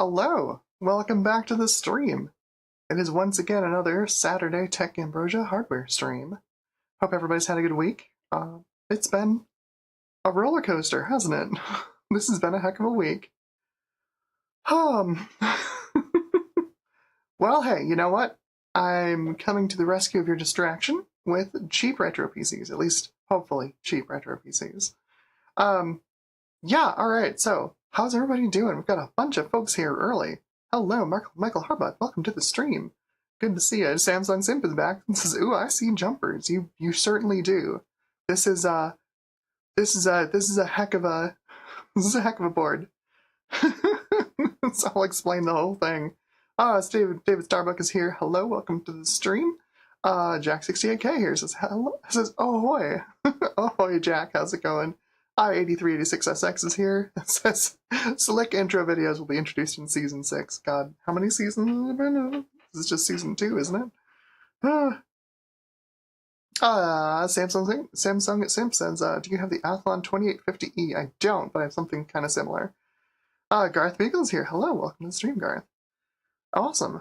Hello, welcome back to the stream. It is once again another Saturday Tech Ambrosia hardware stream. Hope everybody's had a good week. It's been a roller coaster, hasn't it? This has been a heck of a week. Well, hey, you know what? I'm coming to the rescue of your distraction with cheap retro PCs, at least hopefully cheap retro PCs. Yeah, alright, so how's everybody doing? We've got a bunch of folks here early. Hello, Michael Harbutt, welcome to the stream. Good to see you. Samsung Simp is back and says, "Ooh, I see jumpers." You certainly do. This is a heck of a board. So I'll explain the whole thing. It's David Starbuck is here. Hello, welcome to the stream. Jack68K here says hello. Says ahoy. Ahoy, Jack. How's it going? I8386SX is here. It says select intro videos will be introduced in season 6. God, how many seasons has it been? This is just season 2, isn't it? Samsung at Simp says, do you have the Athlon 2850E? I don't, but I have something kind of similar. Garth Beagle is here. Hello, welcome to the stream, Garth. Awesome.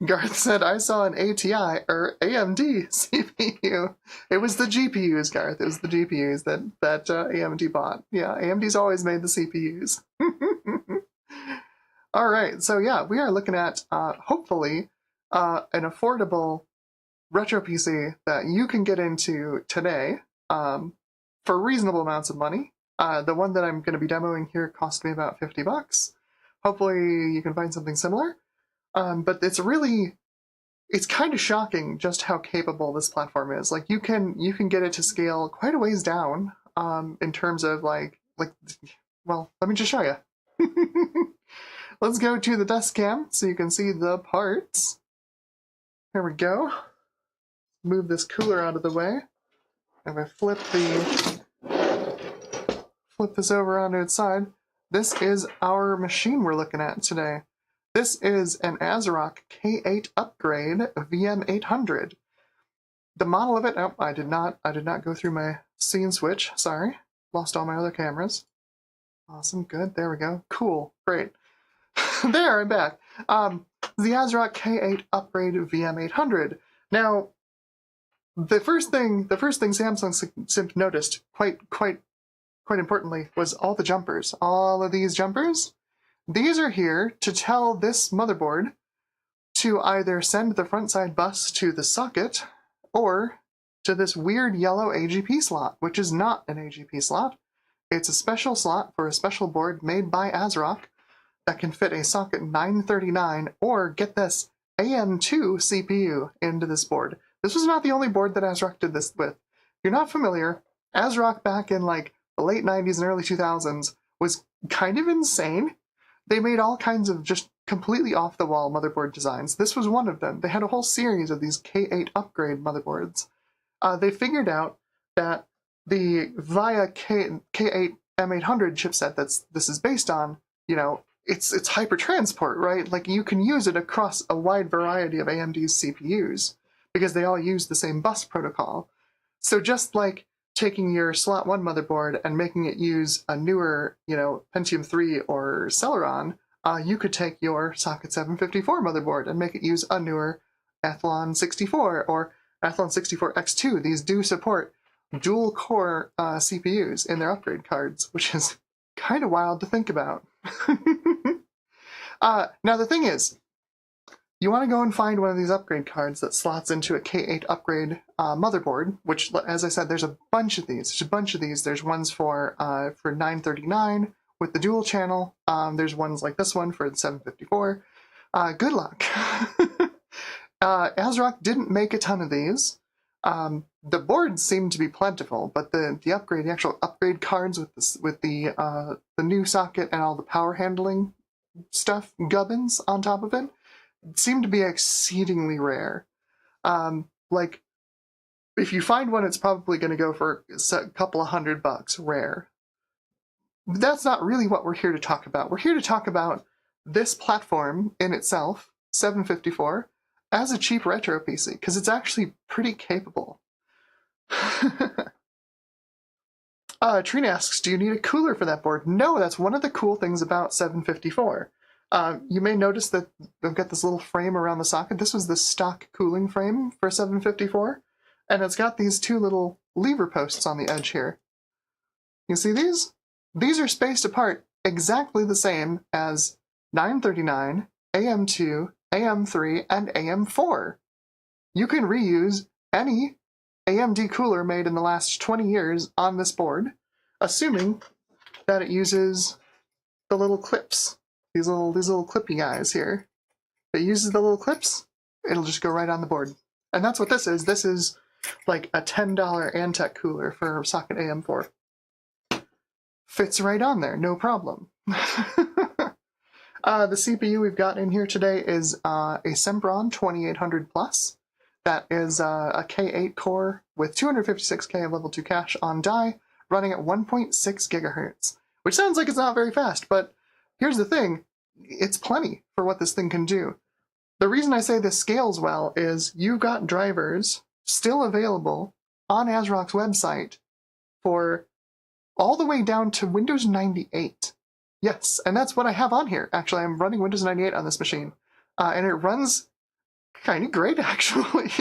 Garth said, I saw an ATI, or AMD CPU. It was the GPUs, Garth. It was the GPUs that AMD bought. Yeah, AMD's always made the CPUs. All right, so yeah, we are looking at, hopefully, an affordable retro PC that you can get into today for reasonable amounts of money. The one that I'm going to be demoing here cost me about $50. Hopefully you can find something similar. But it's kind of shocking just how capable this platform is. Like you can get it to scale quite a ways down in terms of well, let me just show you. Let's go to the desk cam so you can see the parts. There we go. Move this cooler out of the way. If I flip this over onto its side, this is our machine we're looking at today. This is an ASRock K8 upgrade VM800. The model of it, oh, I did not go through my scene switch, sorry. Lost all my other cameras. Awesome, good, there we go. Cool, great. There, I'm back. The ASRock K8 upgrade VM800. Now, the first thing Samsung Simp noticed, quite importantly, was all the jumpers. All of these jumpers. These are here to tell this motherboard to either send the front side bus to the socket or to this weird yellow AGP slot, which is not an AGP slot. It's a special slot for a special board made by ASRock that can fit a socket 939 or, get this, AM2 CPU into this board. This was not the only board that ASRock did this with. If you're not familiar, ASRock back in like the late 90s and early 2000s was kind of insane. They made all kinds of just completely off-the-wall motherboard designs. This was one of them. They had a whole series of these K8 upgrade motherboards. They figured out that the VIA K8 M800 chipset this is based on, you know, it's hypertransport, right? Like you can use it across a wide variety of AMD's CPUs because they all use the same bus protocol. So just like taking your slot 1 motherboard and making it use a newer, you know, Pentium 3 or Celeron, you could take your socket 754 motherboard and make it use a newer Athlon 64 or Athlon 64 X2. These do support dual core CPUs in their upgrade cards, which is kind of wild to think about. Now the thing is, you want to go and find one of these upgrade cards that slots into a K8 upgrade motherboard, which, as I said, there's a bunch of these. There's ones for 939 with the dual channel. There's ones like this one for the 754. Good luck. ASRock didn't make a ton of these. The boards seem to be plentiful, but the actual upgrade cards with the new socket and all the power handling stuff, gubbins on top of it, seem to be exceedingly rare. Like, if you find one, it's probably going to go for a couple of $100 rare. That's not really what we're here to talk about. We're here to talk about this platform in itself, 754, as a cheap retro PC, because it's actually pretty capable. Trina asks, do you need a cooler for that board? No, that's one of the cool things about 754. You may notice that they've got this little frame around the socket. This was the stock cooling frame for 754, and it's got these two little lever posts on the edge here. You see these? These are spaced apart exactly the same as 939, AM2, AM3, and AM4. You can reuse any AMD cooler made in the last 20 years on this board, assuming that it uses the little clips, these little clippy guys here. If it uses the little clips, it'll just go right on the board. And that's what this is. This is like a $10 Antec cooler for socket AM4. Fits right on there, no problem. The CPU we've got in here today is a Sempron 2800 Plus. That is a K8 core with 256K of level 2 cache on die, running at 1.6 gigahertz, which sounds like it's not very fast, but here's the thing, it's plenty for what this thing can do. The reason I say this scales well is you've got drivers still available on ASRock's website for all the way down to Windows 98. Yes, and that's what I have on here. Actually, I'm running Windows 98 on this machine, and it runs kind of great, actually.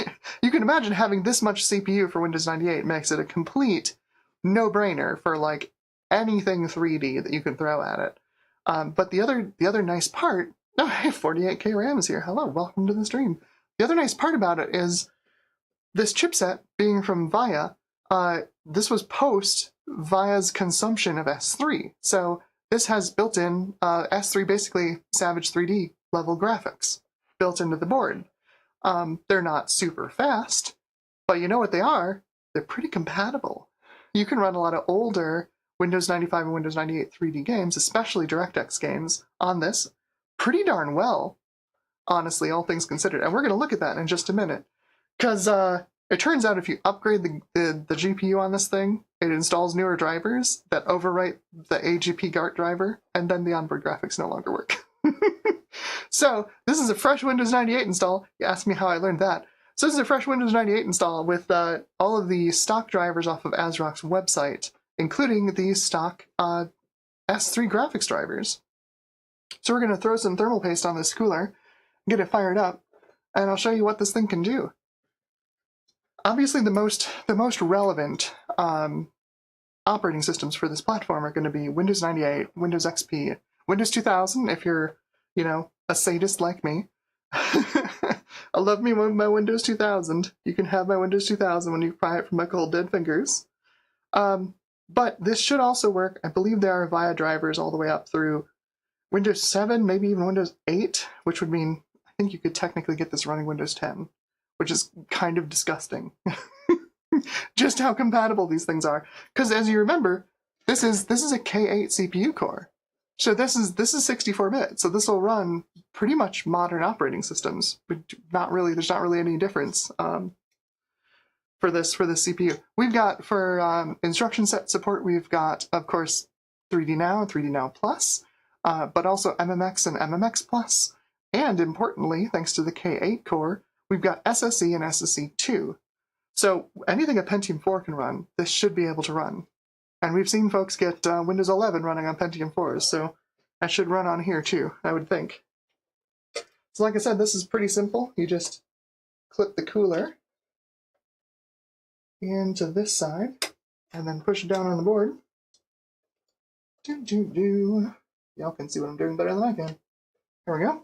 You can imagine having this much CPU for Windows 98 makes it a complete no-brainer for like anything 3D that you can throw at it. But the other nice part, oh, I have 48K RAMs here. Hello, welcome to the stream. The other nice part about it is this chipset being from VIA. This was post VIA's consumption of S3, so this has built-in S3, basically Savage 3D level graphics built into the board. They're not super fast, but you know what they are? They're pretty compatible. You can run a lot of older Windows 95 and Windows 98 3D games, especially DirectX games, on this pretty darn well, honestly, all things considered. And we're going to look at that in just a minute, because it turns out if you upgrade the GPU on this thing, it installs newer drivers that overwrite the AGP GART driver, and then the onboard graphics no longer work. So this is a fresh Windows 98 install. You asked me how I learned that. So this is a fresh Windows 98 install with all of the stock drivers off of ASRock's website, including the stock S3 graphics drivers. So we're going to throw some thermal paste on this cooler, get it fired up, and I'll show you what this thing can do. Obviously, the most relevant operating systems for this platform are going to be Windows 98, Windows XP, Windows 2000 if you're, you know, a sadist like me. I love me my Windows 2000. You can have my Windows 2000 when you pry it from my cold dead fingers. But this should also work. I believe there are VIA drivers all the way up through Windows 7, maybe even Windows 8, which would mean I think you could technically get this running Windows 10, which is kind of disgusting. Just how compatible these things are. Because as you remember, this is a K8 CPU core. So this is 64-bit. So this will run pretty much modern operating systems. But there's not really any difference for this CPU. We've got for instruction set support, we've got, of course, 3D Now and 3D Now Plus, but also MMX and MMX Plus. And importantly, thanks to the K8 core, we've got SSE and SSE2. So anything a Pentium 4 can run, this should be able to run. And we've seen folks get Windows 11 running on Pentium 4s, so that should run on here too, I would think. So like I said, this is pretty simple. You just clip the cooler into this side, and then push it down on the board. Y'all can see what I'm doing better than I can. There we go.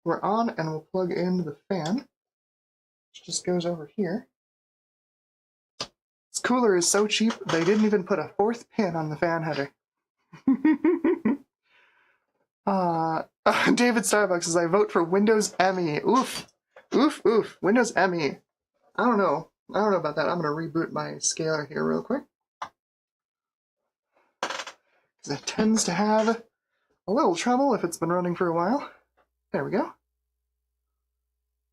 We're on, and we'll plug in the fan, which just goes over here. This cooler is so cheap, they didn't even put a fourth pin on the fan header. David Starbucks says, I vote for Windows ME. Oof. Oof, oof. Windows ME. I don't know about that. I'm going to reboot my scaler here real quick. Because it tends to have a little trouble if it's been running for a while. There we go.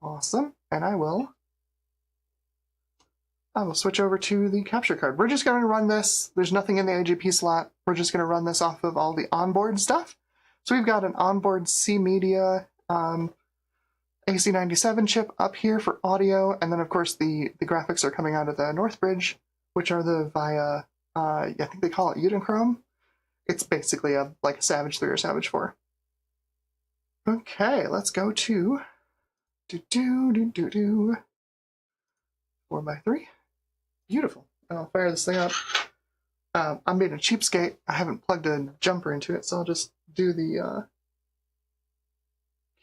Awesome. And I will switch over to the capture card. We're just going to run this. There's nothing in the AGP slot. We're just going to run this off of all the onboard stuff. So we've got an onboard C-Media AC97 chip up here for audio, and then of course the graphics are coming out of the Northbridge, which are the VIA I think they call it Unichrome. It's basically like a Savage 3 or Savage 4. Okay, let's go to 4x3. Beautiful. I'll fire this thing up. I'm being a cheapskate. I haven't plugged a jumper into it, so I'll just do the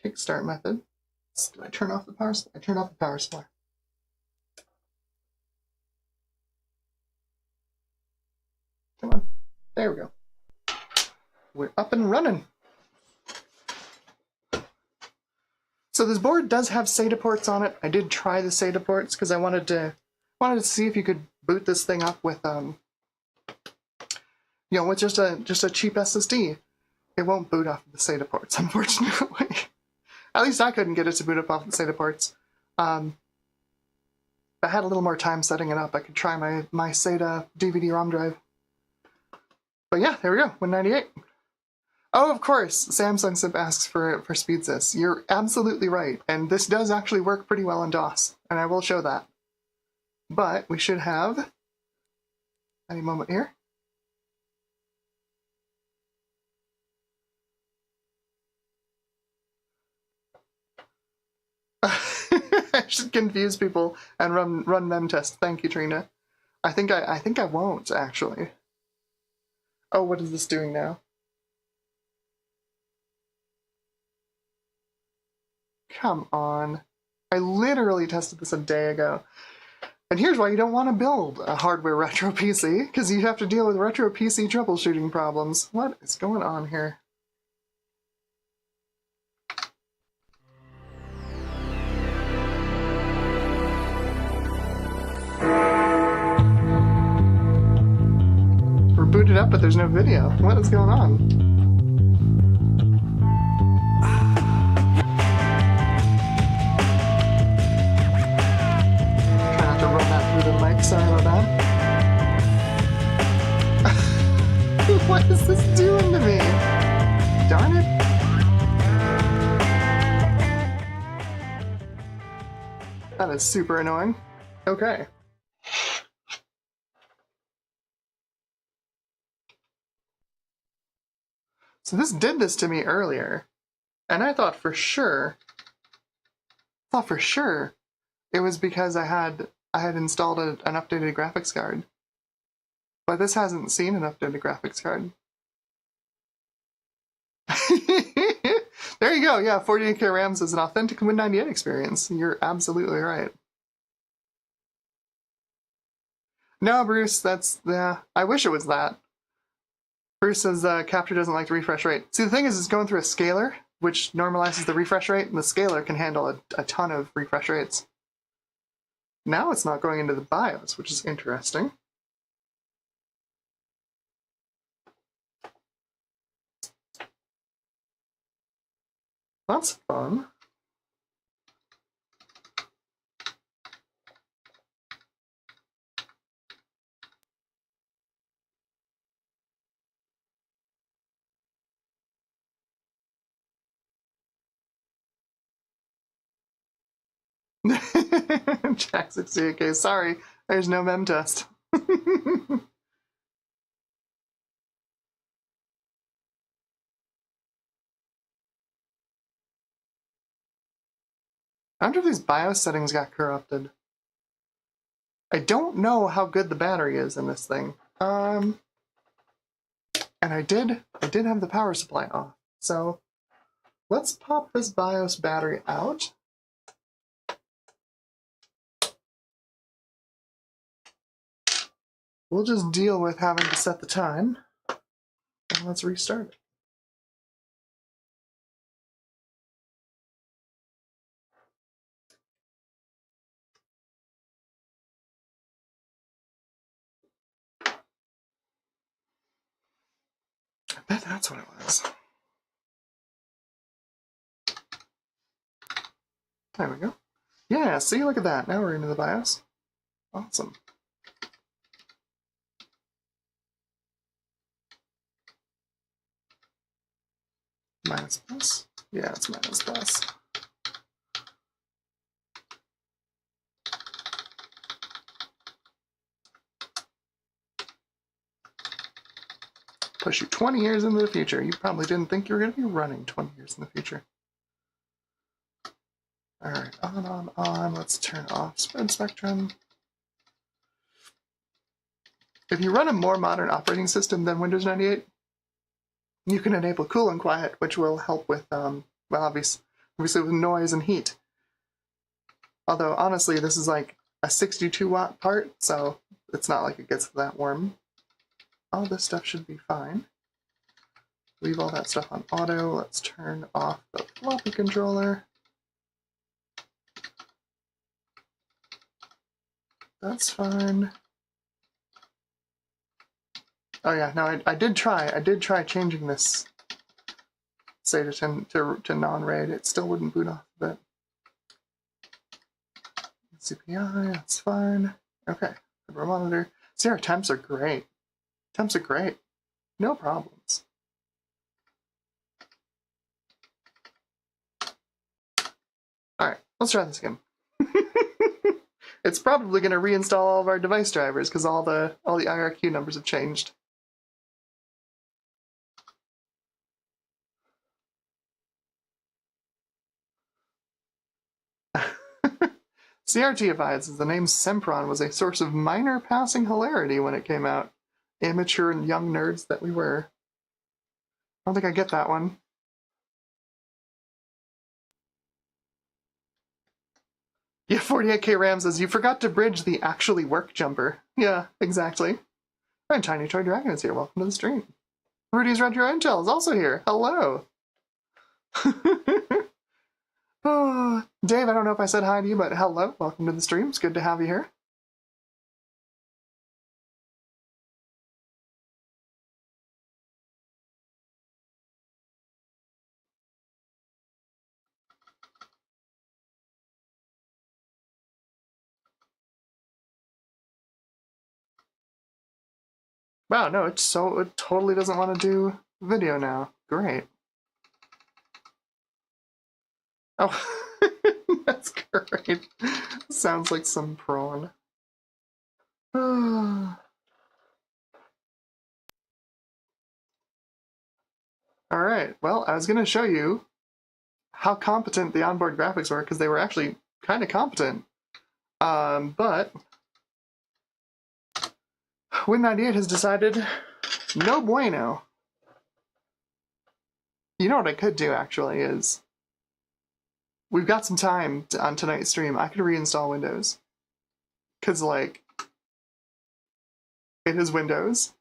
kickstart method. Do I turn off the power supply? I turn off the power supply. Come on. There we go. We're up and running. So this board does have SATA ports on it. I did try the SATA ports because I wanted to see if you could boot this thing up with with just a cheap SSD. It won't boot off of the SATA ports, unfortunately. At least I couldn't get it to boot up off the SATA ports. If I had a little more time setting it up, I could try my SATA DVD-ROM drive. But yeah, there we go, 198. Oh, of course, Samsung Simp asks for SpeedSys. You're absolutely right, and this does actually work pretty well on DOS, and I will show that. But we should have any moment here. I should confuse people and run memtest. Thank you, Trina. I think I won't actually. Oh, what is this doing now? Come on. I literally tested this a day ago. And here's why you don't want to build a hardware retro PC, because you have to deal with retro PC troubleshooting problems. What is going on here? We're booted up, but there's no video. What is going on? The mic, sorry about that. What is this doing to me? Darn it. That is super annoying. Okay. So this did this to me earlier, and I thought for sure it was because I had installed an updated graphics card. But this hasn't seen an updated graphics card. There you go, yeah, 48K RAMs is an authentic Win98 experience. You're absolutely right. No, Bruce, yeah, I wish it was that. Bruce says Capture doesn't like the refresh rate. See, the thing is, it's going through a scaler, which normalizes the refresh rate, and the scaler can handle a ton of refresh rates. Now it's not going into the BIOS, which is interesting. That's fun. Jack 68K, sorry, there's no mem test. I wonder if these BIOS settings got corrupted. I don't know how good the battery is in this thing. And I did have the power supply off. So let's pop this BIOS battery out. We'll just deal with having to set the time. And let's restart it. I bet that's what it was. There we go. Yeah, see, look at that. Now we're into the BIOS. Awesome. Minus plus? Yeah, it's minus plus. push you 20 years into the future. You probably didn't think you were going to be running 20 years in the future. Alright, on. Let's turn off spread spectrum. If you run a more modern operating system than Windows 98, you can enable cool and quiet, which will help with, well, obviously with noise and heat. Although, honestly, this is like a 62-watt part, so it's not like it gets that warm. All this stuff should be fine. Leave all that stuff on auto. Let's turn off the floppy controller. That's fine. Oh yeah, no, I did try changing this, say to non-RAID. It still wouldn't boot off of it. CPI, that's fine. Okay, hardware monitor. See, our temps are great. Temps are great. No problems. Alright, let's try this again. It's probably going to reinstall all of our device drivers because all the IRQ numbers have changed. CRT advises the name Sempron was a source of minor passing hilarity when it came out. Immature and young nerds that we were. I don't think I get that one. Yeah, 48K RAM says, you forgot to bridge the actually work jumper. Yeah, exactly. And Tiny Toy Dragon is here. Welcome to the stream. Rudy's Retro Intel is also here. Hello. Oh, Dave, I don't know if I said hi to you, but hello. Welcome to the stream. It's good to have you here. Wow, no, it totally doesn't want to do video now. Great. Oh, that's great. Sounds like some prawn. Alright, well, I was going to show you how competent the onboard graphics were, because they were actually kind of competent. But Win98 has decided no bueno. You know what I could do, actually, is we've got some time on tonight's stream. I could reinstall Windows. Because, like, it is Windows.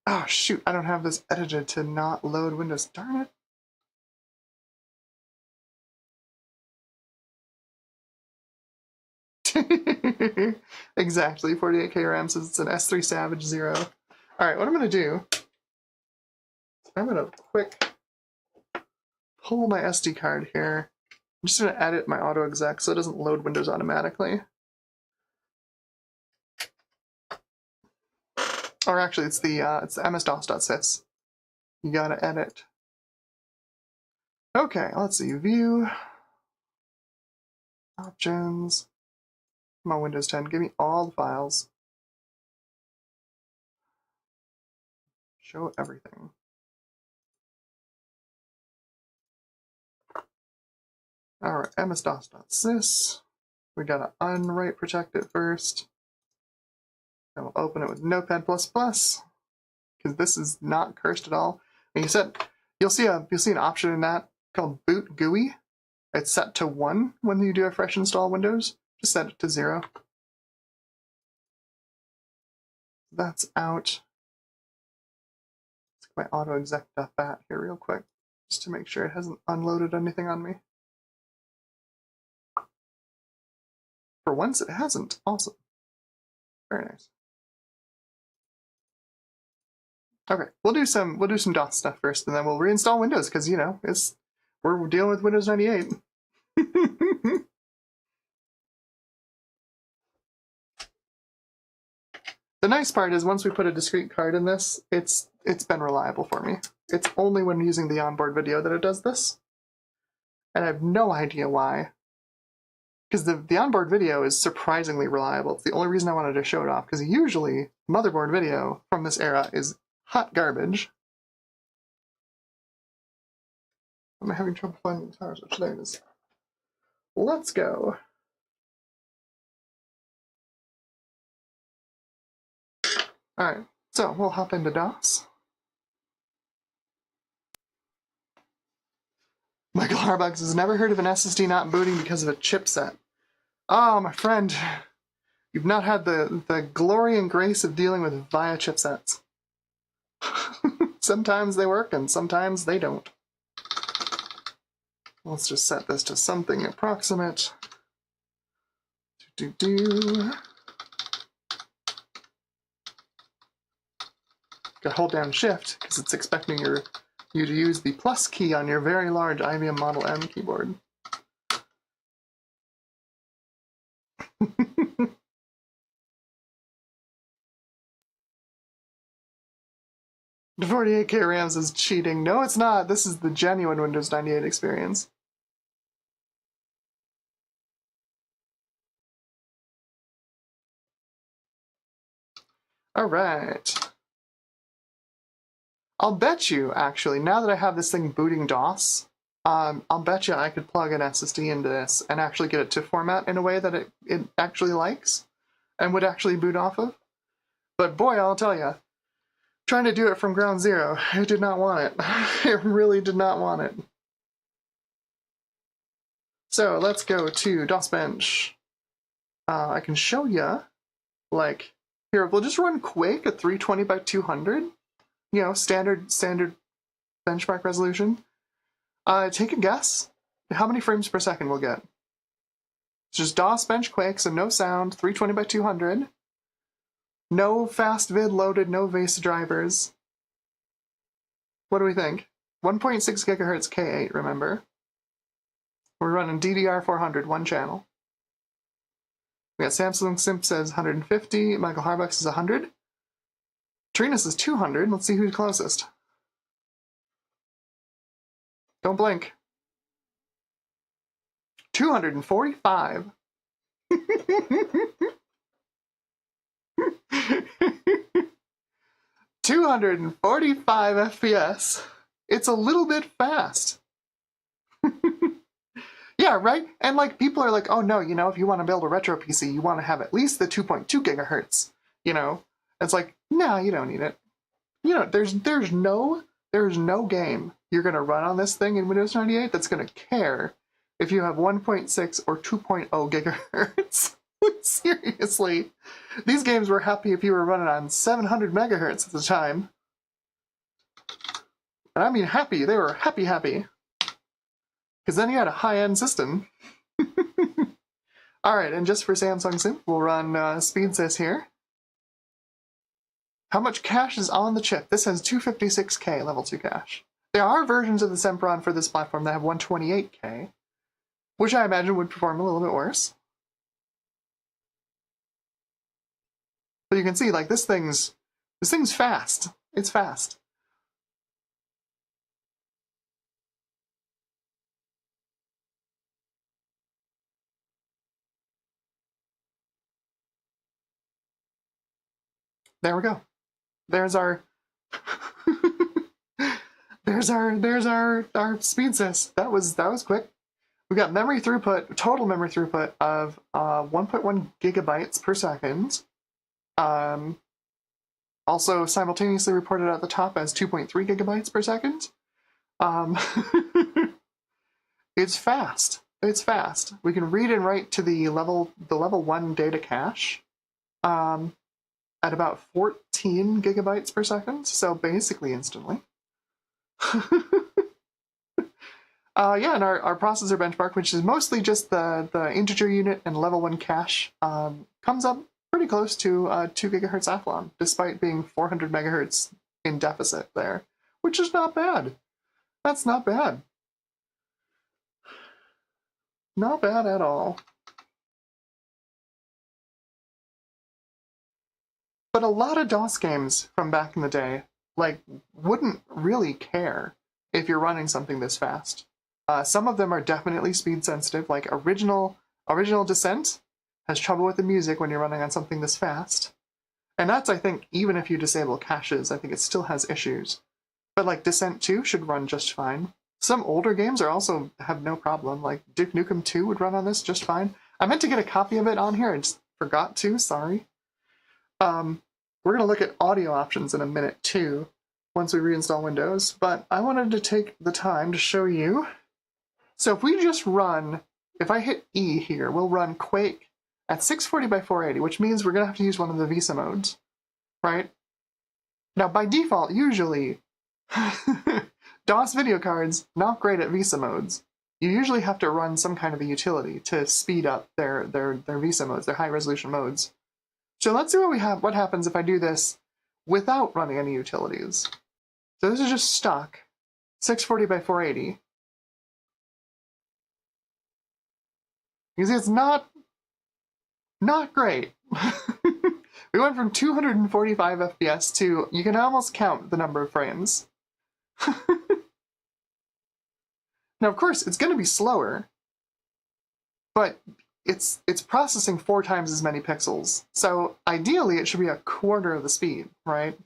Oh, shoot, I don't have this edited to not load Windows. Darn it. Exactly, 48K RAM says it's an S3 Savage 0. Alright, what I'm going to do, I'm going to quick pull my SD card here. I'm just going to edit my auto exec so it doesn't load Windows automatically. Or actually, it's the ms-dos.sys. You gotta edit. Okay, let's see. View. Options. Come on, Windows 10. Give me all the files. Show everything. Alright, ms-dos.sys. We gotta unwrite protect it first. Then we'll open it with Notepad++, because this is not cursed at all. And you'll see an option in that called Boot GUI. It's set to 1 when you do a fresh install Windows. Just set it to 0. That's out. Let's get my autoexec.bat here real quick, just to make sure it hasn't unloaded anything on me. For once, it hasn't. Awesome. Very nice. Okay, we'll do some DOS stuff first, and then we'll reinstall Windows because you know we're dealing with Windows 98. The nice part is once we put a discrete card in this, it's been reliable for me. It's only when using the onboard video that it does this, and I have no idea why. because the onboard video is surprisingly reliable. It's the only reason I wanted to show it off, because usually motherboard video from this era is hot garbage. I'm having trouble finding the tires, which there it is. Let's go. Alright, so we'll hop into DOS. Michael Harbucks has never heard of an SSD not booting because of a chipset. Oh, my friend, you've not had the glory and grace of dealing with VIA chipsets. Sometimes they work and sometimes they don't. Let's just set this to something approximate. Gotta hold down Shift because it's expecting you to use the plus key on your very large IBM Model M keyboard. The 48K RAMs is cheating. No, it's not. This is the genuine Windows 98 experience. All right. I'll bet you, actually, now that I have this thing booting DOS, I'll bet you I could plug an SSD into this and actually get it to format in a way that it actually likes and would actually boot off of. But boy, I'll tell you, trying to do it from ground zero, I did not want it. I really did not want it. So let's go to DOS Bench. I can show you, like, here, we'll just run Quake at 320 by 200. You know, standard benchmark resolution. Take a guess how many frames per second we'll get. It's just DOS Bench Quake, so no sound, 320 by 200. No fast vid loaded, no VASA drivers. What do we think? 1.6 gigahertz K8, remember? We're running DDR400, one channel. We got Samsung Simp says 150, Michael Harbucks is 100. Trina says 200, let's see who's closest. Don't blink. 245. 245 FPS. It's a little bit fast. Yeah, right? And like people are like, oh no, you know, if you want to build a retro PC, you want to have at least the 2.2 gigahertz. You know? It's like, no, you don't need it. You know, there's no game you're gonna run on this thing in Windows 98 that's gonna care if you have 1.6 or 2.0 gigahertz. Seriously. These games were happy if you were running on 700 megahertz at the time. And I mean happy, they were happy. Because then you had a high-end system. Alright, and just for Samsung Simp, we'll run SpeedSys here. How much cache is on the chip? This has 256K level 2 cache. There are versions of the Sempron for this platform that have 128K, which I imagine would perform a little bit worse. But you can see, like, this thing's fast. It's fast. There we go. There's our there's our SpeedSys. That was quick. We got memory throughput, total memory throughput of 1.1 gigabytes per second. Also simultaneously reported at the top as 2.3 gigabytes per second. It's fast. It's fast. We can read and write to the level 1 data cache at about 14 gigabytes per second, so basically instantly. Yeah, and our processor benchmark, which is mostly just the integer unit and level 1 cache, comes up pretty close to 2 gigahertz Athlon, despite being 400 megahertz in deficit there, which is not bad. That's not bad. Not bad at all. But a lot of DOS games from back in the day, like, wouldn't really care if you're running something this fast. Some of them are definitely speed sensitive, like original Original Descent has trouble with the music when you're running on something this fast. And that's, I think, even if you disable caches, I think it still has issues. But like Descent 2 should run just fine. Some older games are also have no problem, like Duke Nukem 2 would run on this just fine. I meant to get a copy of it on here, I just forgot to, sorry. We're going to look at audio options in a minute too, once we reinstall Windows, but I wanted to take the time to show you. So if we just run, if I hit E here, we'll run Quake at 640 by 480, which means we're going to have to use one of the VESA modes, right? Now by default, usually, DOS video cards, not great at VESA modes. You usually have to run some kind of a utility to speed up their VESA modes, their high resolution modes. So let's see what happens if I do this without running any utilities. So this is just stock, 640 by 480. You see, it's not great. We went from 245 FPS to, you can almost count the number of frames. Now, of course, it's going to be slower, but it's processing 4 times as many pixels. So ideally, it should be a quarter of the speed, right?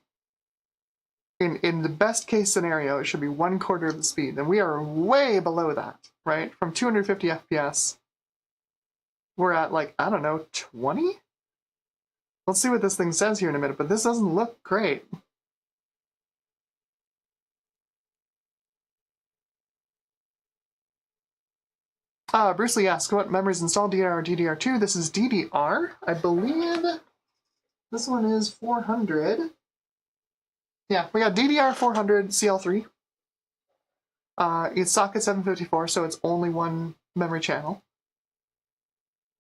In the best case scenario, it should be 1/4 of the speed, and we are way below that, right? From 250 FPS, we're at like, I don't know, 20? Let's see what this thing says here in a minute, but this doesn't look great. Bruce Lee asks, what memories installed, DDR or DDR2? This is DDR. I believe this one is 400. Yeah, we got DDR 400 CL3. It's socket 754, so it's only one memory channel.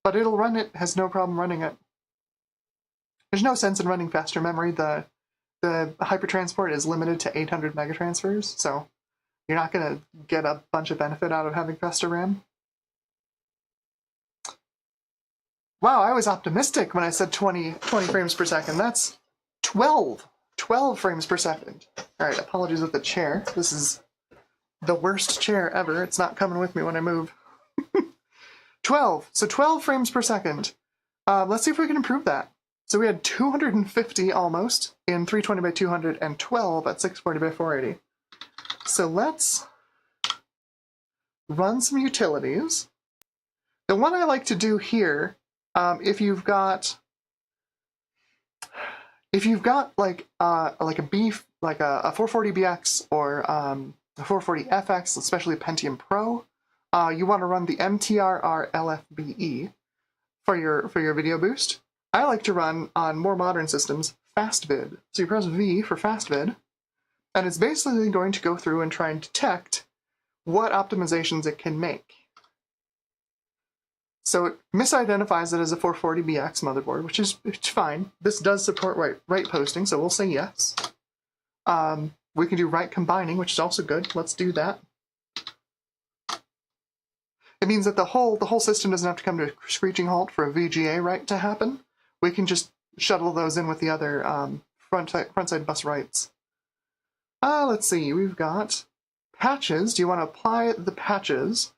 But it'll run it, has no problem running it. There's no sense in running faster memory. The hypertransport is limited to 800 megatransfers, so you're not going to get a bunch of benefit out of having faster RAM. Wow, I was optimistic when I said 20 frames per second. That's 12 frames per second. All right, apologies with the chair. This is the worst chair ever. It's not coming with me when I move. 12. So 12 frames per second. Let's see if we can improve that. So we had 250 almost in 320 by 200 and 12 at 640 by 480. So let's run some utilities. The one I like to do here, if you've got like a 440BX or a 440FX, especially Pentium Pro, you want to run the MTRR LFBE for your video boost. I like to run on more modern systems FastVid. So you press V for FastVid, and it's basically going to go through and try and detect what optimizations it can make. So it misidentifies it as a 440BX motherboard, which is fine. This does support write posting, so we'll say yes. We can do write combining, which is also good. Let's do that. It means that the whole system doesn't have to come to a screeching halt for a VGA write to happen. We can just shuttle those in with the other frontside bus writes. Let's see, we've got patches. Do you want to apply the patches?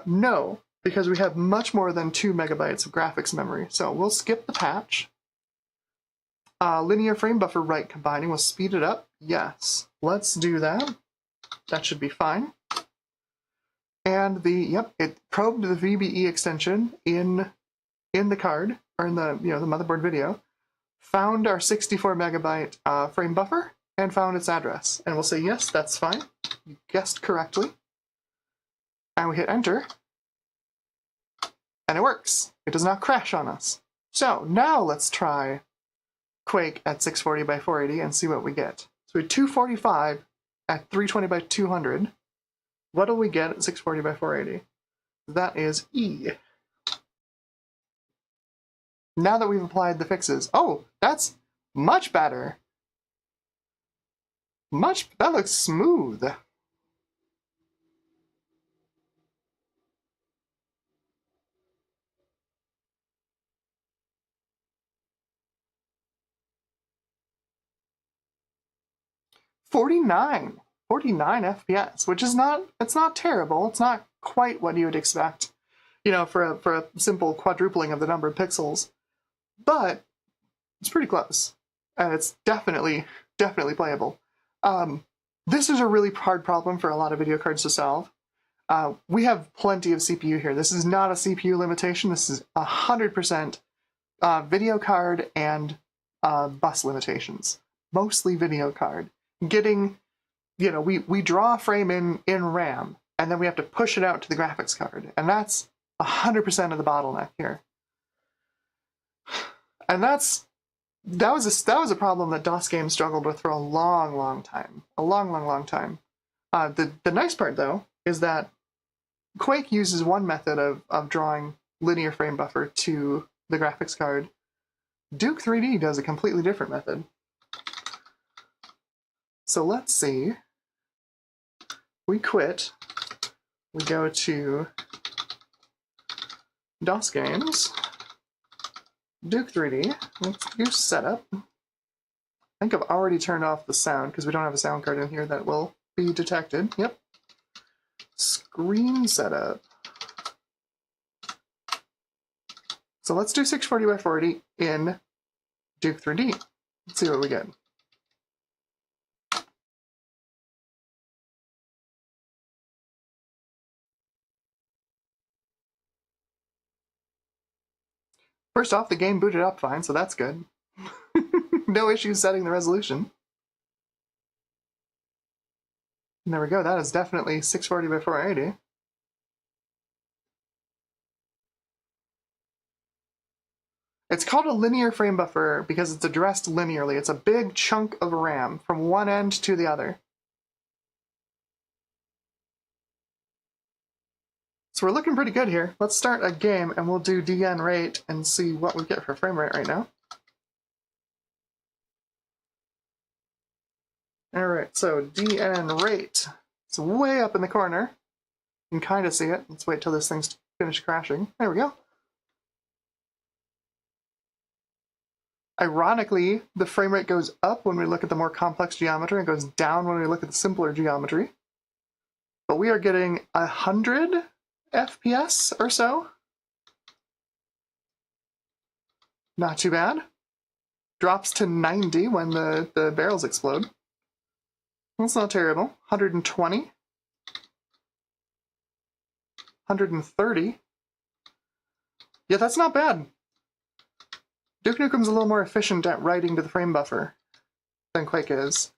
No, because we have much more than 2 megabytes of graphics memory. So we'll skip the patch. Linear frame buffer write combining, we'll speed it up. Yes, let's do that. That should be fine. And it probed the VBE extension in the card, or in the the motherboard video, found our 64 megabyte frame buffer, and found its address. And we'll say, yes, that's fine. You guessed correctly. And we hit enter. And it works. It does not crash on us. So now let's try Quake at 640 by 480 and see what we get. So we had 245 at 320 by 200. What do we get at 640 by 480? That is E. Now that we've applied the fixes. Oh, that's much better. That looks smooth. $49 FPS, which is it's not terrible. It's not quite what you would expect. you know, for a simple quadrupling of the number of pixels. But it's pretty close, and it's definitely playable. This is a really hard problem for a lot of video cards to solve. We have plenty of CPU here. This is not a CPU limitation. This is 100% video card and bus limitations. Mostly video card. Getting, you know, we draw a frame in RAM, and then we have to push it out to the graphics card, and that's 100% of the bottleneck here. And that was a problem that DOS games struggled with for a long time. A long time. The nice part, though, is that Quake uses one method of drawing linear frame buffer to the graphics card. Duke 3D does a completely different method. So let's see. We quit. We go to DOS games. Duke 3D. Let's use setup. I think I've already turned off the sound because we don't have a sound card in here that will be detected. Yep. Screen setup. So let's do 640 by 40 in Duke 3D. Let's see what we get. First off, the game booted up fine, so that's good. No issues setting the resolution. And there we go, that is definitely 640 by 480. It's called a linear frame buffer because it's addressed linearly. It's a big chunk of RAM from one end to the other. So we're looking pretty good here. Let's start a game and we'll do DN rate and see what we get for frame rate right now. Alright, so DN rate. It's way up in the corner. You can kind of see it. Let's wait till this thing's finished crashing. There we go. Ironically, the frame rate goes up when we look at the more complex geometry and goes down when we look at the simpler geometry. But we are getting 100 FPS or so. Not too bad. Drops to 90 when the barrels explode. That's not terrible. 120. 130. Yeah, that's not bad. Duke Nukem's a little more efficient at writing to the frame buffer than Quake is.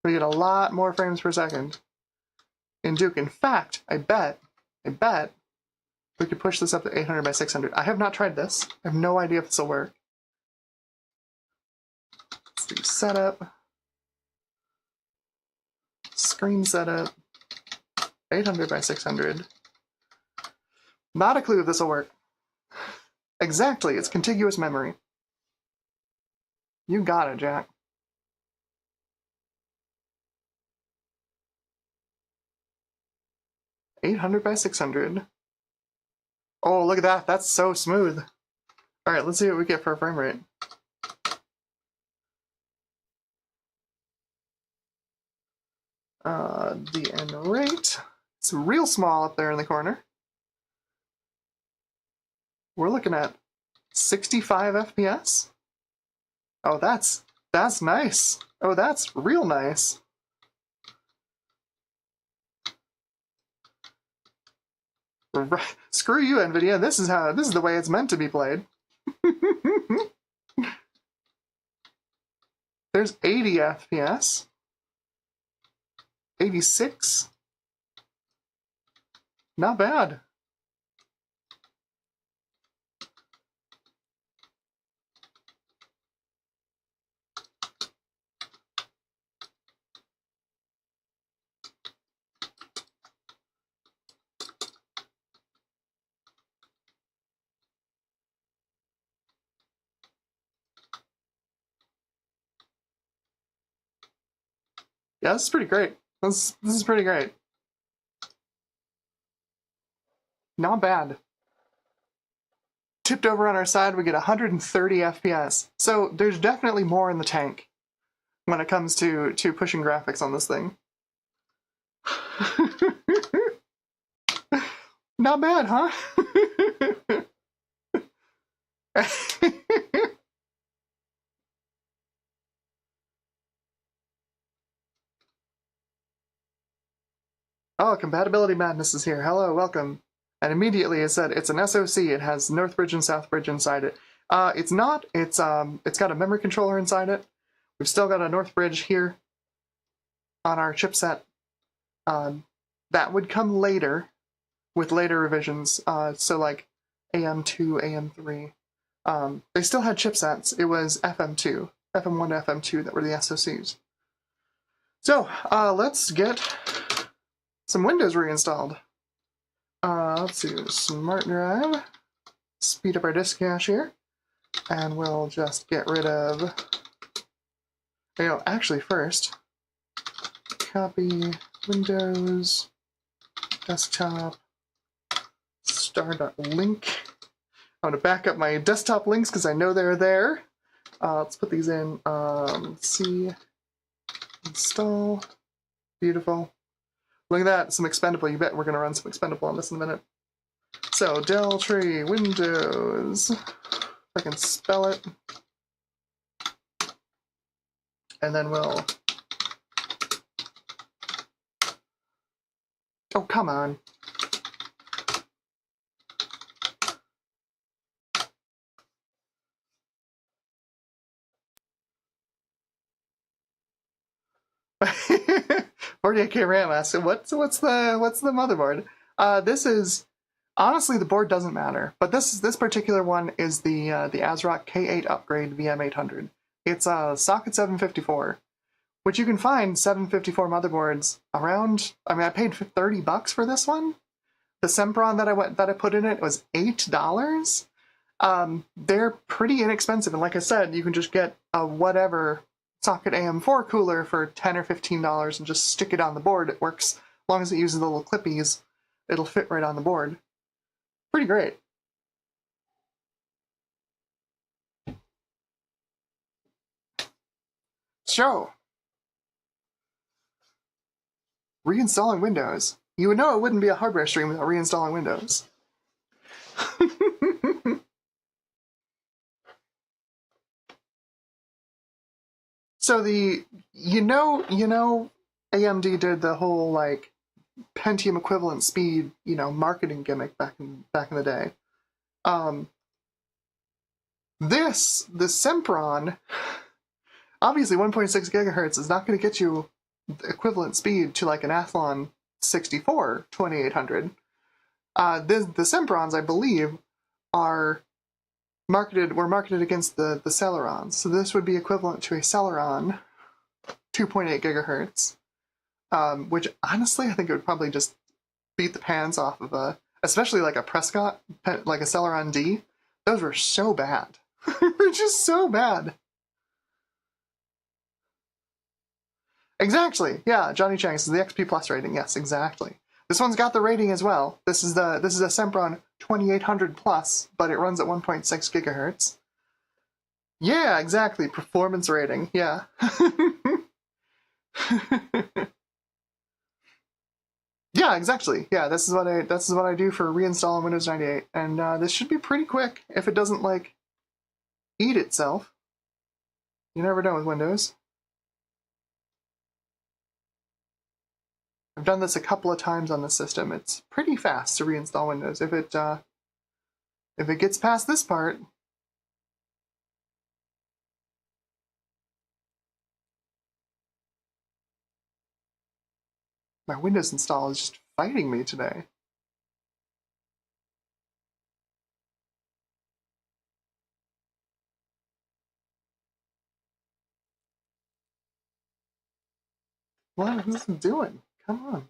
We get a lot more frames per second in Duke. In fact, I bet we could push this up to 800 by 600. I have not tried this. I have no idea if this will work. Let's do setup. Screen setup. 800 by 600. Not a clue if this will work. Exactly, it's contiguous memory. You got it, Jack. $800 by 600. Oh, look at that. That's so smooth. All right, let's see what we get for a frame rate. DN rate. It's real small up there in the corner. We're looking at 65 FPS. Oh, that's nice. Oh, that's real nice. Screw you, NVIDIA. This is the way it's meant to be played. There's 80 FPS. 86. Not bad. Yeah, this is pretty great. This is pretty great. Not bad. Tipped over on our side, we get 130 FPS. So there's definitely more in the tank when it comes to pushing graphics on this thing. Not bad, huh? Oh, Compatibility Madness is here. Hello, welcome. And immediately it said it's an SoC. It has Northbridge and Southbridge inside it. It's not. It's got a memory controller inside it. We've still got a Northbridge here on our chipset. That would come later with later revisions. So like AM2, AM3. They still had chipsets. It was FM2, FM1 to FM2 that were the SoCs. So let's get some Windows reinstalled. Let's do Smart Drive, speed up our disk cache here, and we'll just get rid of, actually first, copy Windows, desktop, star.link. I'm going to back up my desktop links because I know they're there. Let's put these in, C, install, beautiful. Look at that, some expendable. You bet we're going to run some expendable on this in a minute. So, Del Tree, Windows, if I can spell it. And then we'll... Oh, come on. $48K RAM asks, so what's the motherboard? This is honestly, the board doesn't matter, but this particular one is the ASRock K8 upgrade VM800. It's a socket 754, which you can find 754 motherboards around. I mean, I paid $30 for this one. The Sempron that I put in it was $8. They're pretty inexpensive, and like I said, you can just get a whatever socket AM4 cooler for $10 or $15 and just stick it on the board. It works as long as it uses the little clippies. It'll fit right on the board. Pretty great. So, reinstalling Windows. You would know it wouldn't be a hardware stream without reinstalling Windows. So AMD did the whole like Pentium equivalent speed, marketing gimmick back in the day. The Sempron, obviously 1.6 gigahertz is not going to get you equivalent speed to like an Athlon 64 2800. The Semprons, I believe, were marketed against the Celerons. So this would be equivalent to a Celeron 2.8 gigahertz, which honestly I think it would probably just beat the pants off of especially like a Prescott, like a Celeron D. Those were so bad. They're just so bad. Exactly. Yeah, Johnny Chang, this is the XP Plus rating. Yes, exactly. This one's got the rating as well. This is a Sempron 2800 Plus, but it runs at 1.6 gigahertz. Yeah, exactly. Performance rating. Yeah. Yeah, exactly. Yeah, this is what I do for reinstalling Windows 98, and this should be pretty quick if it doesn't like eat itself. You never know with Windows. I've done this a couple of times on the system. It's pretty fast to reinstall Windows if it gets past this part. My Windows install is just fighting me today. What is this doing? Come on.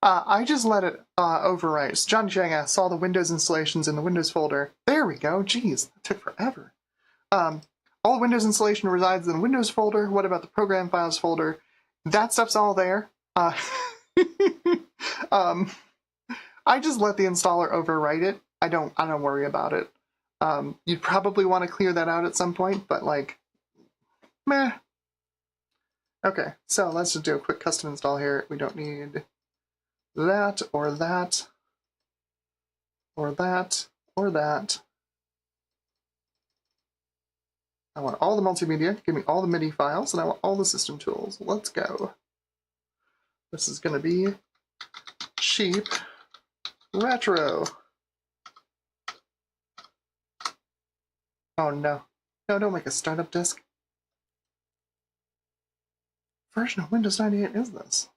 I just let it overwrite. So John Chang asks, saw the Windows installations in the Windows folder. There we go. Jeez, that took forever. All Windows installation resides in the Windows folder. What about the program files folder? That stuff's all there. I just let the installer overwrite it. I don't worry about it. You'd probably want to clear that out at some point, but like, meh. Okay, so let's just do a quick custom install here. We don't need that, or that, or that, or that. I want all the multimedia, give me all the MIDI files, and I want all the system tools. Let's go. This is going to be cheap retro. Oh no. No, don't make a startup disk. Version of Windows 98 is this?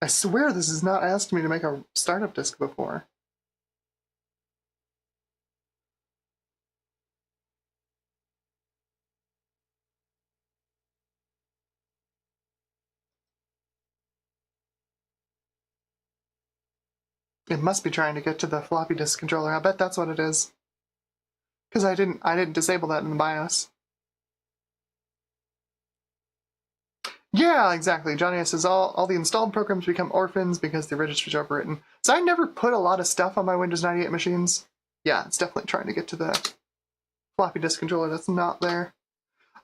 I swear this has not asked me to make a startup disk before. It must be trying to get to the floppy disk controller. I bet that's what it is. Because I didn't disable that in the BIOS. Yeah, exactly. Johnny says all the installed programs become orphans because the registry's overwritten. So I never put a lot of stuff on my Windows 98 machines. Yeah, it's definitely trying to get to the floppy disk controller that's not there.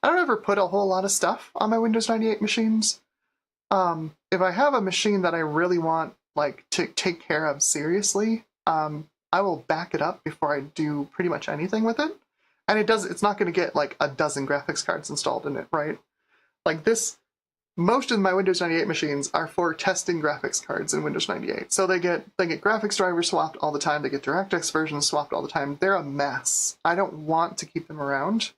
I don't ever put a whole lot of stuff on my Windows 98 machines. If I have a machine that I really want like to take care of seriously, I will back it up before I do pretty much anything with it. And it's not going to get like a dozen graphics cards installed in it, right? Like this, most of my Windows 98 machines are for testing graphics cards in Windows 98. So they get graphics drivers swapped all the time, they get DirectX versions swapped all the time. They're a mess. I don't want to keep them around.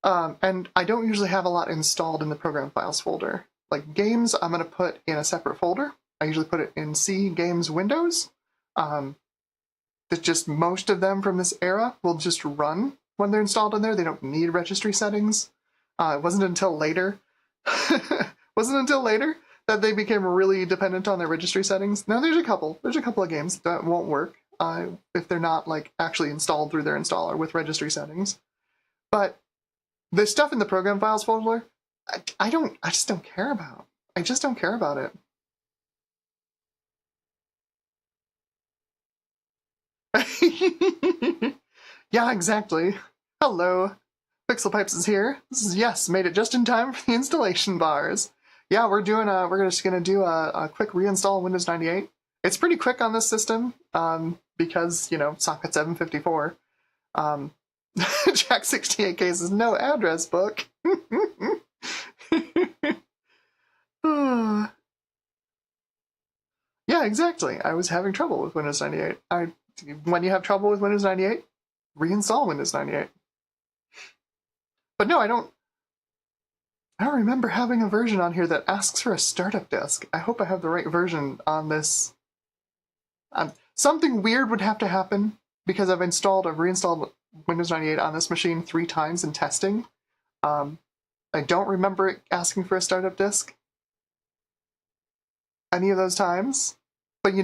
And I don't usually have a lot installed in the program files folder. Like games, I'm going to put in a separate folder. I usually put it in C, Games, Windows. That just most of them from this era will just run when they're installed in there. They don't need registry settings. It wasn't until later that they became really dependent on their registry settings. Now there's a couple of games that won't work if they're not like actually installed through their installer with registry settings. But the stuff in the program files folder, I just don't care about. I just don't care about it. Yeah, exactly. Hello. Pixel Pipes is here. This is yes, made it just in time for the installation bars. Yeah, we're just gonna do a quick reinstall of Windows 98. It's pretty quick on this system, because socket 754. Jack 68K says no address book. Yeah, exactly. I was having trouble with Windows 98. When you have trouble with Windows 98, reinstall Windows 98. But no, I don't remember having a version on here that asks for a startup disk. I hope I have the right version on this. Something weird would have to happen because I've reinstalled Windows 98 on this machine 3 times in testing. I don't remember it asking for a startup disk any of those times. But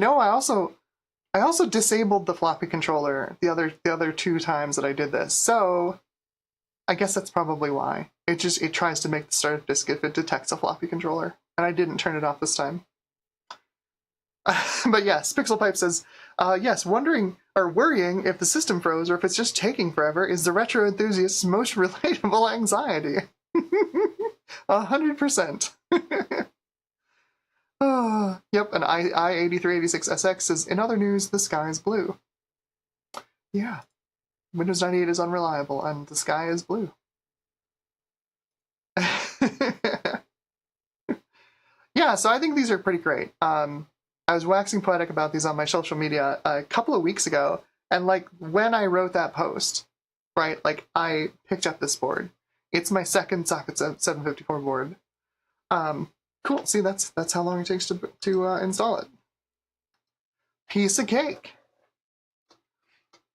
I also disabled the floppy controller the other 2 times that I did this. So I guess that's probably why. It tries to make the startup disk if it detects a floppy controller. And I didn't turn it off this time. But yes, Pixel Pipe says, yes, worrying if the system froze or if it's just taking forever is the retro enthusiast's most relatable anxiety. 100%. Yep, and I8386SX says, in other news, the sky is blue. Yeah, Windows 98 is unreliable, and the sky is blue. Yeah, so I think these are pretty great. I was waxing poetic about these on my social media a couple of weeks ago, and like when I wrote that post, right, like I picked up this board. It's my second socket 754 board. Cool. See, that's how long it takes to install it. Piece of cake.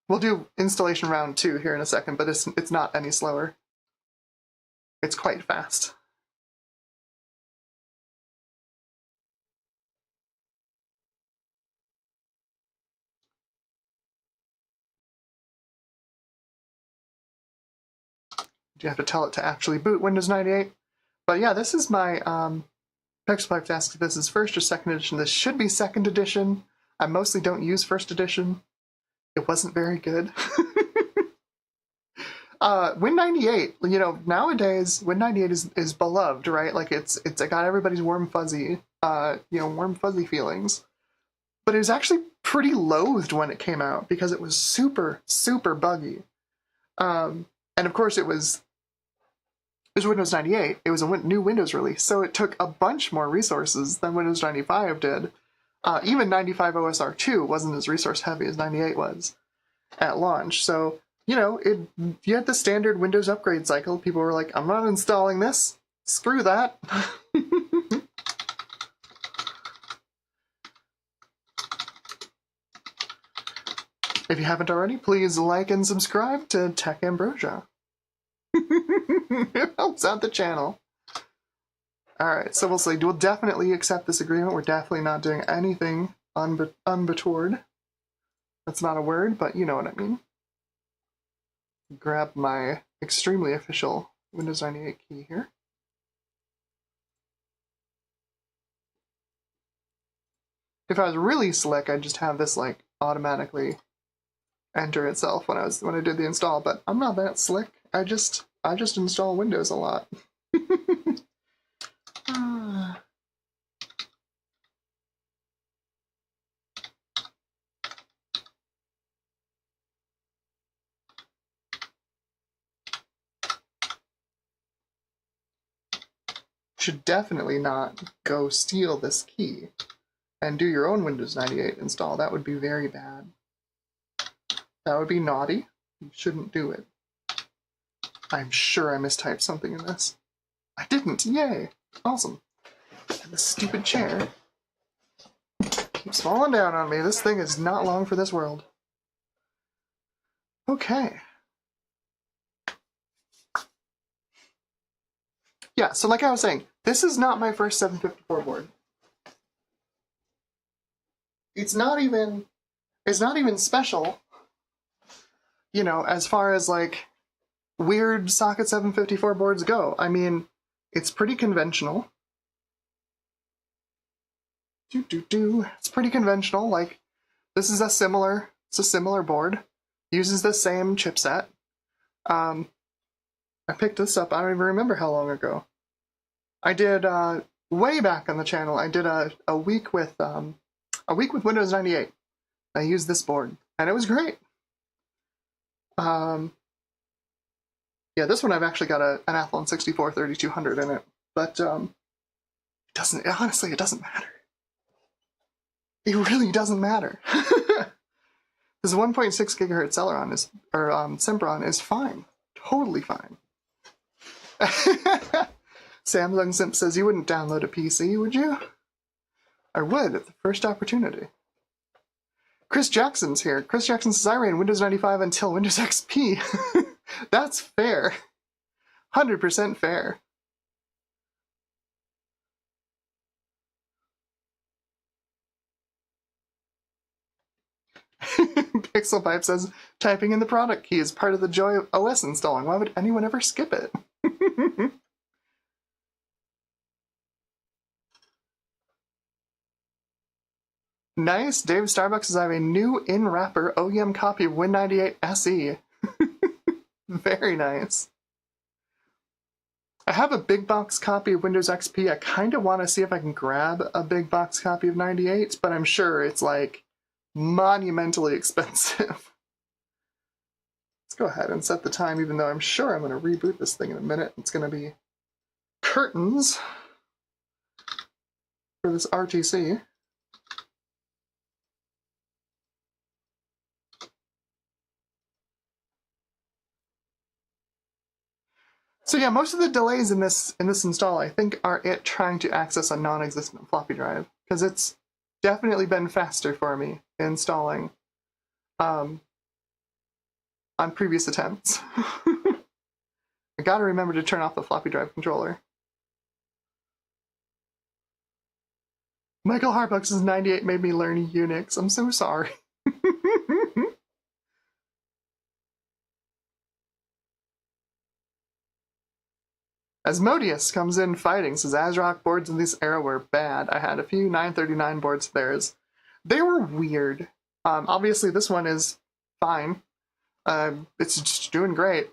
We'll do installation round 2 here in a second, but it's not any slower. It's quite fast. You have to tell it to actually boot Windows 98. But yeah, this is my Pixelpipe asked if this is first or second edition. This should be second edition. I mostly don't use first edition. It wasn't very good. Win98, you know, nowadays Win98 is beloved, right? Like it's got everybody's warm fuzzy feelings. But it was actually pretty loathed when it came out because it was super, super buggy. And of course it was Windows 98. It was a new Windows release, so it took a bunch more resources than Windows 95 did. Even 95 OSR2 wasn't as resource heavy as 98 was at launch. So, you know, you had the standard Windows upgrade cycle. People were like, I'm not installing this. Screw that. If you haven't already, please like and subscribe to Tech Ambrosia. It helps out the channel. Alright, so we'll see. We'll definitely accept this agreement. We're definitely not doing anything unbetoward. That's not a word, but you know what I mean. Grab my extremely official Windows 98 key here. If I was really slick, I'd just have this like automatically enter itself when I did the install, but I'm not that slick. I just install Windows a lot. Should definitely not go steal this key and do your own Windows 98 install. That would be very bad. That would be naughty. You shouldn't do it. I'm sure I mistyped something in this. I didn't! Yay! Awesome. And this stupid chair keeps falling down on me. This thing is not long for this world. Okay. Yeah, so like I was saying, this is not my first 754 board. It's not even special, you know, as far as like weird socket 754 boards go. I mean, it's pretty conventional. It's pretty conventional. Like, this is a similar board. Uses the same chipset. I picked this up, I don't even remember how long ago. I did, way back on the channel, I did a week with Windows 98. I used this board, and it was great. Yeah, this one I've actually got an Athlon 64 3200 in it, but honestly, it doesn't matter. It really doesn't matter. This 1.6 gigahertz Celeron Sempron is fine. Totally fine. Samsung Simp says, you wouldn't download a PC, would you? I would, at the first opportunity. Chris Jackson's here. Chris Jackson says, I ran Windows 95 until Windows XP. That's fair. 100% fair. Pixelpipe says, typing in the product key is part of the joy of OS installing. Why would anyone ever skip it? Nice. Dave Starbucks says, I have a new in-wrapper OEM copy of Win98 SE. Very nice. I have a big box copy of Windows XP. I kind of want to see if I can grab a big box copy of 98, but I'm sure it's like monumentally expensive. Let's go ahead and set the time, even though I'm sure I'm going to reboot this thing in a minute. It's going to be curtains for this RTC. So yeah, most of the delays in this install, I think, are it trying to access a non-existent floppy drive, because it's definitely been faster for me installing on previous attempts. I gotta remember to turn off the floppy drive controller. Michael Harbuck says 98 made me learn Unix. I'm so sorry. Asmodeus comes in fighting, says ASRock boards in this era were bad. I had a few 939 boards of theirs. They were weird. Obviously this one is fine. It's just doing great.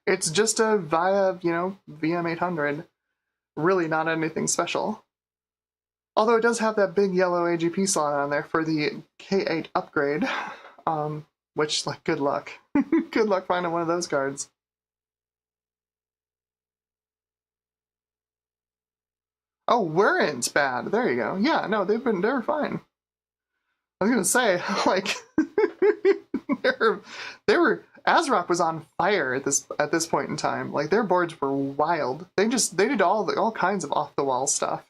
It's just a VIA, VM800. Really not anything special. Although it does have that big yellow AGP slot on there for the K8 upgrade. Which, like, good luck. Good luck finding one of those cards. Oh, Werin's bad. There you go. Yeah, no, they were fine. I was gonna say, like, they were ASRock was on fire at this point in time. Like, their boards were wild. They did all kinds of off the wall stuff.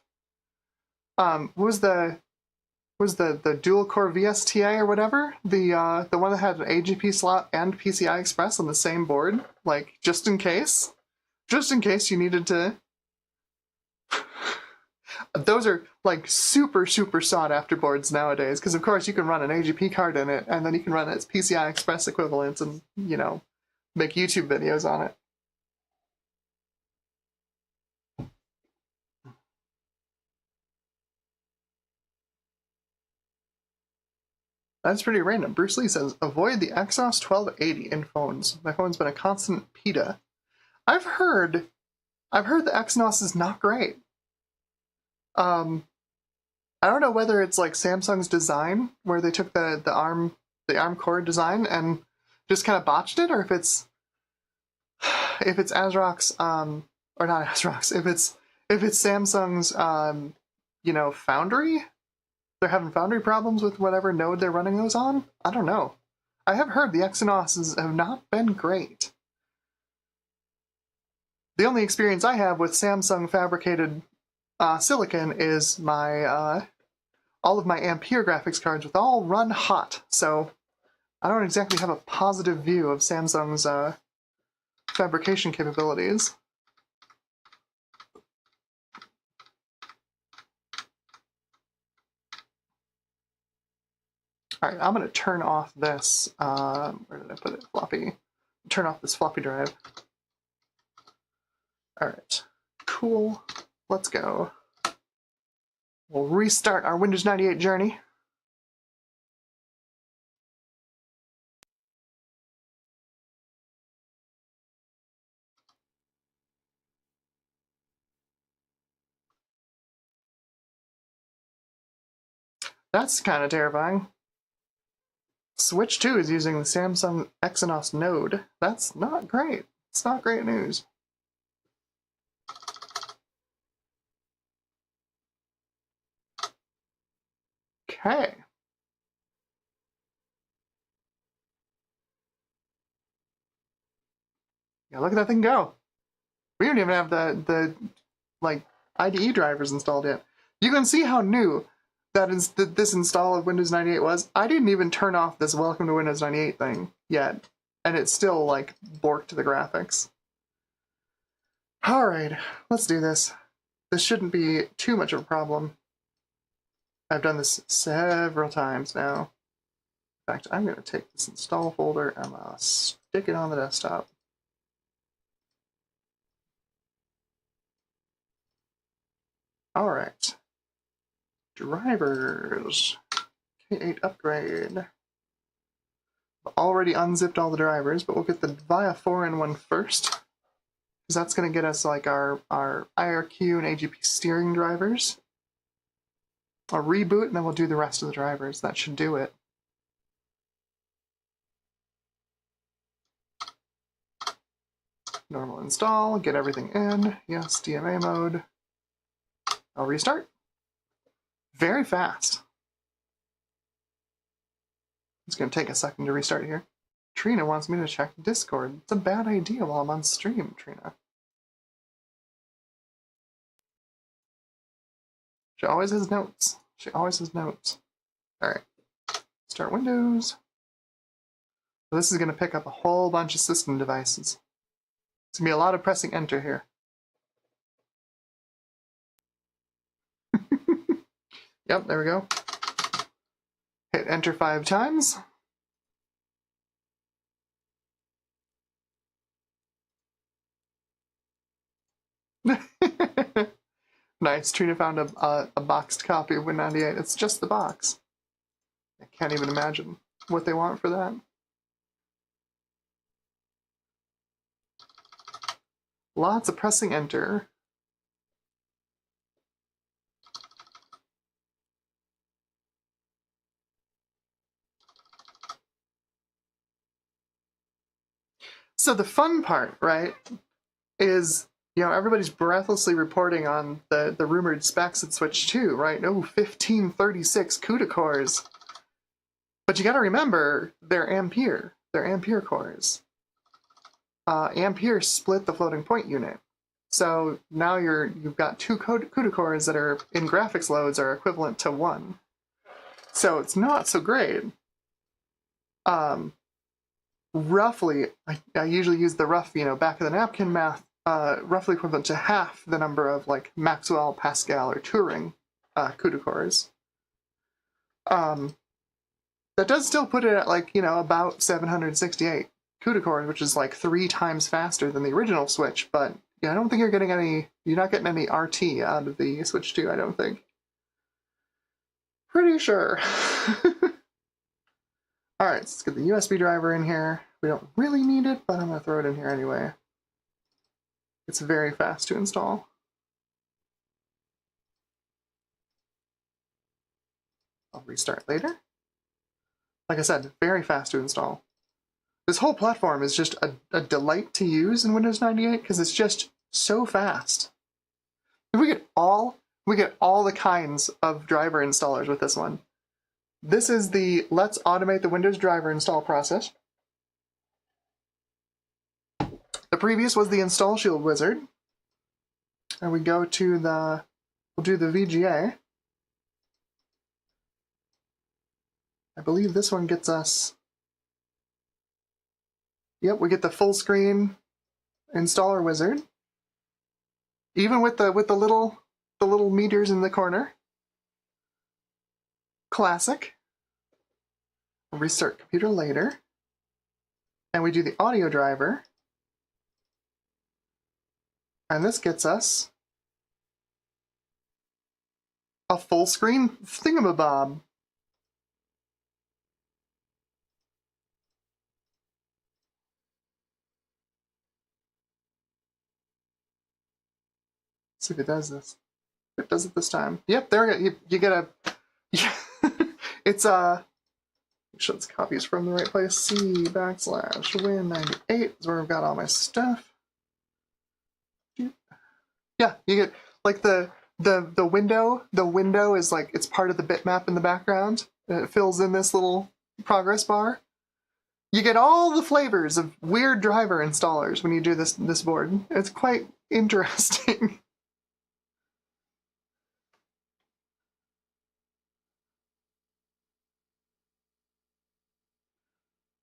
Was the dual core VSTA or whatever, the one that had an AGP slot and PCI Express on the same board, like, just in case you needed to. Those are, like, super sought after boards nowadays, because of course you can run an AGP card in it, and then you can run its PCI Express equivalents and, make YouTube videos on it. That's pretty random. Bruce Lee says, avoid the Exynos 1280 in phones. My phone's been a constant PETA. I've heard the Exynos is not great. I don't know whether it's like Samsung's design, where they took the ARM core design and just kind of botched it, or if it's ASRock's or not ASRock's, if it's Samsung's foundry. They're having foundry problems with whatever node they're running those on? I don't know. I have heard the Exynoses have not been great. The only experience I have with Samsung fabricated silicon is my all of my Ampere graphics cards with all run hot, so I don't exactly have a positive view of Samsung's fabrication capabilities. Alright, I'm going to turn off this, where did I put it? Floppy. Turn off this floppy drive. Alright, cool. Let's go. We'll restart our Windows 98 journey. That's kind of terrifying. Switch 2 is using the Samsung Exynos node. That's not great. It's not great news. Okay. Yeah, look at that thing go. We don't even have the like IDE drivers installed yet. You can see how new this install of Windows 98 was. I didn't even turn off this Welcome to Windows 98 thing yet, and it's still, like, borked the graphics. Alright, let's do this. This shouldn't be too much of a problem. I've done this several times now. In fact, I'm going to take this install folder and I'll stick it on the desktop. Alright. Drivers. K8 upgrade. I've already unzipped all the drivers, but we'll get the VIA 4-in-1 first. Because that's going to get us like our IRQ and AGP steering drivers. I'll reboot and then we'll do the rest of the drivers. That should do it. Normal install, get everything in. Yes, DMA mode. I'll restart. Very fast. It's going to take a second to restart here. Trina wants me to check Discord. It's a bad idea while I'm on stream, Trina. She always has notes. She always has notes. Alright. Start Windows. So this is going to pick up a whole bunch of system devices. It's going to be a lot of pressing enter here. Yep, there we go. Hit enter 5 times. Nice. Trina found a boxed copy of Win98. It's just the box. I can't even imagine what they want for that. Lots of pressing enter. So the fun part, right, is, you know, everybody's breathlessly reporting on the rumored specs at Switch 2, right? Oh, 1536 CUDA cores. But you gotta remember, they're Ampere. They're Ampere cores. Ampere split the floating point unit. So now you've got two CUDA cores that are, in graphics loads, are equivalent to 1. So it's not so great. Roughly, I usually use the rough, you know, back of the napkin math, roughly equivalent to half the number of like Maxwell, Pascal, or Turing CUDA cores. That does still put it at like, you know, about 768 CUDA cores, which is like 3 times faster than the original Switch, but yeah, I don't think you're not getting any RT out of the Switch 2, I don't think. Pretty sure. Alright, let's get the USB driver in here. We don't really need it, but I'm going to throw it in here anyway. It's very fast to install. I'll restart later. Like I said, very fast to install. This whole platform is just a delight to use in Windows 98 because it's just so fast. We get all the kinds of driver installers with this one. This is the Let's Automate the Windows Driver Install process. The previous was the Install Shield Wizard. And we go to we'll do the VGA. I believe this one gets us, yep, we get the full screen installer wizard. Even with the little meters in the corner. Classic. Restart computer later. And we do the audio driver. And this gets us a full screen thingamabob. Let's see if it does this. It does it this time. Yep, there we go. You get a... It's make sure this copy is from the right place. C/Win98 is where I've got all my stuff. Yeah, you get like the window. The window is like, it's part of the bitmap in the background. It fills in this little progress bar. You get all the flavors of weird driver installers when you do this board. It's quite interesting.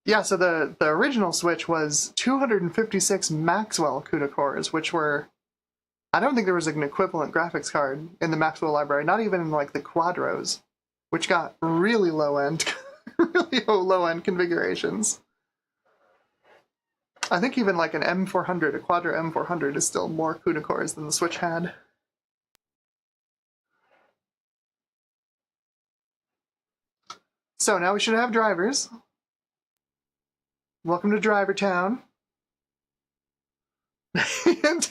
Yeah, so the original Switch was 256 Maxwell CUDA cores, which were, I don't think there was an equivalent graphics card in the Maxwell library, not even in like the Quadros, which got really low-end configurations. I think even like an M400, a Quadro M400 is still more CUDA cores than the Switch had. So now we should have drivers. Welcome to Driver Town. And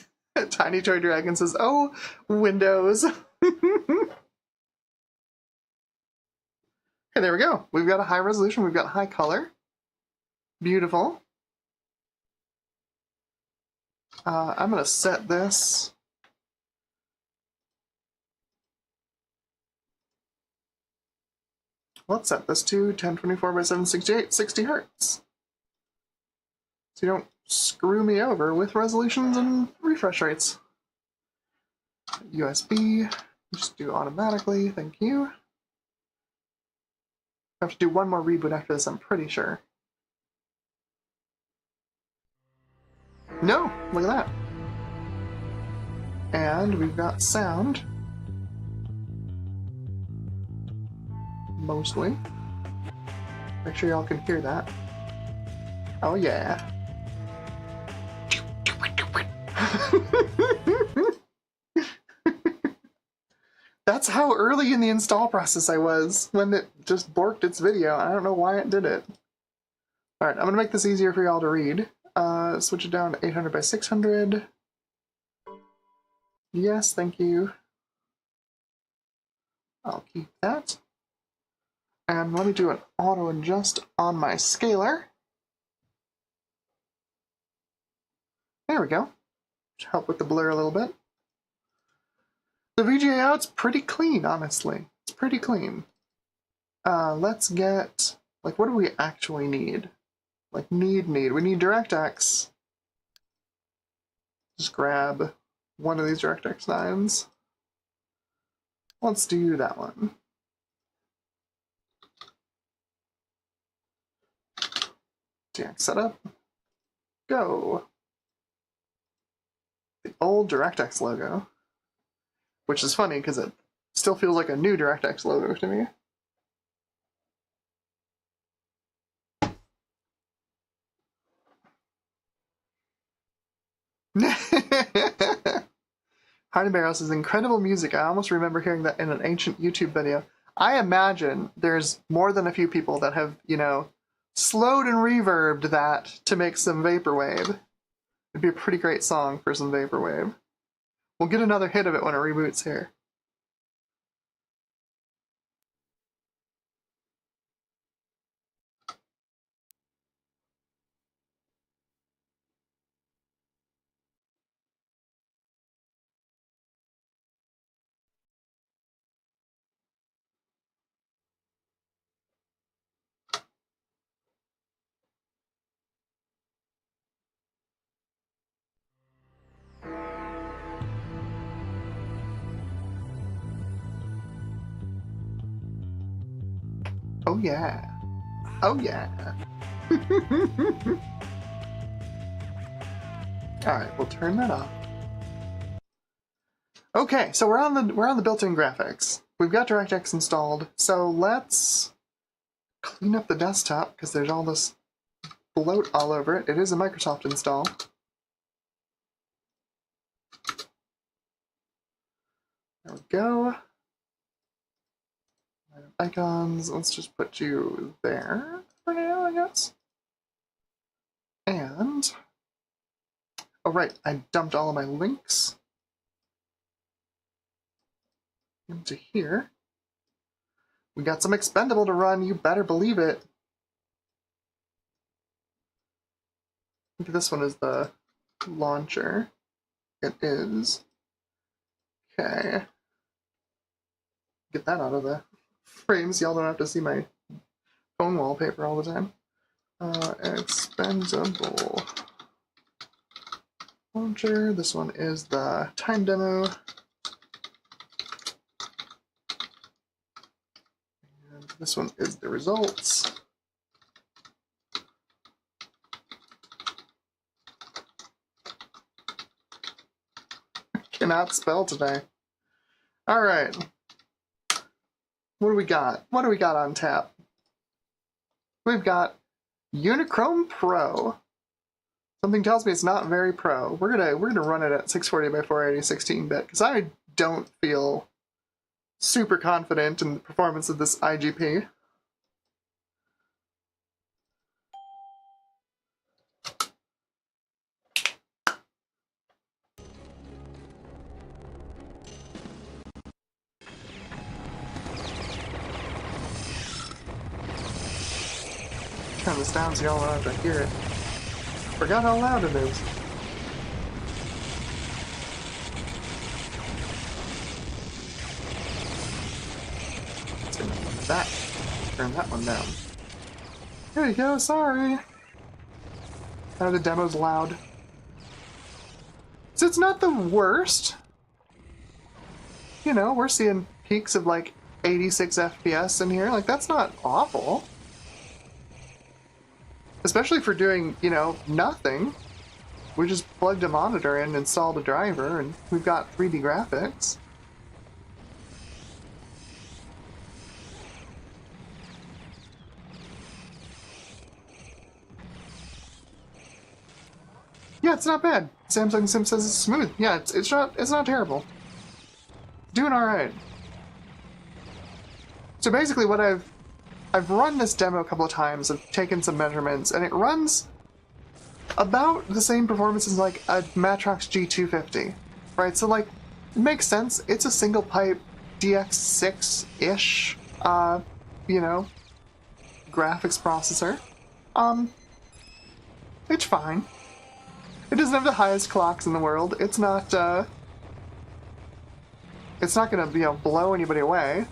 Tiny Toy Dragon says, oh, Windows. Okay, there we go. We've got a high resolution, we've got high color. Beautiful. I'm going to set this. Let's set this to 1024 by 768, 60 hertz. So you don't screw me over with resolutions and refresh rates. USB, just do automatically, thank you. I have to do one more reboot after this, I'm pretty sure. No, look at that. And we've got sound. Mostly. Make sure y'all can hear that. Oh yeah. That's how early in the install process I was when it just borked its video. I don't know why it did it. Alright, I'm going to make this easier for y'all to read. Switch it down to 800 by 600. Yes, thank you. I'll keep that. And let me do an auto adjust on my scaler. There we go. Help with the blur a little bit. The VGA out's pretty clean, honestly. It's pretty clean. Let's get, like, what do we actually need? Like, need. We need DirectX. Just grab one of these DirectX 9s. Let's do that one. DX setup. Go. The old DirectX logo. Which is funny because it still feels like a new DirectX logo to me. Heidi Barros' incredible music. I almost remember hearing that in an ancient YouTube video. I imagine there's more than a few people that have, you know, slowed and reverbed that to make some vaporwave. It'd be a pretty great song for some vaporwave. We'll get another hit of it when it reboots here. Oh yeah. Oh yeah. Alright, we'll turn that off. Okay, so we're on the built-in graphics. We've got DirectX installed, so let's clean up the desktop because there's all this bloat all over it. It is a Microsoft install. There we go. Icons, let's just put you there for now, I guess. And, oh right, I dumped all of my links into here. We got some expendable to run, you better believe it. I think this one is the launcher. It is. Okay. Get that out of the frames, y'all don't have to see my phone wallpaper all the time. Expendable launcher. This one is the time demo. And this one is the results. I cannot spell today. All right. What do we got? What do we got on tap? We've got Unichrome Pro. Something tells me it's not very pro. We're gonna run it at 640 by 480 16-bit because I don't feel super confident in the performance of this IGP. Turn this down so y'all don't have to hear it. Forgot how loud it is. Turn that one down. There you go, sorry. The demo's loud. So it's not the worst. You know, we're seeing peaks of like 86 FPS in here. Like, that's not awful. Especially for doing, you know, nothing. We just plugged a monitor in, installed a driver, and we've got 3D graphics. Yeah, it's not bad. Samsung Sim says it's smooth. Yeah, it's not terrible. Doing all right. So basically what I've run this demo a couple of times, I've taken some measurements, and it runs about the same performance as like a Matrox G250, right? So like, it makes sense. It's a single pipe DX6-ish, you know, graphics processor. It's fine. It doesn't have the highest clocks in the world. It's not gonna, you know, blow anybody away.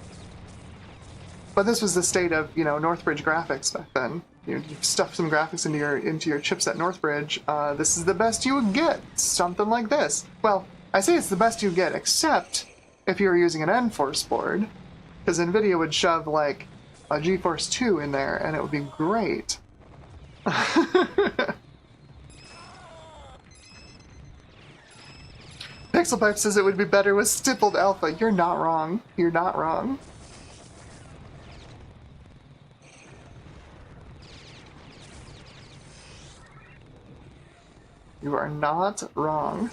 But this was the state of, you know, Northbridge graphics back then. You stuff some graphics into your chipset Northbridge. This is the best you would get. Something like this. Well, I say it's the best you get, except if you were using an N-Force board, because NVIDIA would shove like a GeForce 2 in there, and it would be great. Pixelpipe says it would be better with stippled alpha. You're not wrong. You're not wrong. You are not wrong.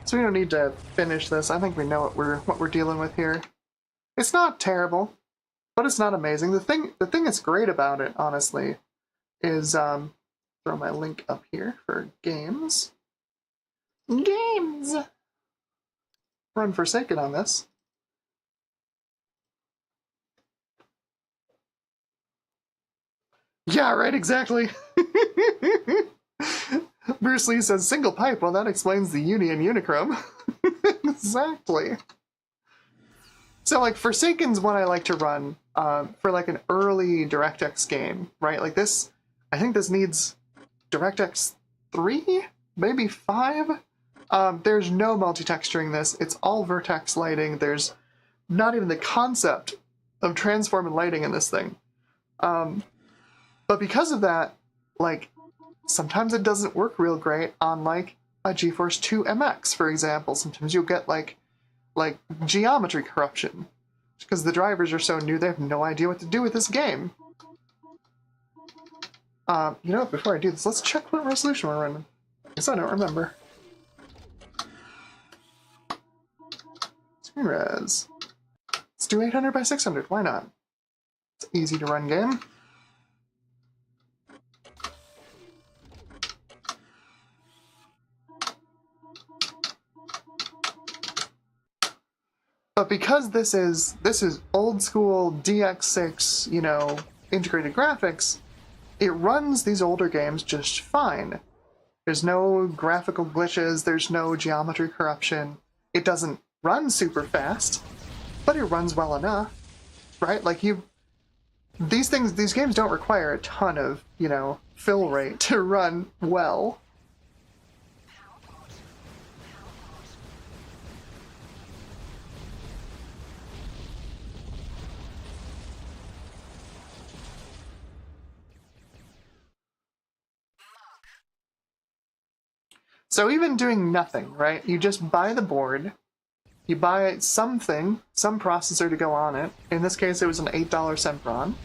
So we don't need to finish this. I think we know what we're dealing with here. It's not terrible, but it's not amazing. The thing that's great about it, honestly, is throw my link up here for games. Games. Run Forsaken on this. Yeah, right, exactly. Bruce Lee says single pipe. Well, that explains the uni and unichrome. Exactly. So, like, Forsaken's one I like to run for, like, an early DirectX game, right? Like, this, I think this needs DirectX 3? Maybe 5? There's no multi-texturing this. It's all vertex lighting. There's not even the concept of transform and lighting in this thing. But because of that, like, sometimes it doesn't work real great on, like, a GeForce 2 MX, for example. Sometimes you'll get, like geometry corruption. Because the drivers are so new, they have no idea what to do with this game. You know what, before I do this, let's check what resolution we're running. Because I don't remember. Screen res. Let's do 800 by 600, why not? It's an easy to run game. But because this is old school DX6, you know, integrated graphics, it runs these older games just fine. There's no graphical glitches, there's no geometry corruption. It doesn't run super fast, but it runs well enough, right? Like these games don't require a ton of, you know, fill rate to run well. So even doing nothing, right? You just buy the board, you buy something, some processor to go on it. In this case, it was an $8 Sempron.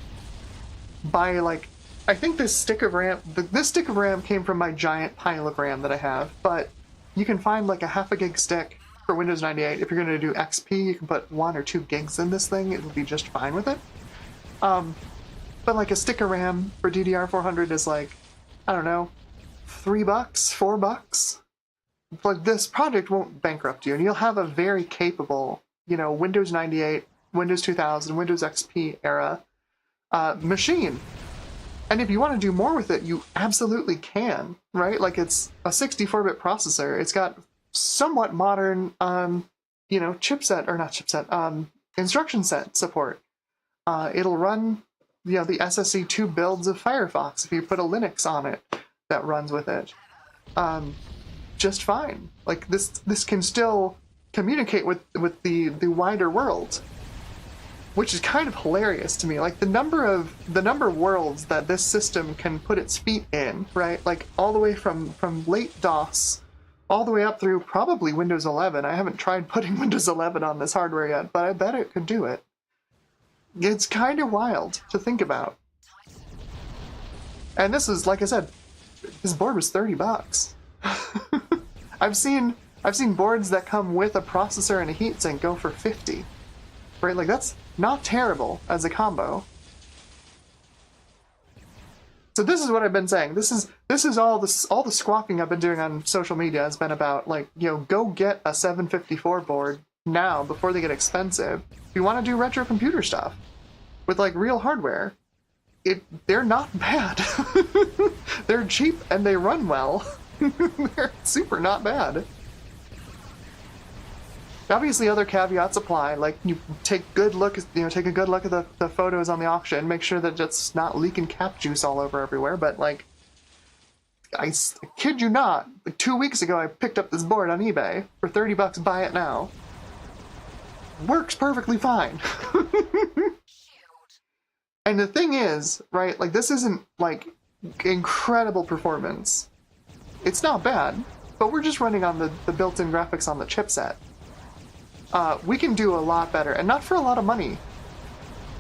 Buy, like, I think this stick of RAM, this stick of RAM came from my giant pile of RAM that I have, but you can find like a half a gig stick for Windows 98. If you're going to do XP, you can put 1 or 2 gigs in this thing, it'll be just fine with it. But like a stick of RAM for DDR400 is like, I don't know, $3, $4. Like, this project won't bankrupt you, and you'll have a very capable, you know, Windows 98, Windows 2000, Windows XP era machine. And if you want to do more with it, you absolutely can, right? Like, it's a 64-bit processor. It's got somewhat modern, you know, instruction set support. It'll run, you know, the SSE2 builds of Firefox if you put a Linux on it that runs with it. Just fine. Like, this can still communicate with the wider world, which is kind of hilarious to me. Like, the number of worlds that this system can put its feet in, right? Like, all the way from late DOS all the way up through probably Windows 11. I haven't tried putting Windows 11 on this hardware yet, but I bet it could do it. It's kind of wild to think about. And this is, like I said, this board was $30. I've seen boards that come with a processor and a heatsink go for $50. Right? Like, that's Not terrible as a combo. So this is what I've been saying. This is all the squawking I've been doing on social media has been about, like, you know, go get a 754 board now before they get expensive. If you want to do retro computer stuff with like real hardware, they're not bad. They're cheap and they run well. They're super not bad. Obviously, other caveats apply. Like, you take a good look at the photos on the auction, make sure that it's not leaking cap juice all over everywhere. But like, I kid you not, like 2 weeks ago, I picked up this board on eBay for $30. Buy it now. Works perfectly fine. And the thing is, right? Like, this isn't like incredible performance. It's not bad, but we're just running on the built-in graphics on the chipset. We can do a lot better, and not for a lot of money.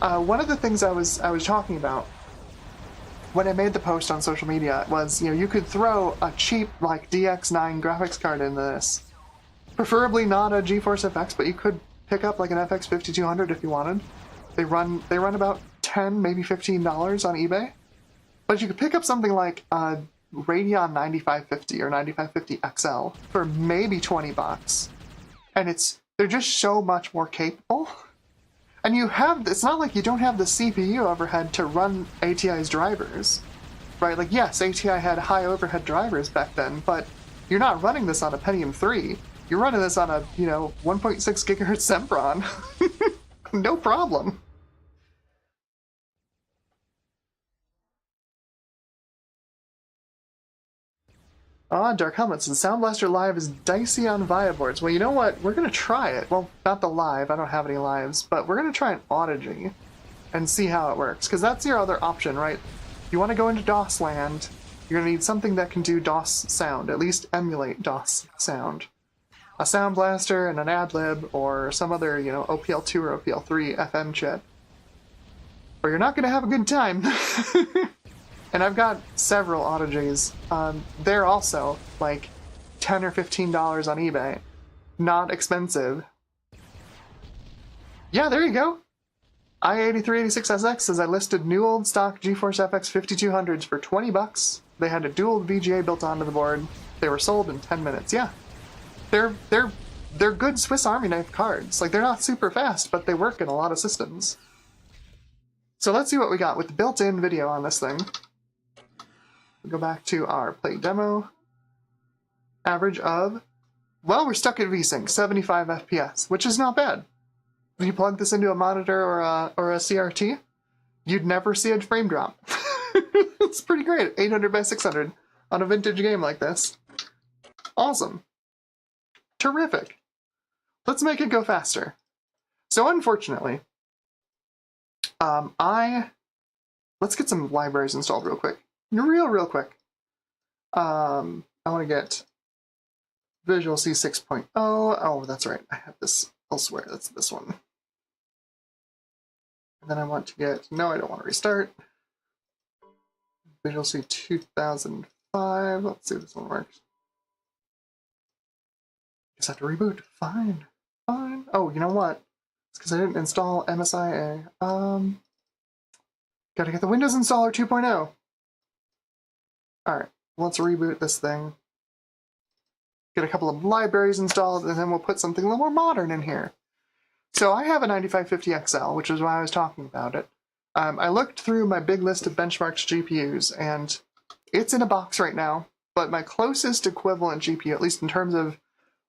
One of the things I was talking about when I made the post on social media was, you know, you could throw a cheap like DX9 graphics card into this, preferably not a GeForce FX, but you could pick up like an FX 5200 if you wanted. They run about $10, maybe $15 on eBay, but you could pick up something like a Radeon 9550 or 9550 XL for maybe $20, and they're just so much more capable. And it's not like you don't have the CPU overhead to run ATI's drivers, right? Like, yes, ATI had high overhead drivers back then, but you're not running this on a Pentium 3. You're running this on a, 1.6 gigahertz Sempron. No problem. Dark Helmets, the Sound Blaster Live is dicey on VIA boards. Well, you know what? We're going to try it. Well, not the Live. I don't have any Lives. But we're going to try an Audigy and see how it works. Because that's your other option, right? If you want to go into DOS land, you're going to need something that can do DOS sound. At least emulate DOS sound. A Sound Blaster and an AdLib or some other, OPL2 or OPL3 FM chip. Or you're not going to have a good time. And I've got several Audijys. They're also like $10 or $15 on eBay. Not expensive. Yeah, there you go. i8386SX says I listed new old stock GeForce FX 5200s for $20. They had a dual VGA built onto the board. They were sold in 10 minutes. Yeah, they're good Swiss Army knife cards. Like, they're not super fast, but they work in a lot of systems. So let's see what we got with the built-in video on this thing. We'll go back to our play demo. Average of, well, we're stuck at VSync, 75 FPS, which is not bad. If you plug this into a monitor or a CRT, you'd never see a frame drop. It's pretty great, 800 by 600 on a vintage game like this. Awesome. Terrific. Let's make it go faster. So unfortunately, let's get some libraries installed real quick. Real quick. I want to get Visual C 6.0. Oh, that's right. I have this elsewhere. That's this one. And then I want to get, no, I don't want to restart. Visual C 2005. Let's see if this one works. Just have to reboot. Fine. Oh, you know what? It's because I didn't install MSIA. Gotta get the Windows installer 2.0. Alright, let's reboot this thing. Get a couple of libraries installed, and then we'll put something a little more modern in here. So I have a 9550 XL, which is why I was talking about it. I looked through my big list of benchmarked GPUs, and it's in a box right now, but my closest equivalent GPU, at least in terms of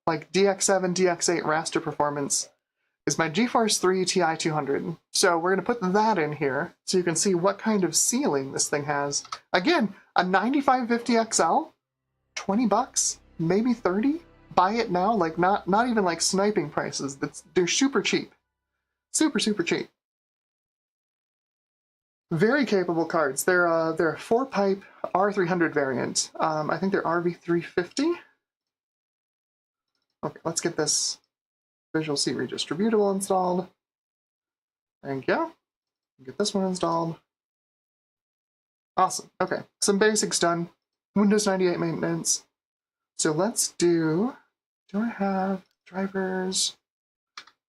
like DX7, DX8 raster performance, is my GeForce 3 Ti200. So we're going to put that in here so you can see what kind of ceiling this thing has. Again, a 9550 XL, $20, maybe 30. Buy it now, like not even like sniping prices. They're super cheap. Super cheap. Very capable cards. They're a 4-pipe R300 variant. I think they're RV350. Okay, let's get this Visual C redistributable installed. Thank you. Get this one installed. Awesome. Okay, some basics done. Windows 98 maintenance. So let's do I have drivers,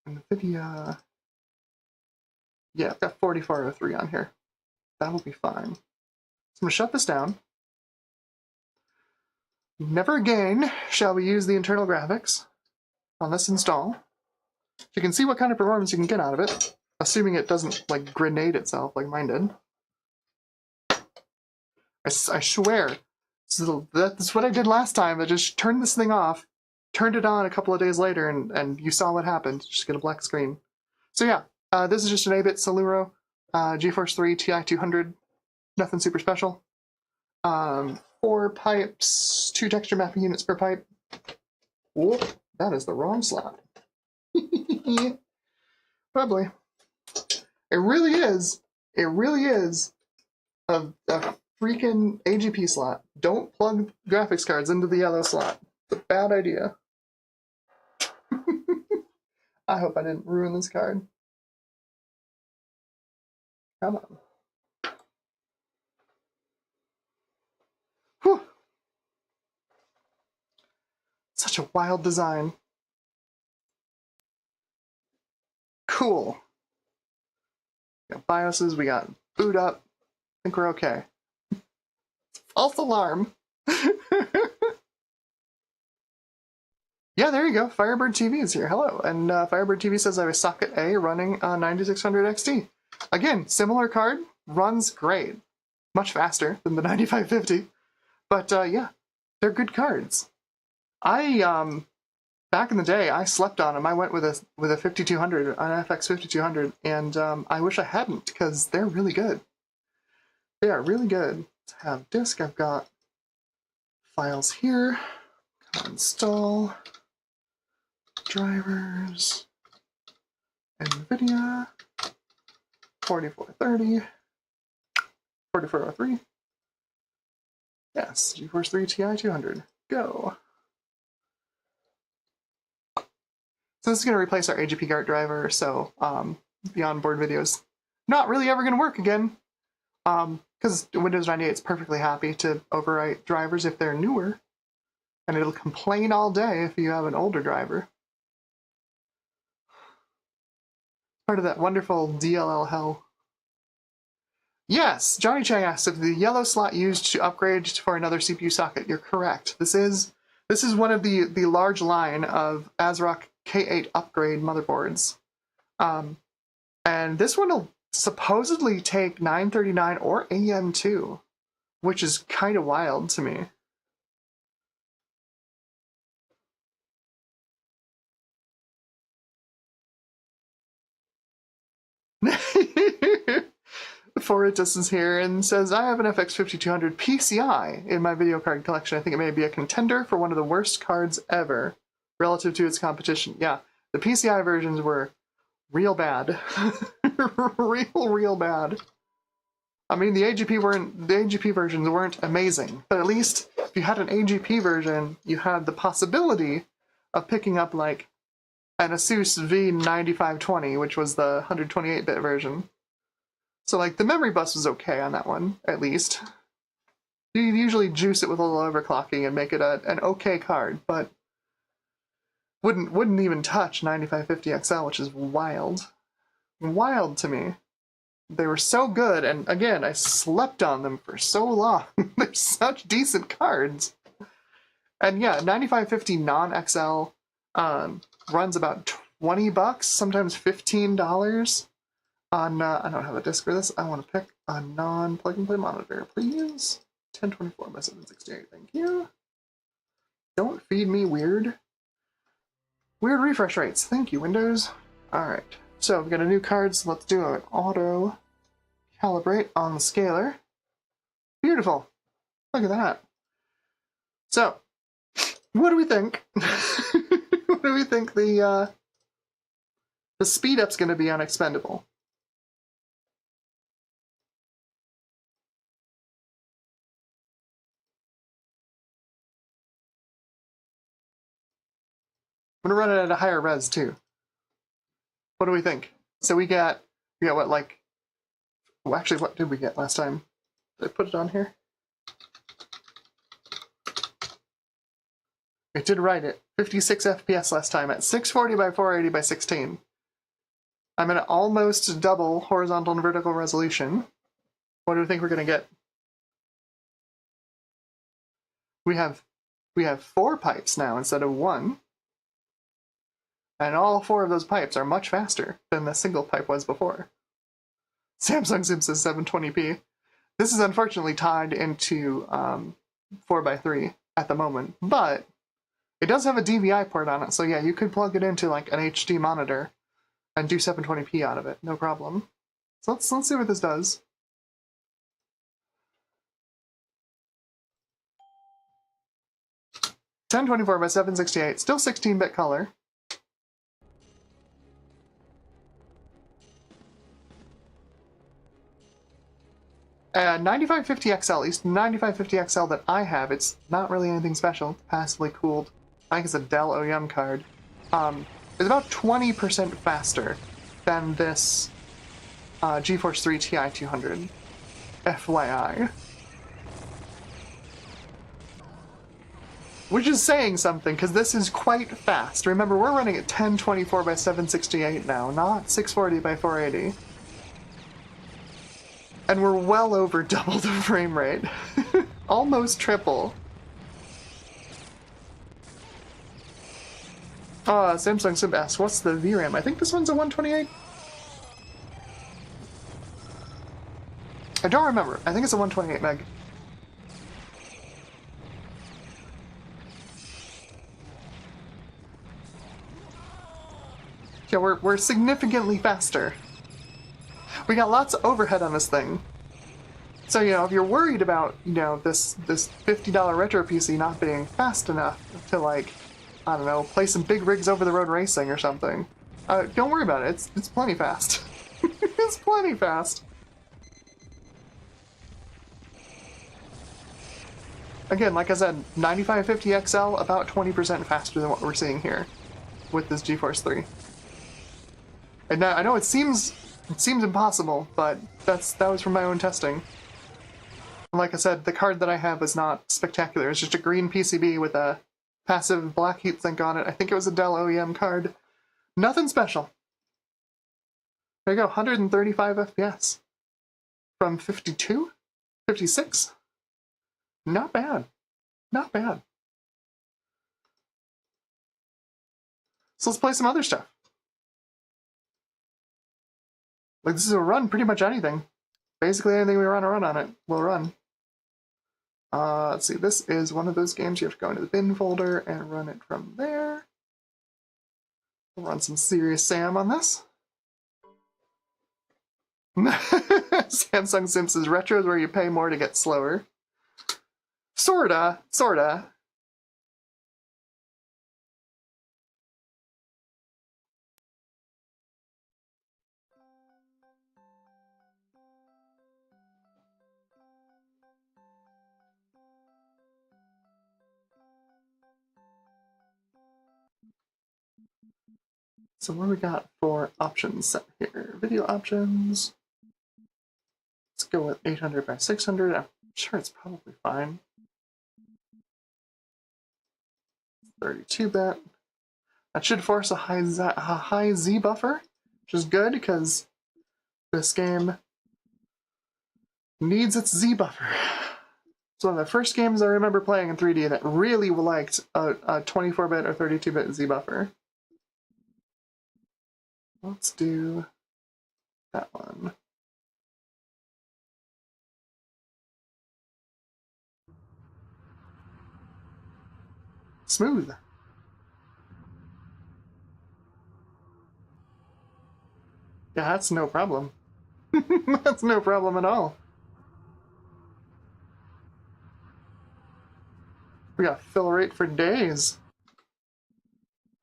NVIDIA, Yeah, I've got 4403 on here. That'll be fine. So I'm going to shut this down. Never again shall we use the internal graphics on this install. So you can see what kind of performance you can get out of it, assuming it doesn't like grenade itself like mine did. I swear, so that's what I did last time. I just turned this thing off, turned it on a couple of days later, and you saw what happened. Just get a black screen. So yeah, this is just an 8-bit Celuro GeForce 3 Ti200. Nothing super special. 4 pipes, 2 texture mapping units per pipe. Whoop, that is the wrong slot. Probably. It really is. It really is a freaking AGP slot. Don't plug graphics cards into the yellow slot. It's a bad idea. I hope I didn't ruin this card. Come on. Whew. Such a wild design. Cool. We got BIOSes, we got boot up. I think we're okay. False alarm. Yeah, there you go. Firebird TV is here. Hello. And Firebird TV says I have a socket A running on 9600 XT. Again, similar card. Runs great. Much faster than the 9550. But yeah, they're good cards. I back in the day, I slept on them. I went with a 5200, an FX 5200, and I wish I hadn't because they're really good. They are really good. To have disk, I've got files here. Install drivers, NVIDIA 4430, 4403. Yes, GeForce 3 Ti200. Go. So this is going to replace our AGP Gart driver, so the onboard video's not really ever going to work again. Because Windows 98 is perfectly happy to overwrite drivers if they're newer, and it'll complain all day if you have an older driver. Part of that wonderful DLL hell. Yes, Johnny Chang asked if the yellow slot used to upgrade for another CPU socket. You're correct. This is one of the large line of ASRock K8 upgrade motherboards. And this one will supposedly take 939 or AM2, which is kind of wild to me. Foritus is here and says, I have an FX 5200 PCI in my video card collection. I think it may be a contender for one of the worst cards ever relative to its competition. Yeah, the PCI versions were real bad. real bad. I mean, the AGP versions weren't amazing, but at least if you had an AGP version, you had the possibility of picking up like an Asus V9520, which was the 128-bit version. So like the memory bus was okay on that one, at least. You usually juice it with a little overclocking and make it an okay card, but wouldn't even touch 9550 XL, which is wild. Wild to me. They were so good, and again, I slept on them for so long. They're such decent cards. And yeah, 9550 non-XL runs about $20, sometimes $15 on, I don't have a disc for this, I want to pick a non-plug-and-play monitor, please. 1024 by 768, thank you. Don't feed me weird refresh rates. Thank you, Windows. Alright, so we've got a new card, so let's do an auto calibrate on the scaler. Beautiful. Look at that. So, what do we think? What do we think the speed up's going to be on Expendable? I'm going to run it at a higher res, too. What do we think? So we got what, like... Well, actually, what did we get last time? Did I put it on here? It did write it. 56 FPS last time at 640 by 480 by 16. I'm at almost double horizontal and vertical resolution. What do we think we're going to get? We have 4 pipes now instead of 1. And all 4 of those pipes are much faster than the single pipe was before. Samsung Sim says 720p. This is unfortunately tied into 4x3 at the moment, but it does have a DVI port on it, so yeah, you could plug it into like an HD monitor and do 720p out of it, no problem. So let's see what this does. (1024 by 768), still 16-bit color. And 9550XL, at least 9550XL that I have, it's not really anything special. It's passively cooled. I think it's a Dell OEM card. It's about 20% faster than this GeForce 3 Ti 200. FYI. Which is saying something, because this is quite fast. Remember, we're running at 1024 by 768 now, not 640 by 480. And we're well over double the frame rate. Almost triple. Samsung Sim asks, what's the VRAM? I think this one's a 128? I don't remember. I think it's a 128 meg. Yeah, we're significantly faster. We got lots of overhead on this thing. So, you know, if you're worried about, you know, this $50 retro PC not being fast enough to, like, I don't know, play some big rigs over the road racing or something, don't worry about it. It's plenty fast. It's plenty fast. Again, like I said, 9550XL, about 20% faster than what we're seeing here with this GeForce 3. And now, I know it seems impossible, but that was from my own testing. And like I said, the card that I have is not spectacular. It's just a green PCB with a passive black heatsink on it. I think it was a Dell OEM card. Nothing special. There you go, 135 FPS. From 52? 56? Not bad. Not bad. So let's play some other stuff. Like, this is a run pretty much anything. Basically anything we want to run on it, we'll run. Let's see, this is one of those games you have to go into the bin folder and run it from there. We'll run some Serious Sam on this. Samsung Sim says retro is where you pay more to get slower. Sorta. So what do we got for options set here? Video options. Let's go with 800 by 600. I'm sure it's probably fine. 32-bit. That should force a high Z buffer, which is good because this game needs its Z buffer. It's one of the first games I remember playing in 3D that really liked a 24-bit or 32-bit Z buffer. Let's do that one. Smooth. Yeah, that's no problem. That's no problem at all. We got fill rate for days.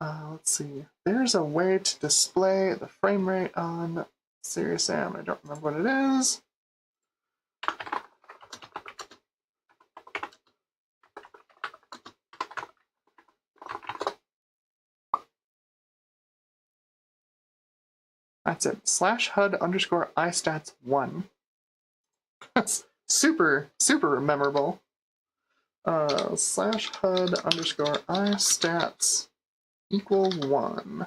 Let's see. There's a way to display the frame rate on Serious Sam. I don't remember what it is. That's it. /HUD_iStats1. That's super memorable. /HUD_iStats =1.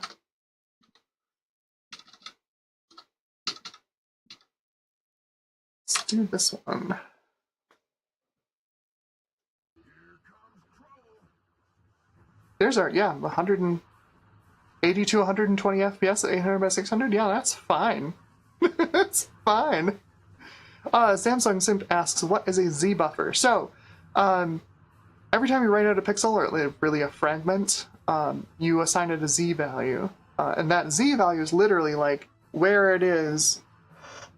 Let's do this one. There's our, yeah, 180 to 120 FPS at 800 by 600. Yeah, that's fine. That's fine. Samsung Simp asks, what is a Z buffer? So, every time you write out a pixel, or really a fragment, you assign it a Z value. And that Z value is literally like where it is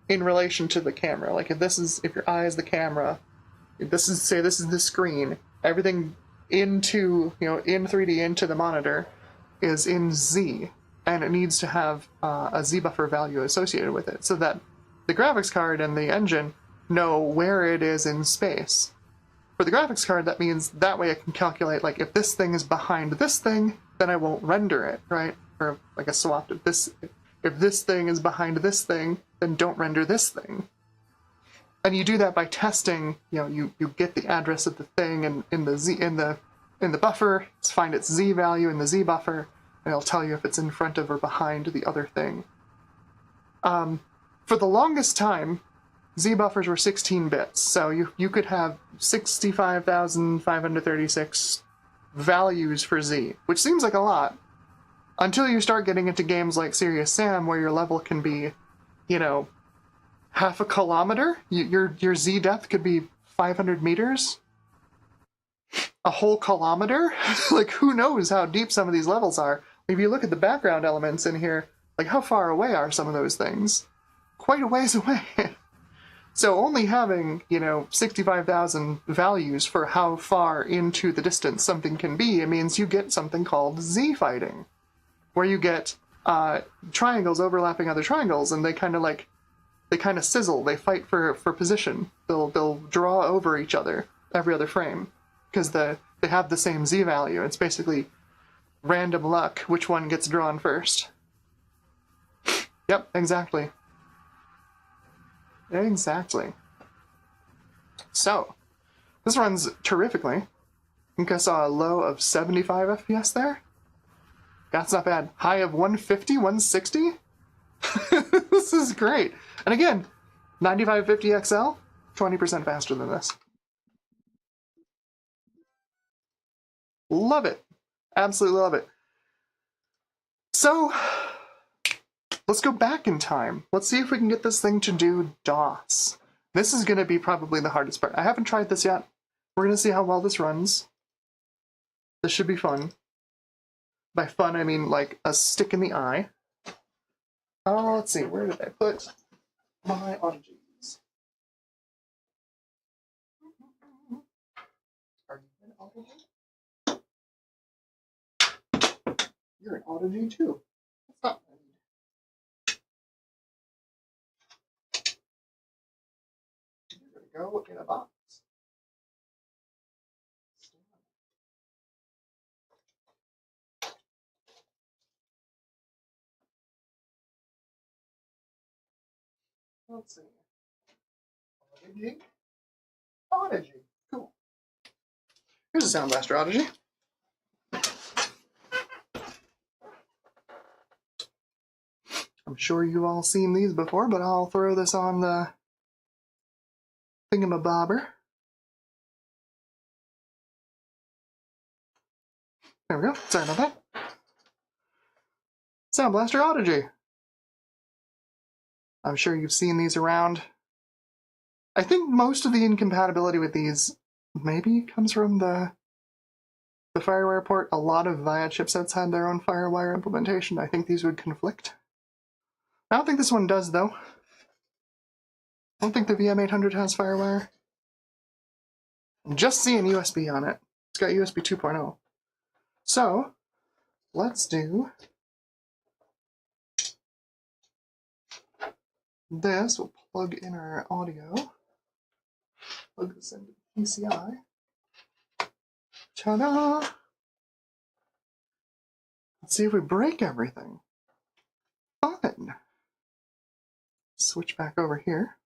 in relation to the camera. Like if your eye is the camera, if this is, say this is the screen, everything into, in 3D into the monitor is in Z, and it needs to have a Z buffer value associated with it so that the graphics card and the engine know where it is in space. For the graphics card, that means that way I can calculate, like, if this thing is behind this thing, then I won't render it, right? Or like a swap. If this thing is behind this thing, then don't render this thing. And you do that by testing, you get the address of the thing and in the buffer, find its Z value in the Z buffer, and it'll tell you if it's in front of or behind the other thing. For the longest time, Z buffers were 16 bits, so you could have 65,536 values for Z, which seems like a lot, until you start getting into games like Serious Sam, where your level can be, half a kilometer. Your Z depth could be 500 meters. A whole kilometer? Like, who knows how deep some of these levels are? If you look at the background elements in here, like, how far away are some of those things? Quite a ways away. So only having, 65,000 values for how far into the distance something can be, it means you get something called Z fighting, where you get triangles overlapping other triangles, and they kind of sizzle. They fight for position. They'll draw over each other every other frame because they have the same Z value. It's basically random luck which one gets drawn first. Yep, exactly. Exactly. So, this runs terrifically. I think I saw a low of 75 FPS there. That's not bad. High of 150, 160? This is great. And again, 9550 XL, 20% faster than this. Love it. Absolutely love it. So, let's go back in time. Let's see if we can get this thing to do DOS. This is going to be probably the hardest part. I haven't tried this yet. We're going to see how well this runs. This should be fun. By fun, I mean like a stick in the eye. Oh, let's see. Where did I put my autogees? Are you an autogee? You're an autogee too. That's not bad. You're going to go in a box. Let's see. Autogee. Autogee. Cool. Here's a Sound Blaster autogee. I'm sure you've all seen these before, but I'll throw this on the thingamabobber. There we go. Sorry about that. Sound Blaster autogee. I'm sure you've seen these around. I think most of the incompatibility with these maybe comes from the FireWire port. A lot of VIA chipsets had their own FireWire implementation. I think these would conflict. I don't think this one does, though. I don't think the VM800 has FireWire. I'm just seeing USB on it. It's got USB 2.0. So, let's do this. We'll plug in our audio. Plug this into the PCI. Ta-da! Let's see if we break everything. Fun! Switch back over here.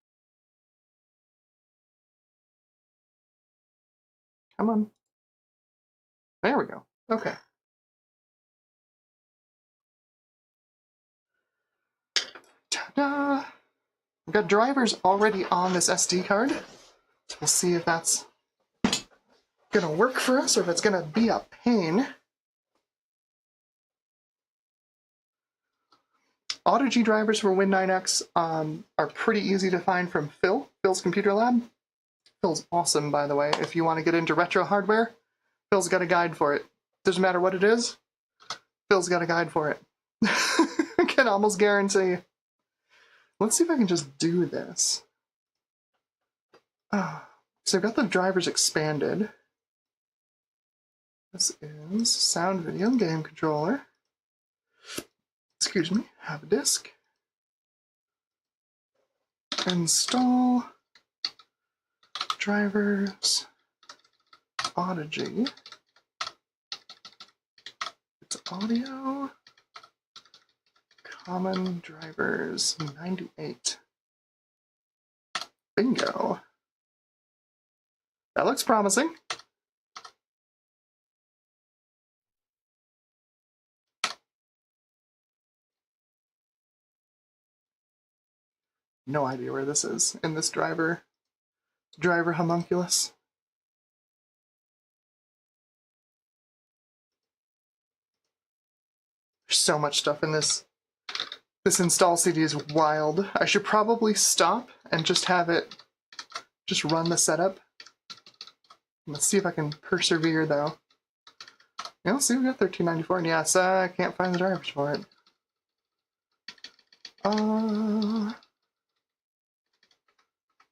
Come on. There we go. Okay. Ta-da! We've got drivers already on this SD card. So we'll see if that's gonna work for us or if it's gonna be a pain. Auto-G drivers for Win9X are pretty easy to find from Phil's Computer Lab. Phil's awesome, by the way. If you want to get into retro hardware, Phil's got a guide for it. Doesn't matter what it is, Phil's got a guide for it. I can almost guarantee. Let's see if I can just do this. So I've got the drivers expanded. This is sound, video, and game controller. Excuse me, have a disk. Install drivers Auto-G. It's audio. Common drivers 98. Bingo. That looks promising. No idea where this is in this driver homunculus. There's so much stuff in this. This install CD is wild. I should probably stop and just have it just run the setup. Let's see if I can persevere though. Yeah, let's see, we got 1394, and yes, I can't find the drivers for it.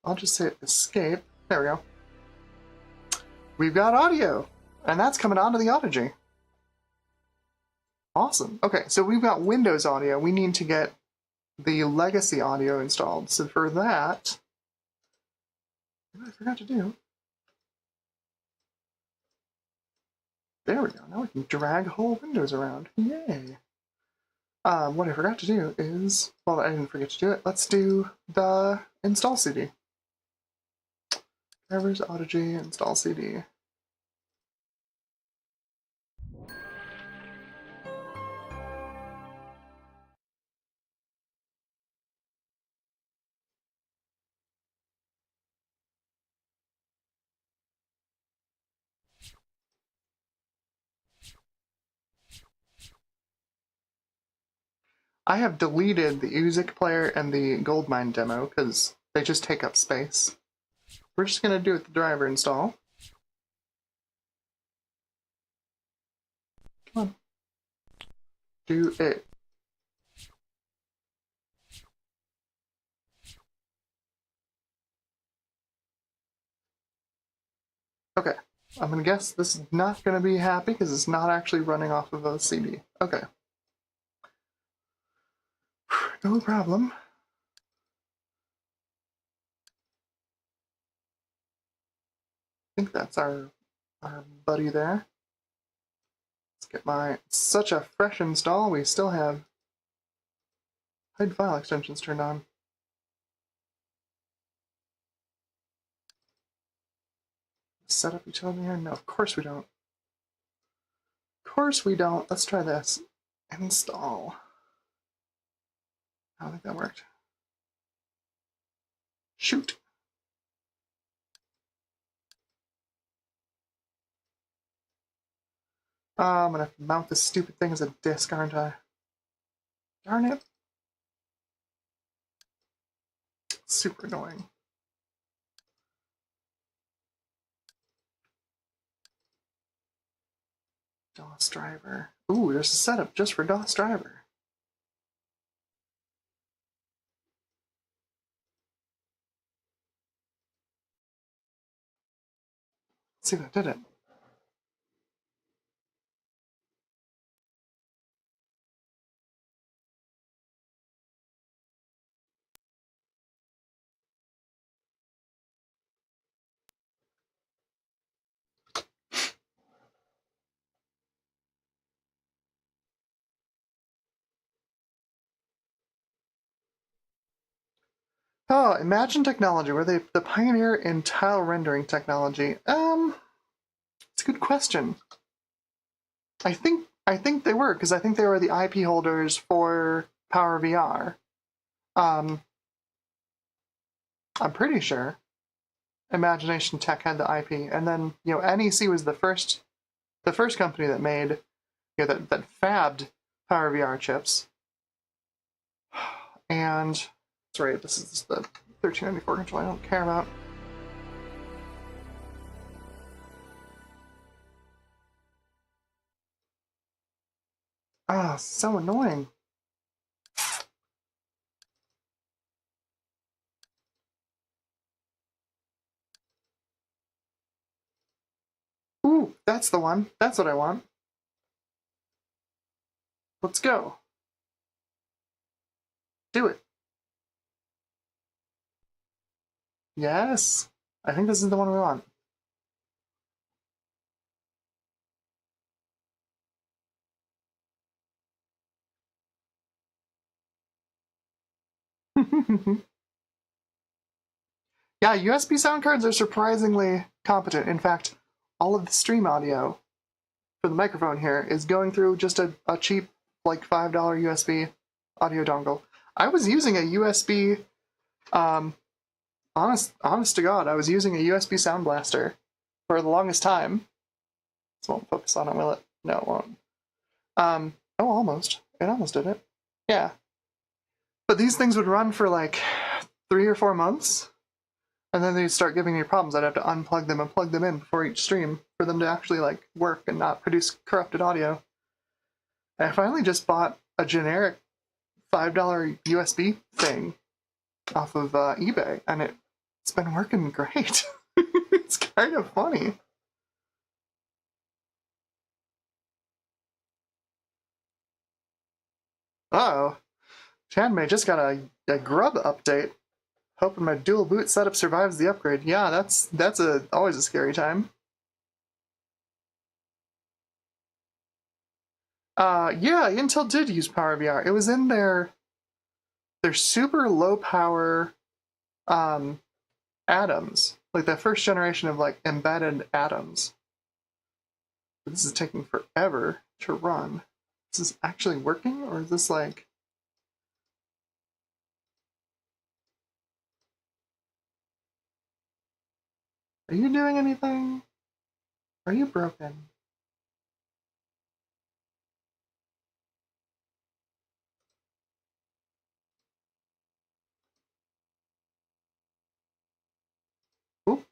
I'll just hit escape. There we go. We've got audio, and that's coming onto the Auto-G. Awesome. Okay, so we've got Windows audio. We need to get the legacy audio installed. So for that, what I forgot to do. There we go. Now we can drag whole windows around. Yay. What I forgot to do is, well, I didn't forget to do it. Let's do the install CD. Drivers Auto-G install CD. I have deleted the music player and the Goldmine demo because they just take up space. We're just going to do it the driver install. Come on. Do it. Okay. I'm going to guess this is not going to be happy because it's not actually running off of a CD. Okay. No problem. I think that's our buddy there. Let's get my such a fresh install. We still have hide file extensions turned on. Set up each other here? No, of course we don't. Of course we don't. Let's try this. Install. I don't think that worked. Shoot. I'm gonna have to mount this stupid thing as a disk, aren't I? Darn it. Super annoying. DOS driver. Ooh, there's a setup just for DOS driver. Let's see if that did it. Oh, Imagine Technology. Were they the pioneer in tile rendering technology? It's a good question. I think they were, because I think they were the IP holders for Power VR. I'm pretty sure Imagination Tech had the IP, and then NEC was the first company that made that fabbed PowerVR chips. And that's right, this is the 1394 controller I don't care about. Ah, so annoying. Ooh, that's the one. That's what I want. Let's go. Do it. Yes. I think this is the one we want. Yeah, USB sound cards are surprisingly competent. In fact, all of the stream audio for the microphone here is going through just a cheap, like $5 USB audio dongle. I was using a USB, honest to God, I was using a USB sound blaster for the longest time. This won't focus on it, will it? No, it won't. Oh, almost. It almost did it. Yeah. But these things would run for like 3 or 4 months, and then they'd start giving me problems. I'd have to unplug them and plug them in before each stream for them to actually like work and not produce corrupted audio. And I finally just bought a generic $5 USB thing off of eBay, and it's been working great. It's kind of funny. Uh-oh. Chanmei just got a grub update. Hoping my dual boot setup survives the upgrade. Yeah, that's always a scary time. Yeah, Intel did use PowerVR. It was in their super low power Atoms, like the first generation of like embedded Atoms. But this is taking forever to run. Is this actually working, or is this like? Are you doing anything? Are you broken? Ooh.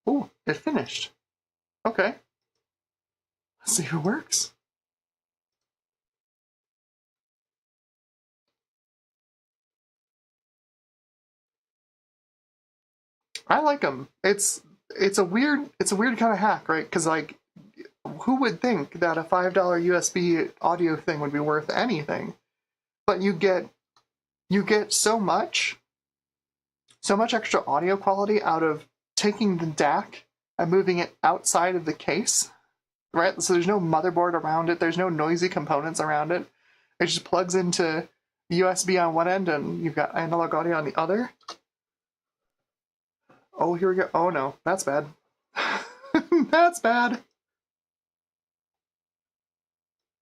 Ooh, it finished. Okay. Let's see if it works. I like them. It's a weird kind of hack, right? Because like, who would think that a $5 USB audio thing would be worth anything? But you get so much extra audio quality out of taking the DAC and moving it outside of the case, right? So there's no motherboard around it. There's no noisy components around it. It just plugs into USB on one end, and you've got analog audio on the other. Oh, here we go. Oh no, that's bad. That's bad.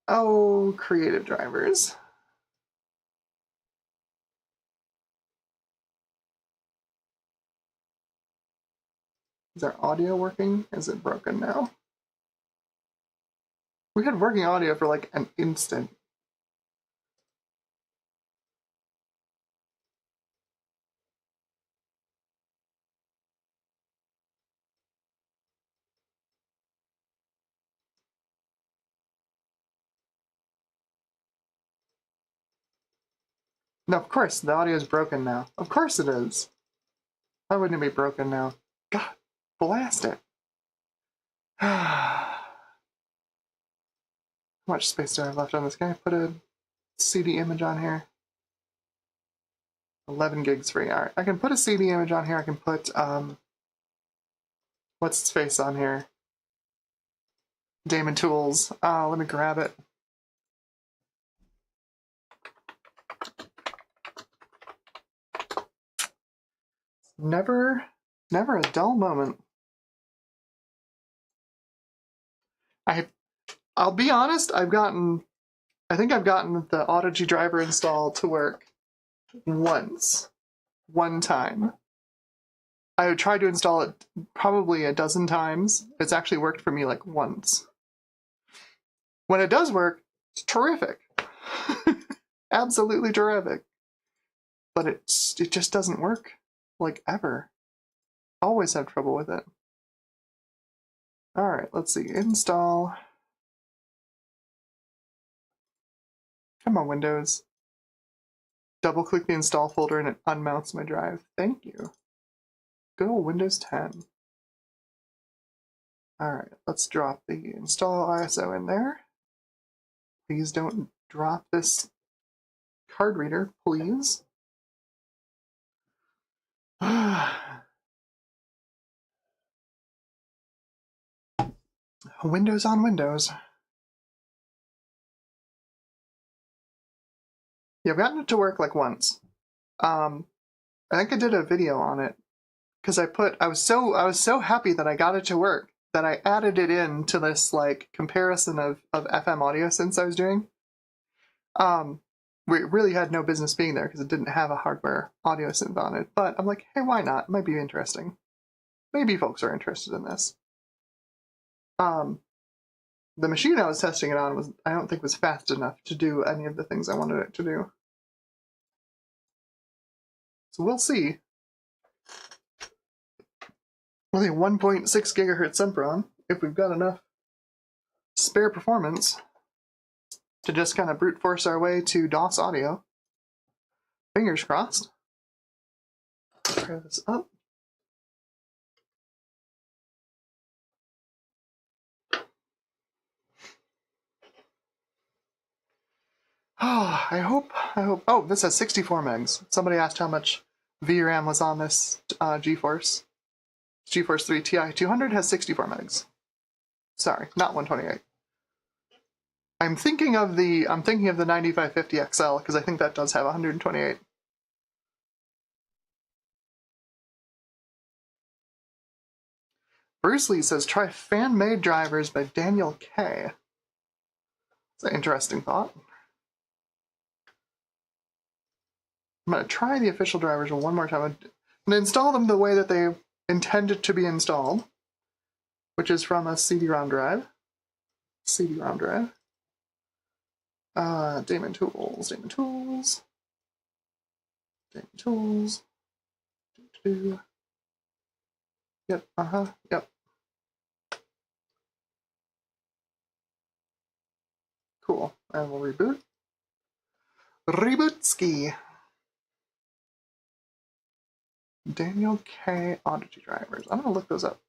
Oh, creative drivers. Is our audio working? Is it broken now? We had working audio for like an instant. No, of course, the audio is broken now. Of course it is. Why wouldn't it be broken now? God, blast it. How much space do I have left on this? Can I put a CD image on here? 11 gigs free. Alright, I can put a CD image on here. I can put, what's its face on here? Damon Tools. Let me grab it. Never a dull moment. I'll be honest, I think I've gotten the Audigy driver install to work once. one time. I tried to install it probably a dozen times. It's actually worked for me like once. When it does work, it's terrific. Absolutely terrific. But it just doesn't work, like, ever. Always have trouble with it. Alright, let's see. Install. Come on, Windows. Double-click the install folder and it unmounts my drive. Thank you. Good old Windows 10. Alright, let's drop the install ISO in there. Please don't drop this card reader, please. Windows on Windows. Yeah, I've gotten it to work like once. I think I did a video on it because I was so happy that I got it to work that I added it in to this like comparison of FM audio synths I was doing. We really had no business being there because it didn't have a hardware audio synth on it. But I'm like, hey, why not? It might be interesting. Maybe folks are interested in this. The machine I was testing it on I don't think was fast enough to do any of the things I wanted it to do. So we'll see. With a 1.6 gigahertz Sempron, if we've got enough spare performance to just kind of brute force our way to DOS audio. Fingers crossed. Try this up. Oh, I hope. Oh, this has 64 megs. Somebody asked how much VRAM was on this GeForce. GeForce 3 Ti 200 has 64 megs. Sorry, not 128. I'm thinking of the 9550 XL because I think that does have 128. Bruce Lee says try fan-made drivers by Daniel K. It's an interesting thought. I'm going to try the official drivers one more time and install them the way that they intended to be installed, which is from a CD-ROM drive. CD-ROM drive. Daemon Tools. Yep, yep. Cool, and we'll reboot. Rebootski. Daniel K. Audigy drivers. I'm gonna look those up.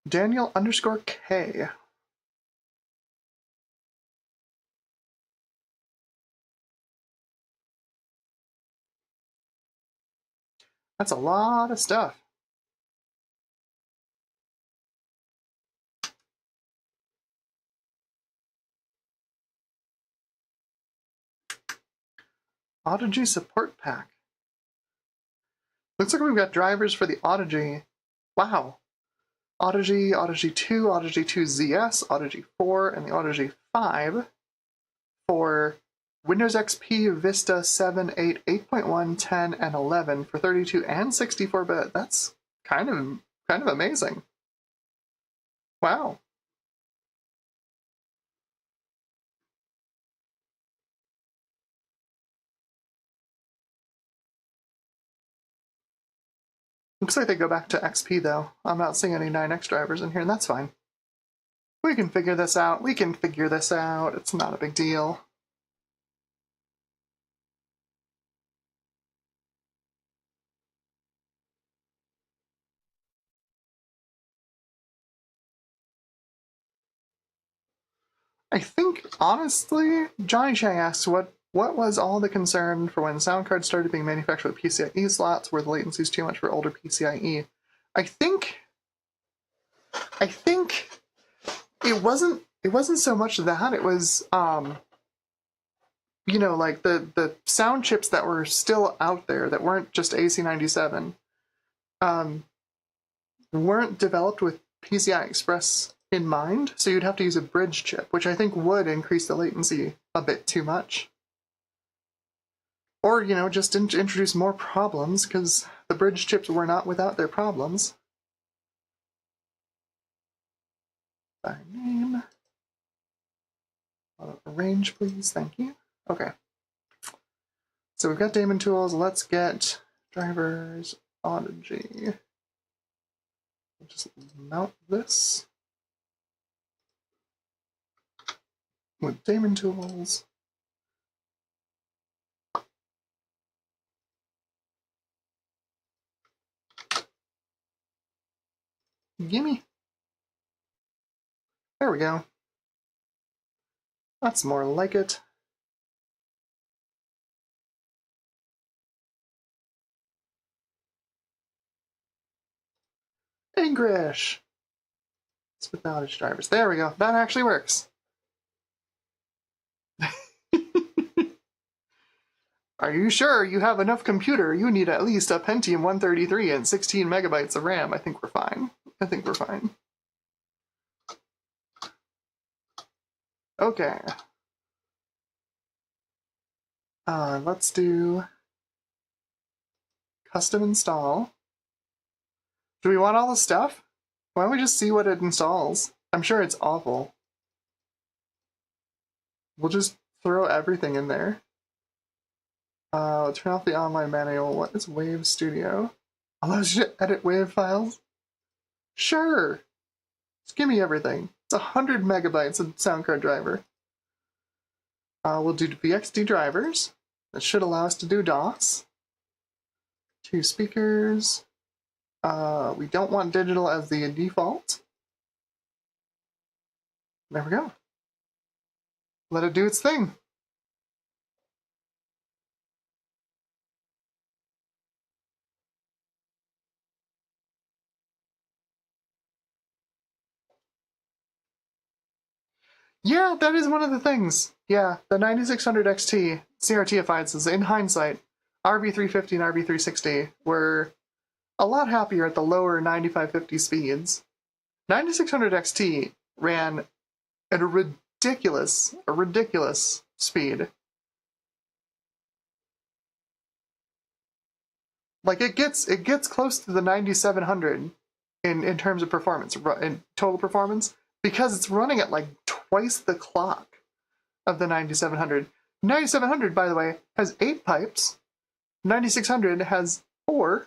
Daniel_K. That's a lot of stuff. Audigy support pack. Looks like we've got drivers for the Audigy. Wow. Audigy, Audigy 2, Audigy 2 ZS, Audigy 4, and the Audigy 5 for Windows XP, Vista 7, 8, 8.1, 10, and 11 for 32 and 64-bit. That's kind of amazing. Wow. Looks like they go back to XP though. I'm not seeing any 9X drivers in here, and that's fine. We can figure this out. It's not a big deal. I think, honestly, Johnny Chang asks, what was all the concern for when sound cards started being manufactured with PCIe slots? Were the latencies too much for older PCIe? I think it wasn't so much that. It was, you know, like the sound chips that were still out there that weren't just AC97. weren't developed with PCI Express in mind, so you'd have to use a bridge chip, which I think would increase the latency a bit too much. Or, you know, just introduce more problems, because the bridge chips were not without their problems. By name. Range, please. Thank you. Okay. So we've got daemon tools. Let's get drivers Audigy. We'll just mount this with daemon tools. Gimme. There we go. That's more like it. English. With outage drivers. There we go. That actually works. Are you sure you have enough computer? You need at least a Pentium 133 and 16 megabytes of RAM. I think we're fine. I think we're fine. Okay. Let's do custom install. Do we want all the stuff? Why don't we just see what it installs? I'm sure it's awful. We'll just throw everything in there. Turn off the online manual. What is Wave Studio? Allows you to edit WAV files? Sure! Just give me everything. It's 100 megabytes of sound card driver. We'll do VXD drivers. That should allow us to do DOS. 2 speakers. We don't want digital as the default. There we go. Let it do its thing. Yeah, that is one of the things. Yeah, the 9600 XT CRTifieds, in hindsight, RV350 and RV360 were a lot happier at the lower 9550 speeds. 9600 XT ran at a ridiculous speed. Like it gets close to the 9700 in terms of performance, in total performance, because it's running at like twice the clock of the 9700. 9700, by the way, has 8 pipes. 9600 has 4,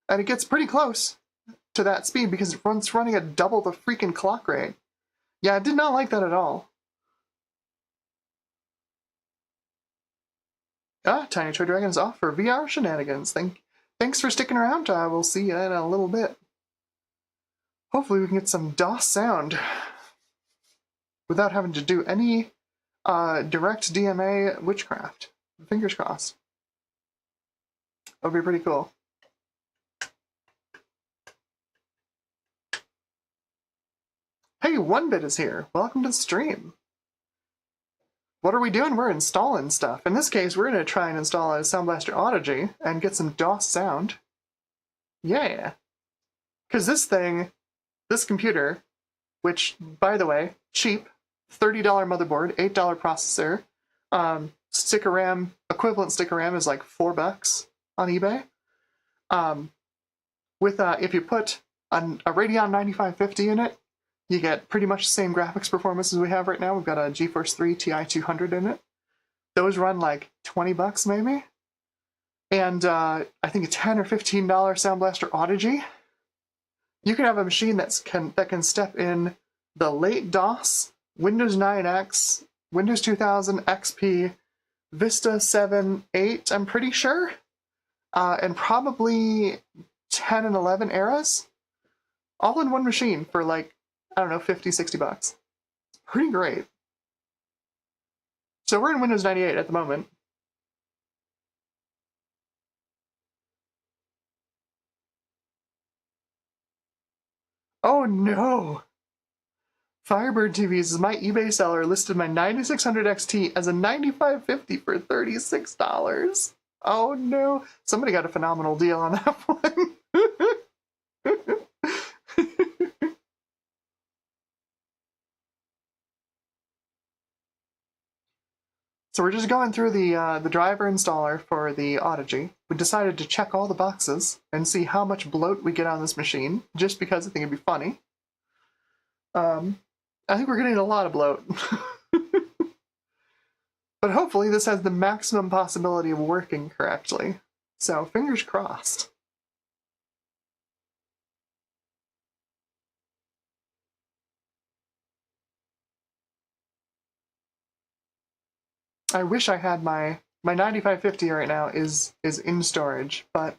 and it gets pretty close to that speed because it's running at double the freaking clock rate. Yeah, I did not like that at all. Tiny Toy Dragon's off for VR shenanigans. Thanks for sticking around. We'll see you in a little bit. Hopefully we can get some DOS sound without having to do any direct DMA witchcraft. Fingers crossed. That would be pretty cool. Hey, 1bit is here. Welcome to the stream. What are we doing? We're installing stuff. In this case, we're going to try and install a Sound Blaster Audigy and get some DOS sound. Yeah. Because this computer, which, by the way, cheap, $30 motherboard, $8 processor, sticker RAM, equivalent sticker RAM is like $4 on eBay. If you put a Radeon 9550 in it, you get pretty much the same graphics performance as we have right now. We've got a GeForce 3 Ti 200 in it. Those run like $20 maybe. And I think a $10 or $15 Sound Blaster Audigy. You can have a machine that can step in the late DOS, Windows 9X, Windows 2000, XP, Vista 7, 8, I'm pretty sure, and probably 10 and 11 eras, all in one machine for like, I don't know, $50, $60. Pretty great. So we're in Windows 98 at the moment. Oh no! Firebird TVs is my eBay seller listed my 9600 XT as a 9550 for $36. Oh no! Somebody got a phenomenal deal on that one. So we're just going through the driver installer for the Audigy. We decided to check all the boxes and see how much bloat we get on this machine, just because I think it'd be funny. I think we're getting a lot of bloat. But hopefully this has the maximum possibility of working correctly. So fingers crossed. I wish I had my 9550 right now is in storage, but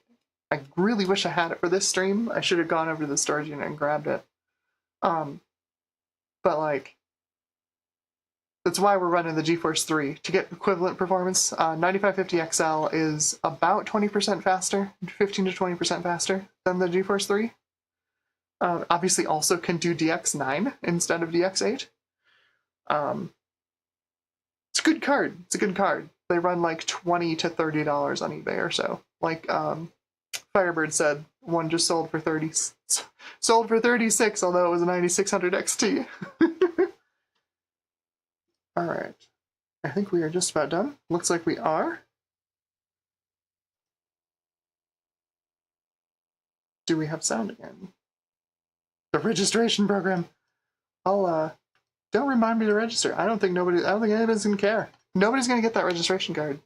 I really wish I had it for this stream. I should have gone over to the storage unit and grabbed it. But like, that's why we're running the GeForce 3 to get equivalent performance. 9550 XL is about 20% faster, 15 to 20% faster than the GeForce 3. Obviously, also can do DX9 instead of DX8. It's a good card. It's a good card. They run like $20 to $30 on eBay or so. Like Firebird said, one just sold for 36, although it was a 9600 XT. All right. I think we are just about done. Looks like we are. Do we have sound again? The registration program. Don't remind me to register. I don't think anybody's gonna care. Nobody's gonna get that registration card.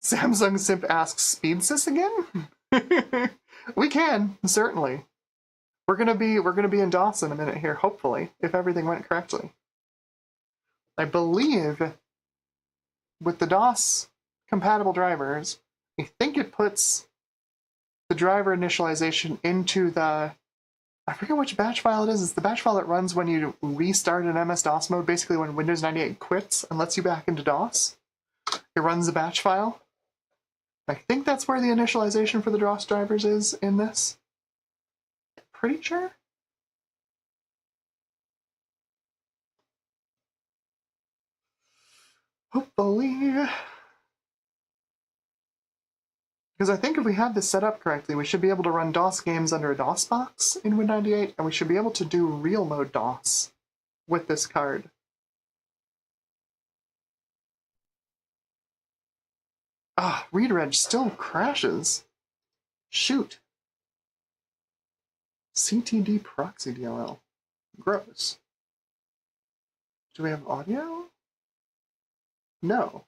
Samsung Simp asks, SpeedSys again? We can, certainly. We're gonna be in DOS in a minute here, hopefully, if everything went correctly. I believe with the DOS compatible drivers, I think it puts the driver initialization into the, I forget which batch file it is. It's the batch file that runs when you restart in MS-DOS mode, basically when Windows 98 quits and lets you back into DOS. It runs the batch file. I think that's where the initialization for the DOS drivers is in this. Pretty sure? Hopefully. Because I think if we have this set up correctly, we should be able to run DOS games under a DOS box in Win 98, and we should be able to do real mode DOS with this card. Ah, ReadReg still crashes. Shoot. CTD proxy DLL. Gross. Do we have audio? No.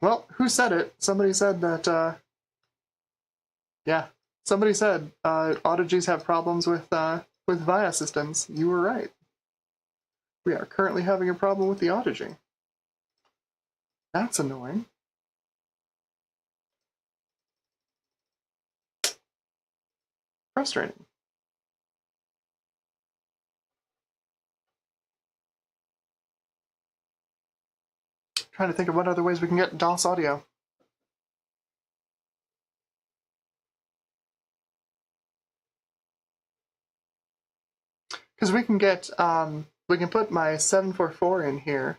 Well, who said it? Somebody said that, yeah. Somebody said Audigies have problems with VIA systems. You were right. We are currently having a problem with the Audigy. That's annoying. Frustrating. Trying to think of what other ways we can get DOS audio. Because we can get, we can put my 744 in here,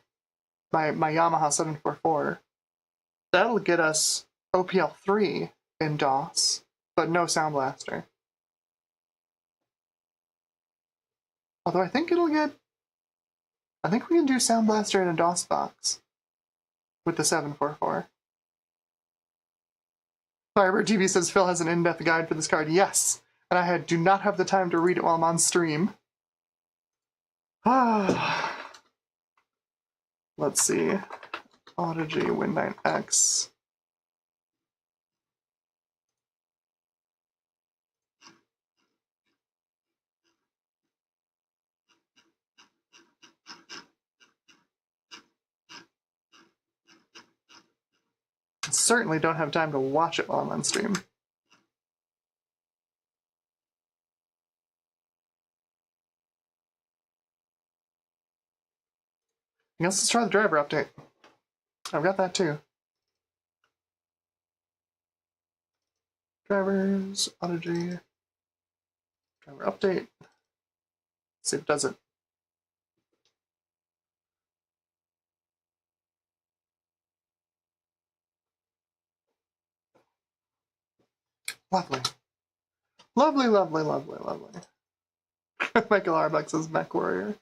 my Yamaha 744. That'll get us OPL3 in DOS, but no Sound Blaster. Although I think it'll get, I think we can do Sound Blaster in a DOS box with the 744. Firebird TV says Phil has an in-depth guide for this card. Yes, and I do not have the time to read it while I'm on stream. Let's see. Audigy Win9X. Certainly don't have time to watch it while I'm on stream. I guess let's try the driver update. I've got that too. Drivers, Audigy, driver update. Let's see if it does it. Lovely. Lovely, lovely, lovely, lovely. Michael Arbuck says Mech Warrior.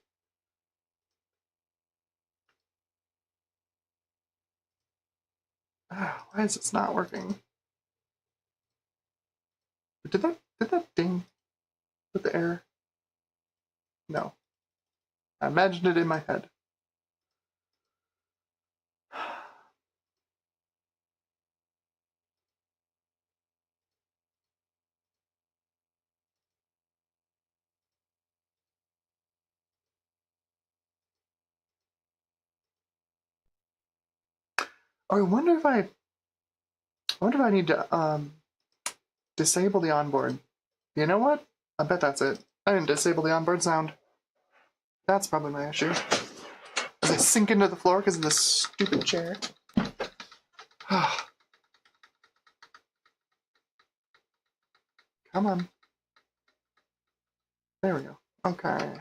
Why is this not working? Did that ding with the error? No. I imagined it in my head. Oh, I wonder if I need to disable the onboard. You know what? I bet that's it. I didn't disable the onboard sound. That's probably my issue. As I sink into the floor because of this stupid chair. Come on. There we go. Okay.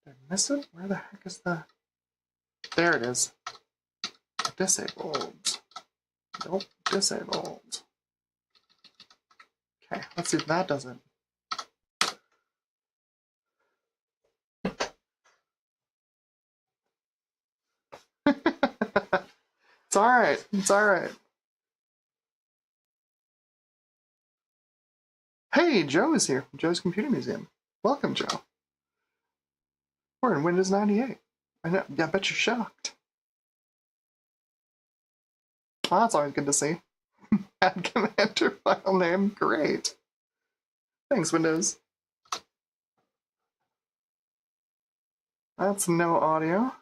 Did I miss it? Where the heck is the... There it is. Disabled. Nope, disabled. Okay, let's see if that does it. It's alright, it's alright. Hey, Joe is here from Joe's Computer Museum. Welcome, Joe. We're in Windows 98. I know, yeah, I bet you're shocked. Oh, that's always good to see. Add commander file name, great. Thanks, Windows. That's no audio.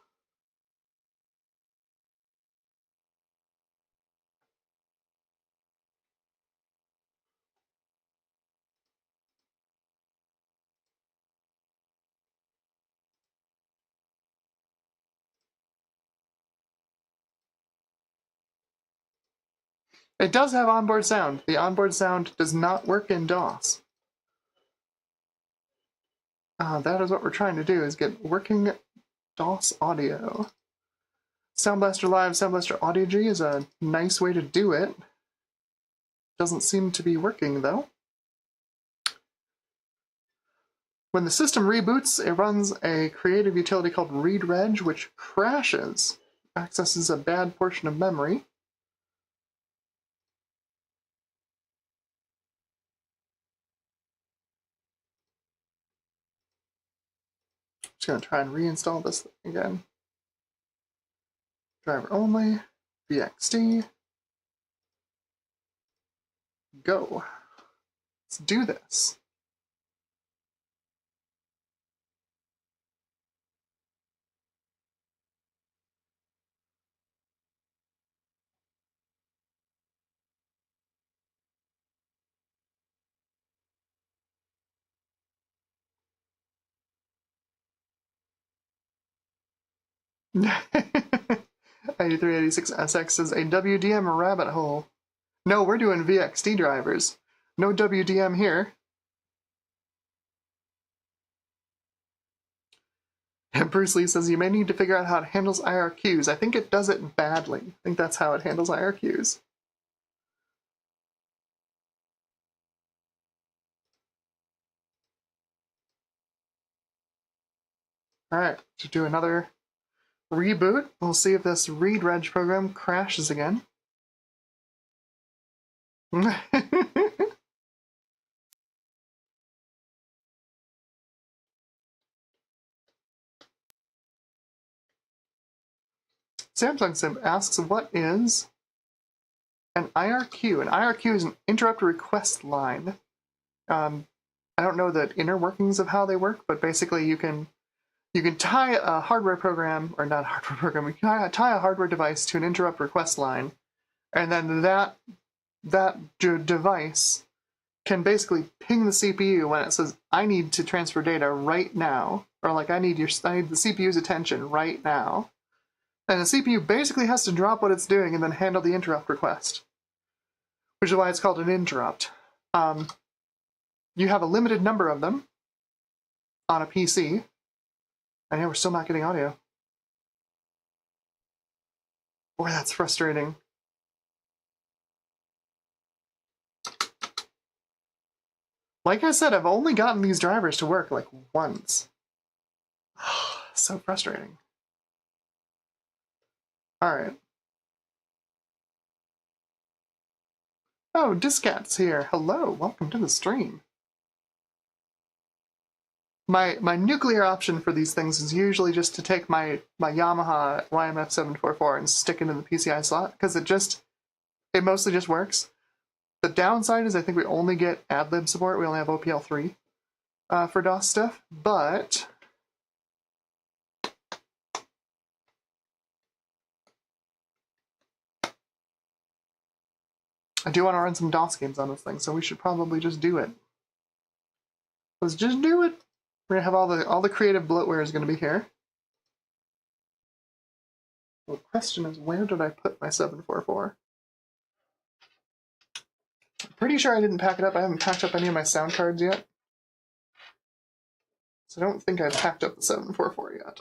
It does have onboard sound. The onboard sound does not work in DOS. That is what we're trying to do, is get working DOS audio. Sound Blaster Live, Sound Blaster Audio G is a nice way to do it. Doesn't seem to be working, though. When the system reboots, it runs a creative utility called readreg, which crashes, accesses a bad portion of memory. Just going to try and reinstall this again. Driver only, VXT, go. Let's do this. '8386SX says a WDM rabbit hole. No, we're doing VXT drivers. No WDM here. And Bruce Lee says you may need to figure out how it handles IRQs. I think it does it badly. I think that's how it handles IRQs. Alright, to do another reboot. We'll see if this readreg program crashes again. Samsung Sim asks, what is an IRQ? An IRQ is an interrupt request line. I don't know the inner workings of how they work, but basically you can tie a hardware program, or not a hardware program, you can tie a hardware device to an interrupt request line, and then that device can basically ping the CPU when it says, I need to transfer data right now, or like I need the CPU's attention right now. And the CPU basically has to drop what it's doing and then handle the interrupt request, which is why it's called an interrupt. You have a limited number of them on a PC. And yeah, we're still not getting audio. Boy, that's frustrating. Like I said, I've only gotten these drivers to work like once. So frustrating. Alright. Oh, Discat's here. Hello, welcome to the stream. My nuclear option for these things is usually just to take my Yamaha YMF744 and stick it in the PCI slot, because it mostly just works. The downside is I think we only get AdLib support. We only have OPL3 for DOS stuff, but I do want to run some DOS games on this thing, so we should probably just do it. Let's just do it. We're gonna have all the creative bloatware is gonna be here. Well, the question is, where did I put my 744? I'm pretty sure I didn't pack it up. I haven't packed up any of my sound cards yet. So I don't think I've packed up the 744 yet.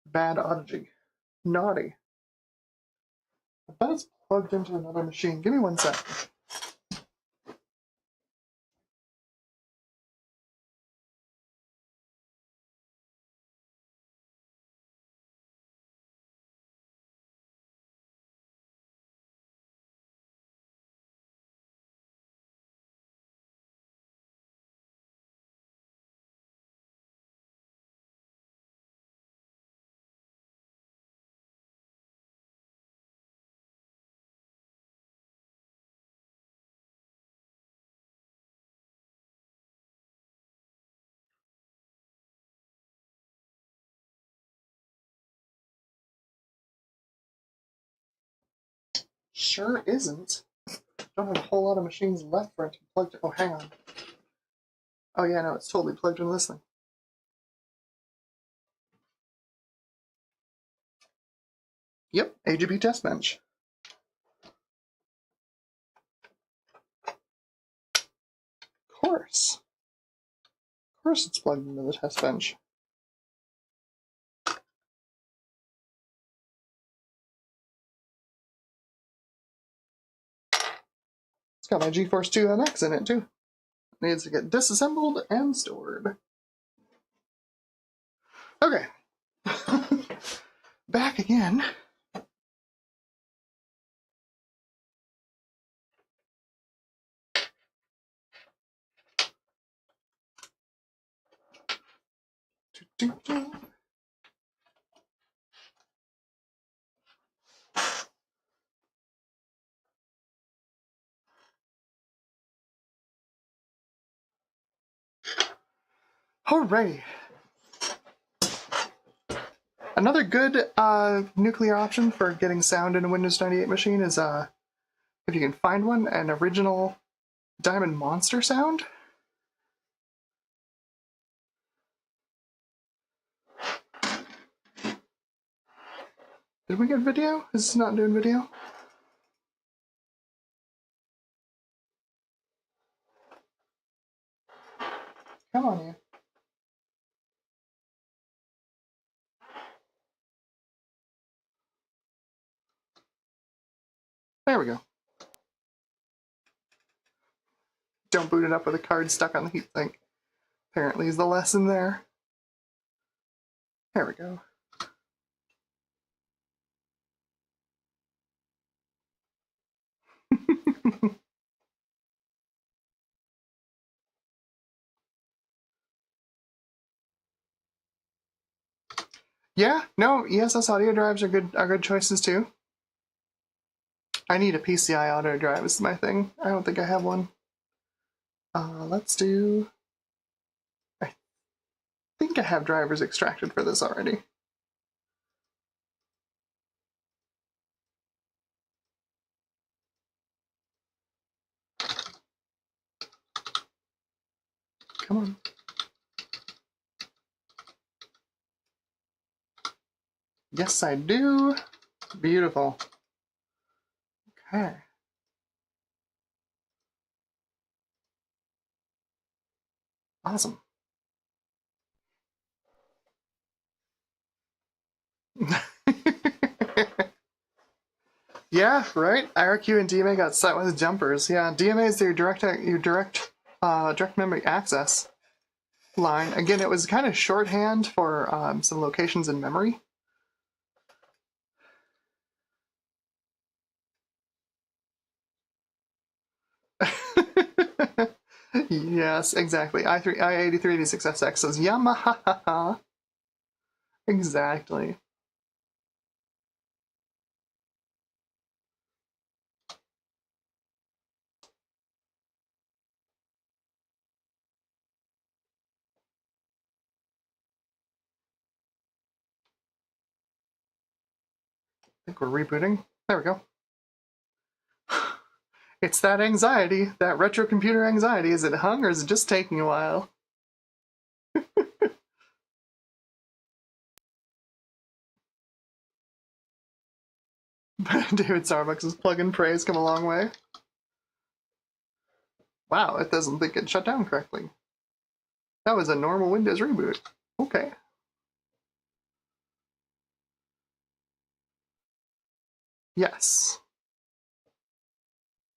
Bad auditing. Naughty. I bet it's plugged into another machine. Give me 1 sec. Sure isn't. Don't have a whole lot of machines left for it to be plugged in. Oh, hang on. Oh yeah, no, it's totally plugged into this thing. Yep, AGB test bench. Of course. Of course it's plugged into the test bench. It's got my GeForce 2 MX in it too. It needs to get disassembled and stored. Okay. Back again. Alrighty. Another good nuclear option for getting sound in a Windows 98 machine is, if you can find one, an original Diamond Monster sound. Did we get video? Is this not doing video? Come on, you. There we go. Don't boot it up with a card stuck on the heatsink. Apparently is the lesson there. There we go. Yeah, no, ESS audio drives are good choices too. I need a PCI audio drive is my thing. I don't think I have one. Let's do... I think I have drivers extracted for this already. Come on. Yes, I do. Beautiful. Okay. Awesome. Yeah, right. IRQ and DMA got set with jumpers. Yeah, DMA is your direct memory access line. Again, it was kind of shorthand for some locations in memory. Yes, exactly. I8386SX says Yamaha. Exactly. I think we're rebooting. There we go. It's that anxiety, that retro computer anxiety. Is it hung or is it just taking a while? David Starbucks' plug-in praise come a long way. Wow, it doesn't think it shut down correctly. That was a normal Windows reboot. Okay. Yes.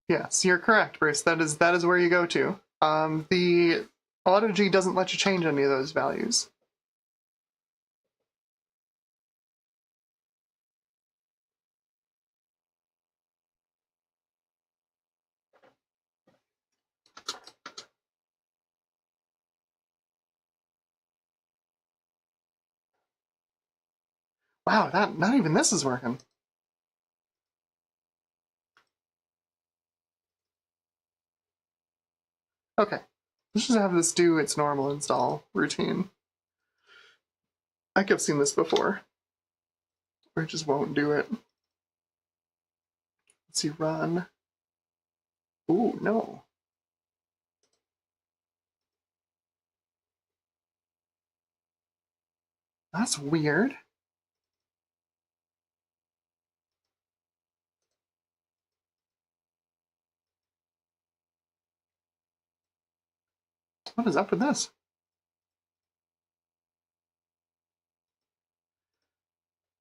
Yes, you're correct, Bruce. That is where you go to. The Audigy doesn't let you change any of those values. Wow, not even this is working. Okay. Let's just have this do its normal install routine. I think I've seen this before. Or it just won't do it. Let's see, run. Ooh, no. That's weird. What is up with this?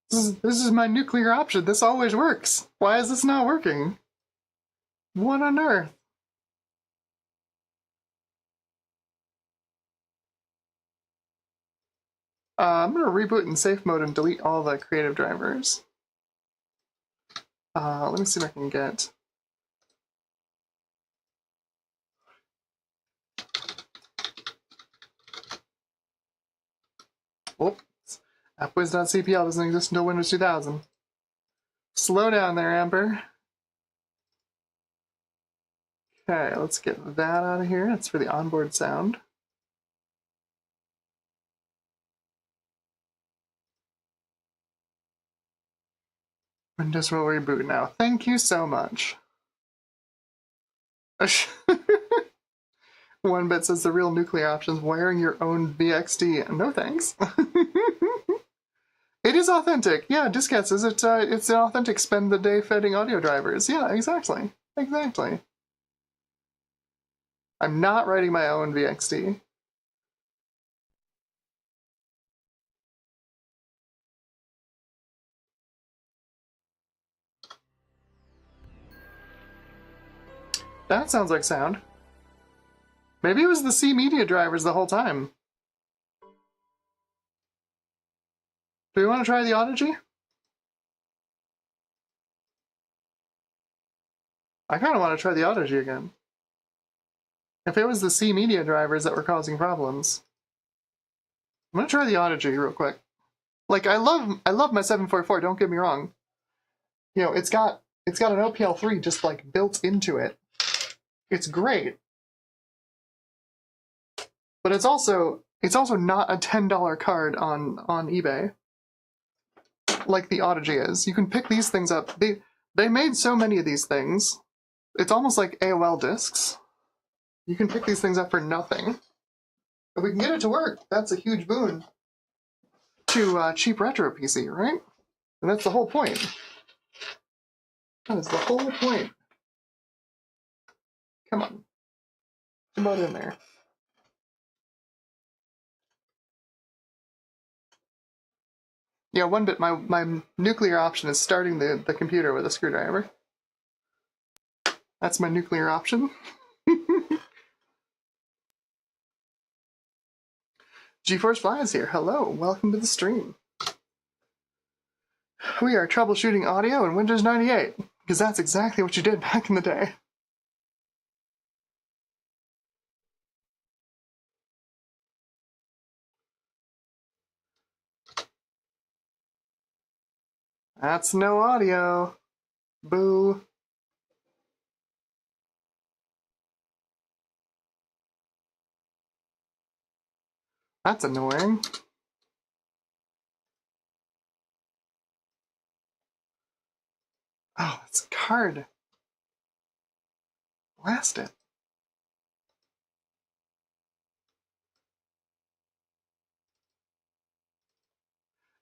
This is my nuclear option. This always works. Why is this not working? What on earth? I'm going to reboot in safe mode and delete all the creative drivers. Let me see if I can get... Whoops. AppWiz.cpl doesn't exist until Windows 2000. Slow down there, Amber. Okay, let's get that out of here. That's for the onboard sound. Windows will reboot now. Thank you so much. 1bit says the real nuclear option is wiring your own VXD. No thanks. It is authentic. Yeah, Discat says it's an authentic spend the day fetting audio drivers. Yeah, exactly. Exactly. I'm not writing my own VXD. That sounds like sound. Maybe it was the C media drivers the whole time. Do we want to try the Audigy? I kind of want to try the Audigy again. If it was the C media drivers that were causing problems. I'm gonna try the Audigy real quick. Like I love my 744, don't get me wrong. You know, it's got an OPL3 just like built into it. It's great. But it's also not a $10 card on eBay. Like the Audigy is. You can pick these things up. They made so many of these things. It's almost like AOL discs. You can pick these things up for nothing. If we can get it to work, that's a huge boon to cheap retro PC, right? And that's the whole point. That is the whole point. Come on. Come on in there. Yeah, one bit, my nuclear option is starting the computer with a screwdriver. That's my nuclear option. GeForce Flies here. Hello, welcome to the stream. We are troubleshooting audio in Windows 98, because that's exactly what you did back in the day. That's no audio. Boo. That's annoying. Oh, it's a card. Blast it.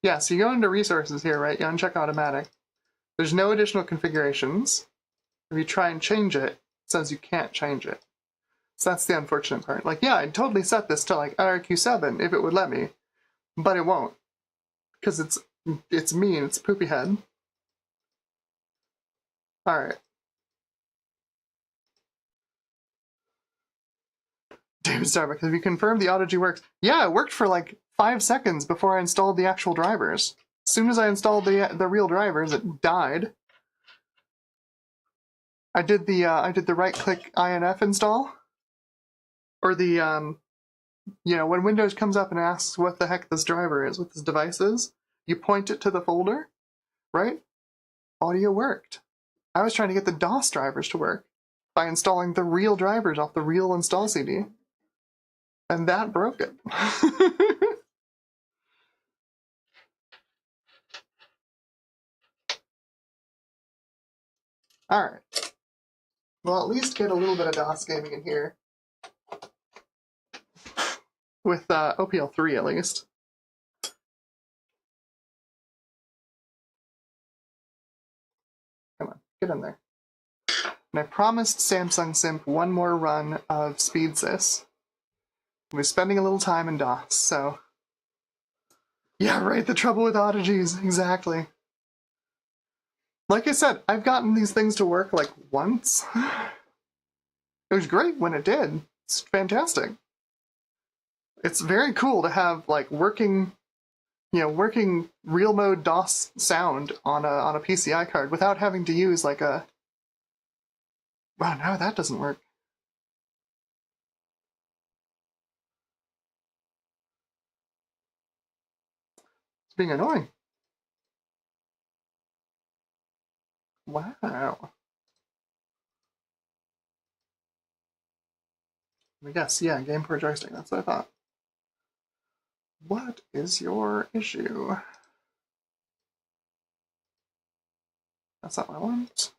Yeah, so you go into resources here, right? You uncheck automatic. There's no additional configurations. If you try and change it, it says you can't change it. So that's the unfortunate part. Like, yeah, I'd totally set this to like IRQ7 if it would let me, but it won't. Because it's me and it's a poopy head. Alright. David Starbucks, have you confirmed the Audigy works? Yeah, it worked for like 5 seconds before I installed the actual drivers. As soon as I installed the real drivers, it died. I did the right-click INF install, or the you know, when Windows comes up and asks what the heck this driver is, what this device is, you point it to the folder, right? Audio worked. I was trying to get the DOS drivers to work by installing the real drivers off the real install CD, and that broke it. Alright. Well, at least get a little bit of DOS gaming in here. With OPL3 at least. Come on, get in there. And I promised Samsung Simp one more run of SpeedSys. We're spending a little time in DOS, so... Yeah, right, the trouble with Audigies, exactly. Like I said, I've gotten these things to work like once. It was great when it did. It's fantastic. It's very cool to have like working real mode DOS sound on a PCI card without having to use like a... Wow, no, that doesn't work. It's being annoying. Wow. I guess, yeah, game per joystick, that's what I thought. What is your issue? That's not what I want.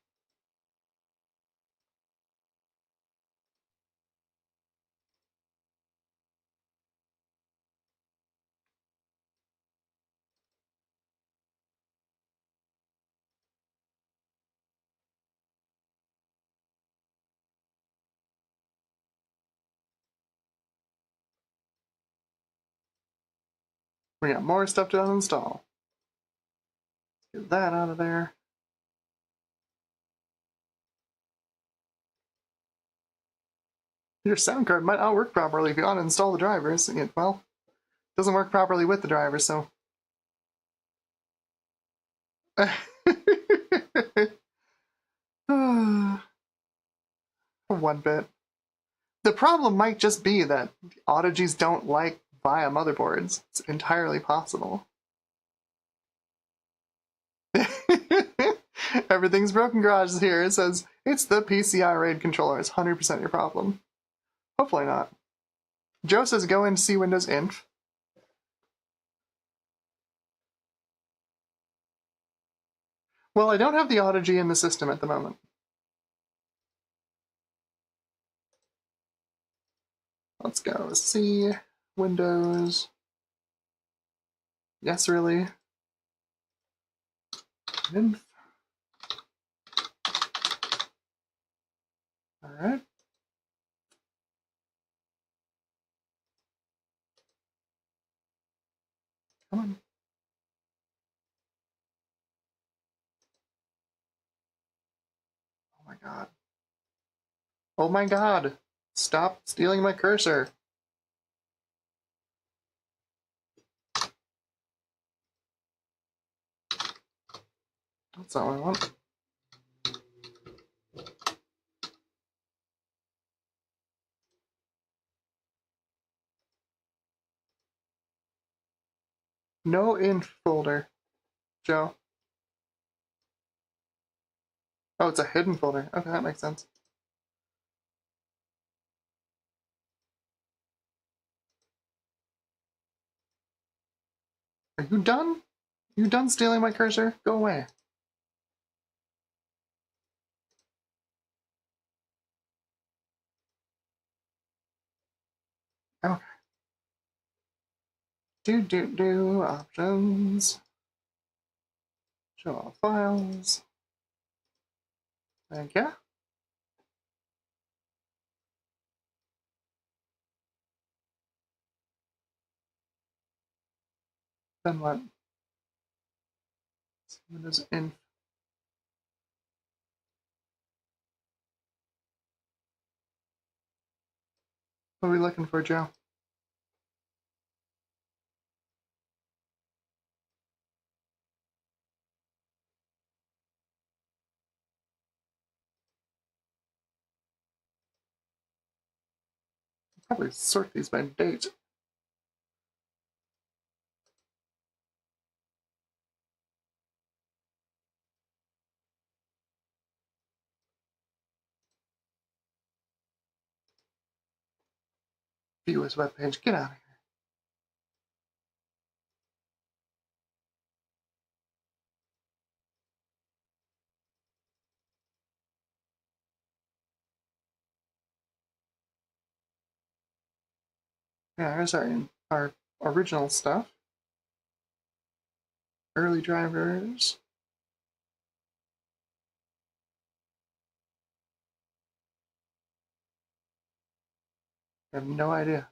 We got more stuff to uninstall. Get that out of there. Your sound card might not work properly if you uninstall the drivers. Well, it doesn't work properly with the drivers, so... One bit. The problem might just be that Audigies don't like via motherboards. It's entirely possible. Everything's broken garage is here. It says, it's the PCI RAID controller. It's 100% your problem. Hopefully not. Joe says, go into C Windows Inf. Well, I don't have the Audigy in the system at the moment. Let's go. C Windows. Yes, really. Inf. Alright. Come on. Oh my god. Oh my god! Stop stealing my cursor! That's not what I want. No inf folder, Joe. Oh, it's a hidden folder. Okay, that makes sense. Are you done? You done stealing my cursor? Go away. Okay. Options. Show all files. Thank you. Then what? What is inf? What are we looking for, Joe? Probably sort these by date. View his webpage. Get out of here. Yeah, here's our original stuff. Early drivers. I have no idea.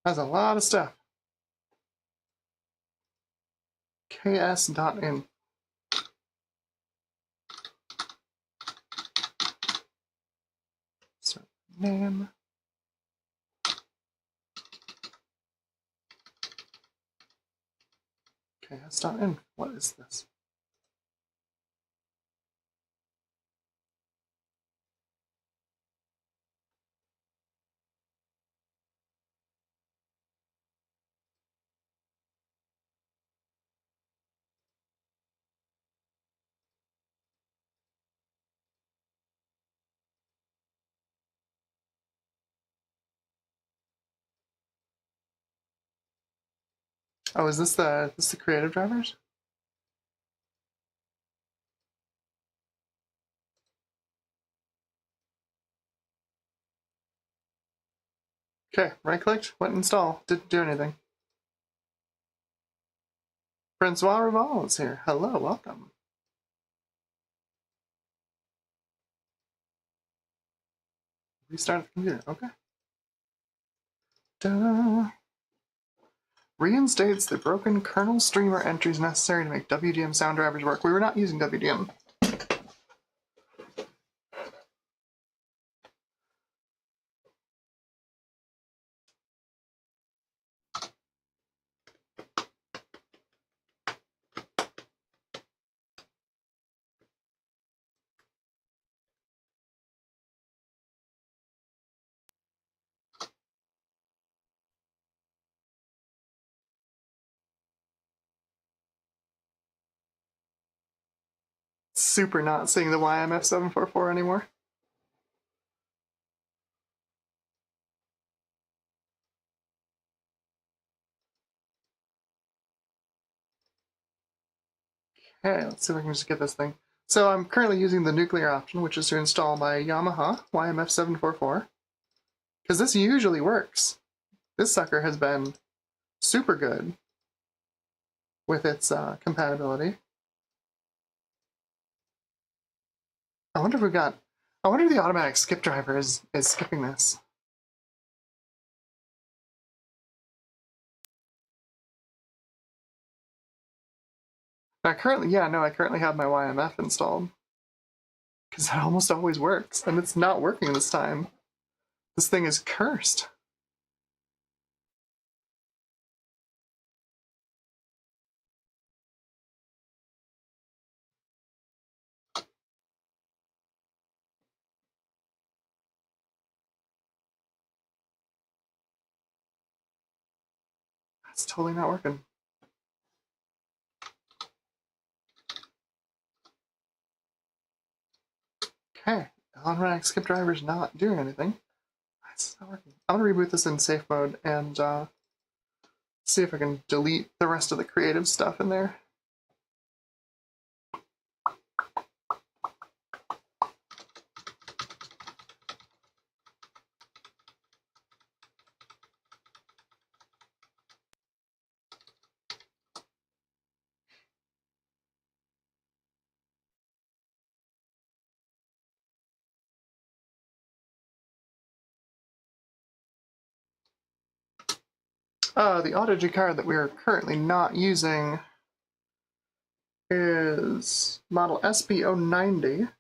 That's a lot of stuff. ks.in. So name. ks.in. What is this? Oh, is this the creative drivers? Okay, right-clicked, went install. Didn't do anything. Francois Rival is here. Hello, welcome. Restart the computer. Okay. Ta-da. Reinstates the broken kernel streamer entries necessary to make WDM sound drivers work. We were not using WDM. Super not seeing the YMF744 anymore. Okay, let's see if I can just get this thing. So I'm currently using the nuclear option, which is to install my Yamaha YMF744, because this usually works. This sucker has been super good with its compatibility. I wonder if the automatic skip driver is skipping this. I currently have my YMF installed. Because it almost always works, and it's not working this time. This thing is cursed. It's totally not working. Okay, automatic skip driver's not doing anything. It's not working. I'm gonna reboot this in safe mode and see if I can delete the rest of the creative stuff in there. The Audigy card that we are currently not using is model SB090.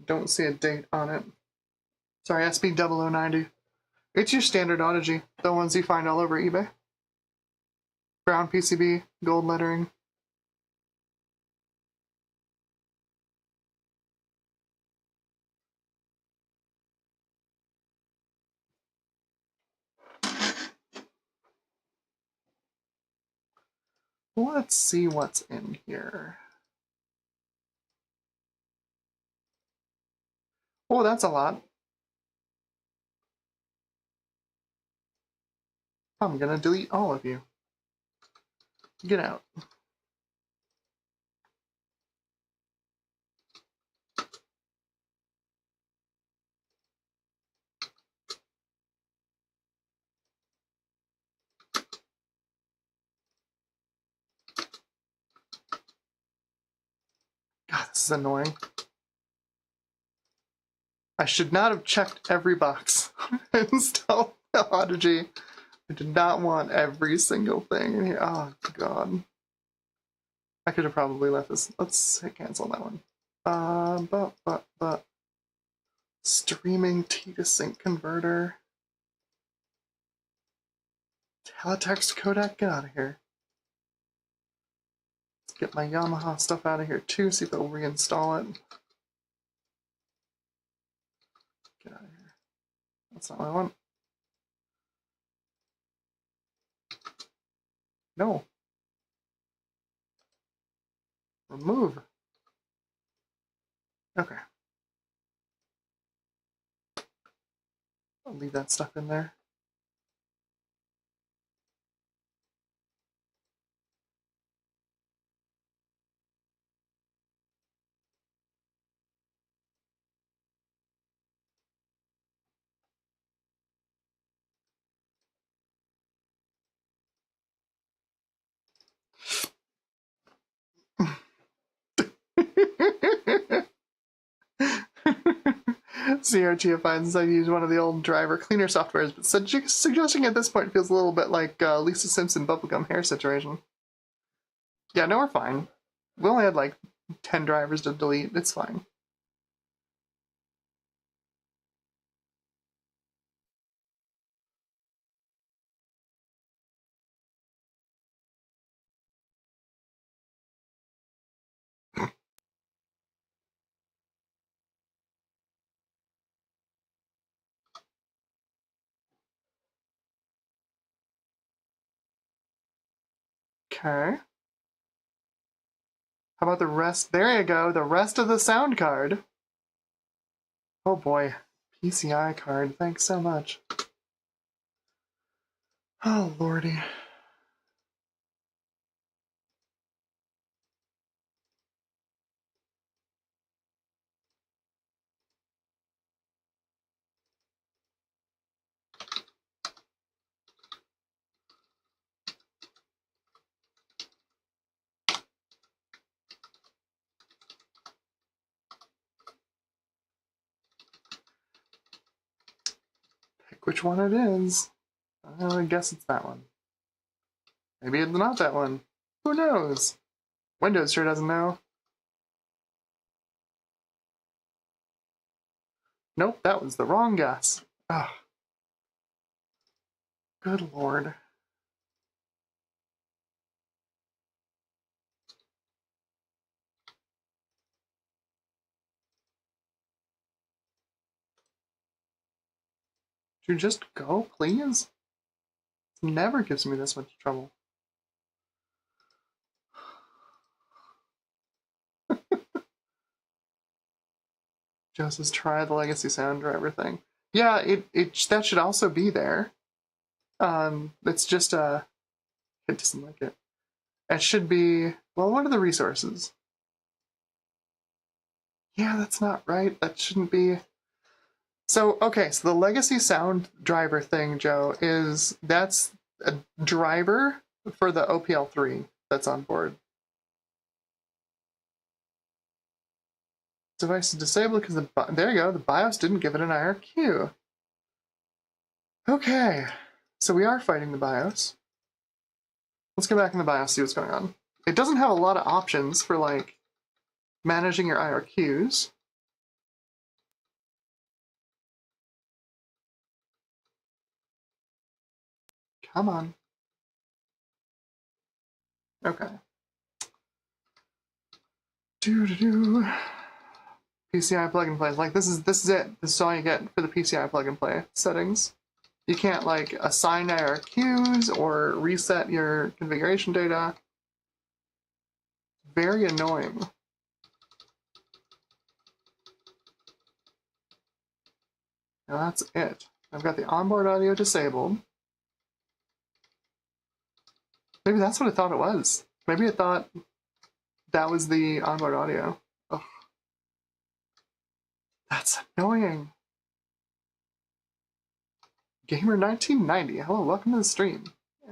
Don't see a date on it. Sorry, SB0090. It's your standard Audigy, the ones you find all over eBay. Brown PCB, gold lettering. Let's see what's in here. Oh, that's a lot. I'm gonna delete all of you. Get out. God, this is annoying. I should not have checked every box. Install the Audigy. I did not want every single thing in here. Oh, God. I could have probably left this. Let's hit cancel that one. But. Streaming T to sync converter. Teletext codec, get out of here. Let's get my Yamaha stuff out of here too, see if it'll reinstall it. Get out of here. That's not what I want. No. Remove. Okay. I'll leave that stuff in there. CRT finds I use one of the old driver cleaner softwares, but suggesting at this point feels a little bit like Lisa Simpson bubblegum hair situation. Yeah, no, we're fine. We only had like 10 drivers to delete. It's fine. Okay. How about the rest? There you go, the rest of the sound card. Oh boy. PCI card, thanks so much. Oh, lordy. Pick which one it is. I guess it's that one. Maybe it's not that one. Who knows? Windows sure doesn't know. Nope, that was the wrong guess. Ugh. Good lord. Could you just go, please? It never gives me this much trouble. Just as try the legacy sound driver thing. Yeah, that should also be there. It's just it doesn't like it. It should be, well, what are the resources? Yeah, that's not right. That shouldn't be. So, okay, so the legacy sound driver thing, Joe, that's a driver for the OPL3 that's on board. Device is disabled because there you go, the BIOS didn't give it an IRQ. Okay, so we are fighting the BIOS. Let's go back in the BIOS, see what's going on. It doesn't have a lot of options for, like, managing your IRQs. Come on. Okay. PCI plug and play. Like this is it. This is all you get for the PCI plug and play settings. You can't like assign IRQs or reset your configuration data. Very annoying. Now that's it. I've got the onboard audio disabled. Maybe that's what I thought it was. Maybe I thought that was the onboard audio. Ugh. That's annoying. Gamer1990, hello, welcome to the stream.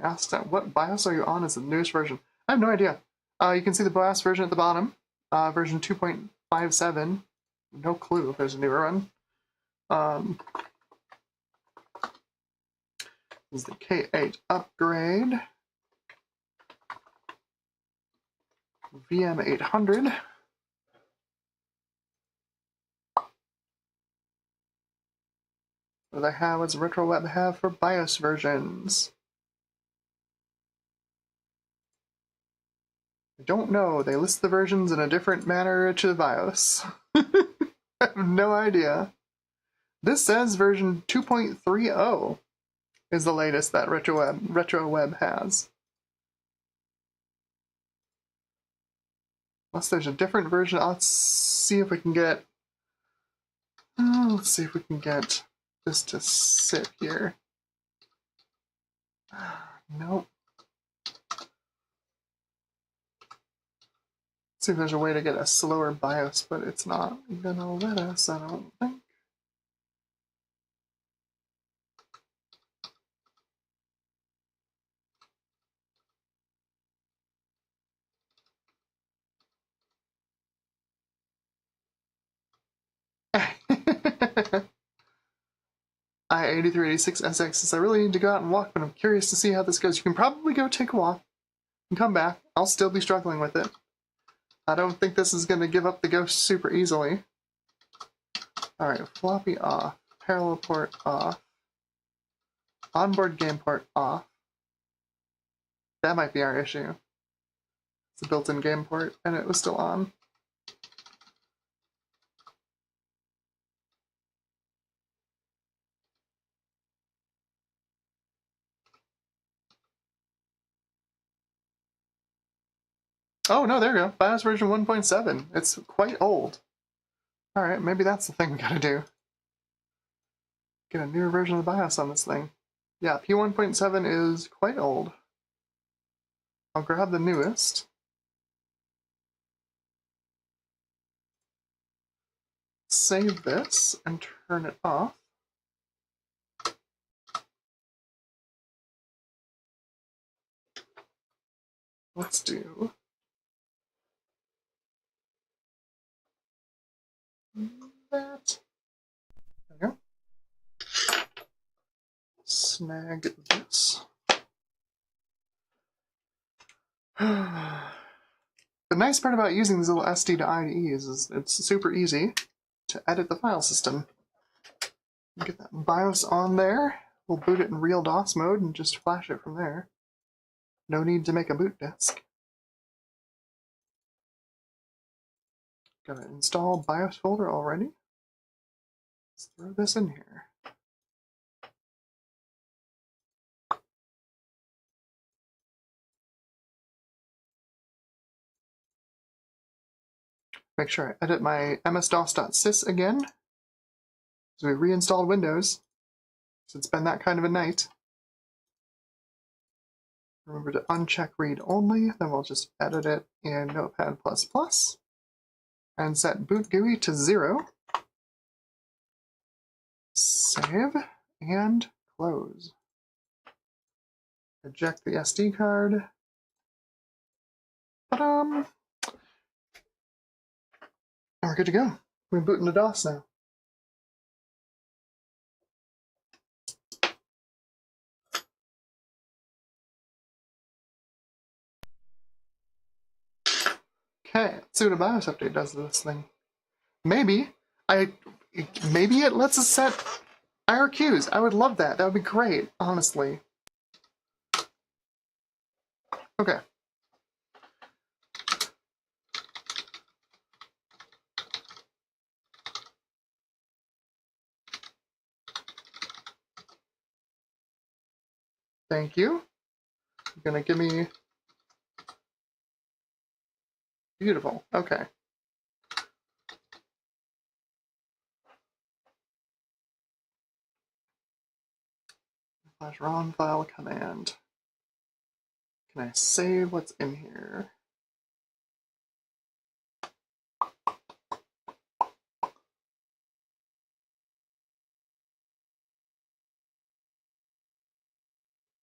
Asked what BIOS are you on as the newest version? I have no idea. You can see the BIOS version at the bottom, version 2.57. No clue if there's a newer one. This is the K8 upgrade. VM800. What do they have? What's RetroWeb have for BIOS versions? I don't know. They list the versions in a different manner to the BIOS. I have no idea. This says version 2.30 is the latest that RetroWeb has. Unless there's a different version. Let's see if we can get. Let's see if we can get this to sit here. Nope. See if there's a way to get a slower BIOS, but it's not gonna let us, I don't think. I-8386SX says, I really need to go out and walk, but I'm curious to see how this goes. You can probably go take a walk and come back. I'll still be struggling with it. I don't think this is going to give up the ghost super easily. Alright, floppy off, parallel port off, onboard game port off. That might be our issue. It's a built-in game port, and it was still on. Oh, no, there we go. BIOS version 1.7. It's quite old. Alright, maybe that's the thing we gotta do. get a newer version of the BIOS on this thing. Yeah, P1.7 is quite old. I'll grab the newest. Save this and turn it off. Let's do that. There we go. Snag this. The nice part about using these little SD to IDEs is it's super easy to edit the file system. Get that BIOS on there. We'll boot it in real DOS mode and just flash it from there. No need to make a boot disk. Got an install BIOS folder already. Let's throw this in here. Make sure I edit my msdos.sys again. So we reinstalled Windows. So it's been that kind of a night. Remember to uncheck read only, then we'll just edit it in Notepad++ and set boot GUI to 0. Save and close. Eject the SD card. Ta-da! And we're good to go. We're booting to DOS now. Okay, let's see what a BIOS update does to this thing. Maybe it lets us set IRQs. I would love that. That would be great, honestly. Okay. Thank you. You're gonna give me... Beautiful. Okay. /rom file command. Can I save what's in here?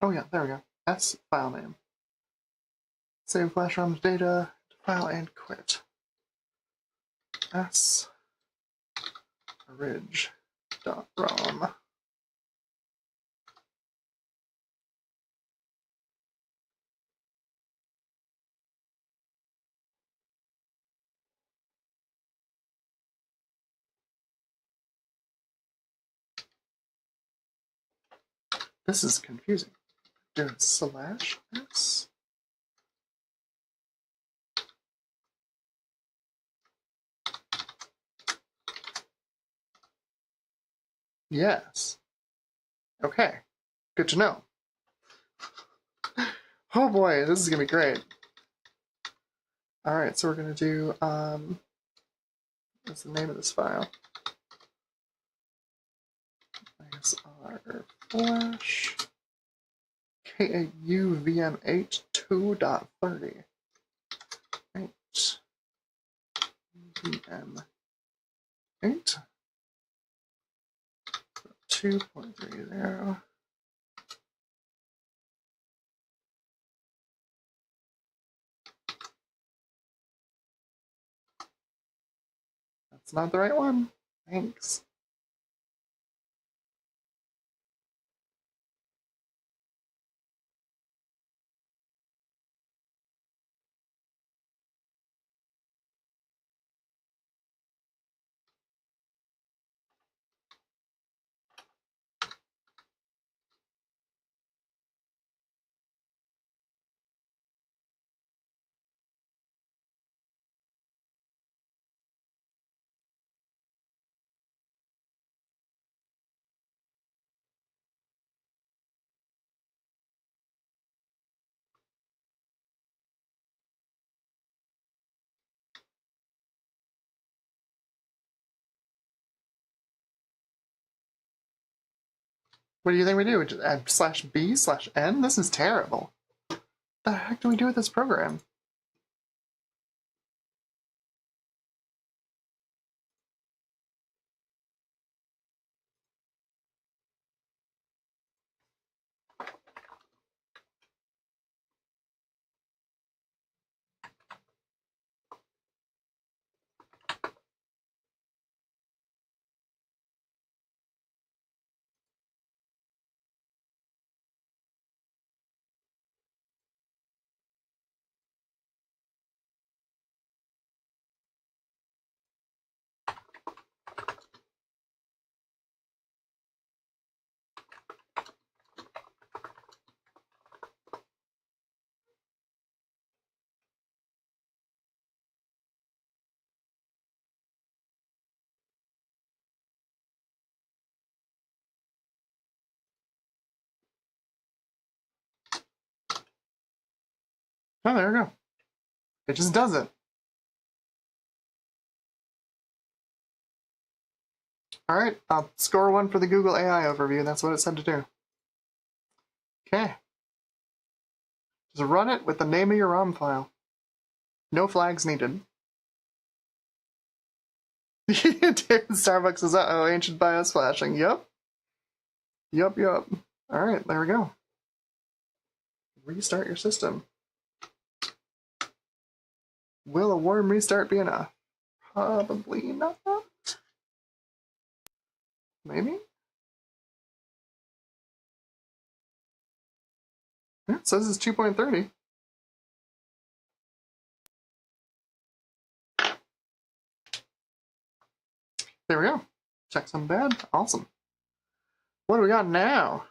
Oh yeah, there we go. S file name. Save /rom's data to file and quit. S orig.rom. This is confusing. Do /s. Yes. Okay. Good to know. Oh boy, this is gonna be great. Alright, so we're gonna do what's the name of this file? -r flash KAU VM8 2.30. 8 VM8 2.30. That's not the right one. Thanks. What do you think we do? We just add /b/n? This is terrible. What the heck do we do with this program? Oh, there we go. It just does it. All right, I'll score 1 for the Google AI overview. That's what it said to do. Okay. Just run it with the name of your ROM file. No flags needed. David Starbucks is, uh-oh, ancient BIOS flashing. Yup. Yup. All right, there we go. Restart your system. Will a warm restart be enough? Probably not. Maybe? Yeah, it says it's 2.30. There we go. Check some bad. Awesome. What do we got now?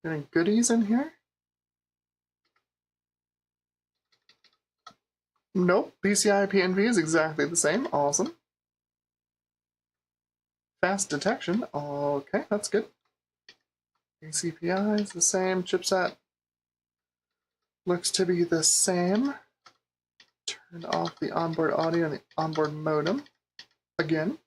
Any goodies in here? Nope. PCI PNV is exactly the same. Awesome. Fast detection. Okay, that's good. ACPI is the same. Chipset looks to be the same. Turned off the onboard audio and the onboard modem again.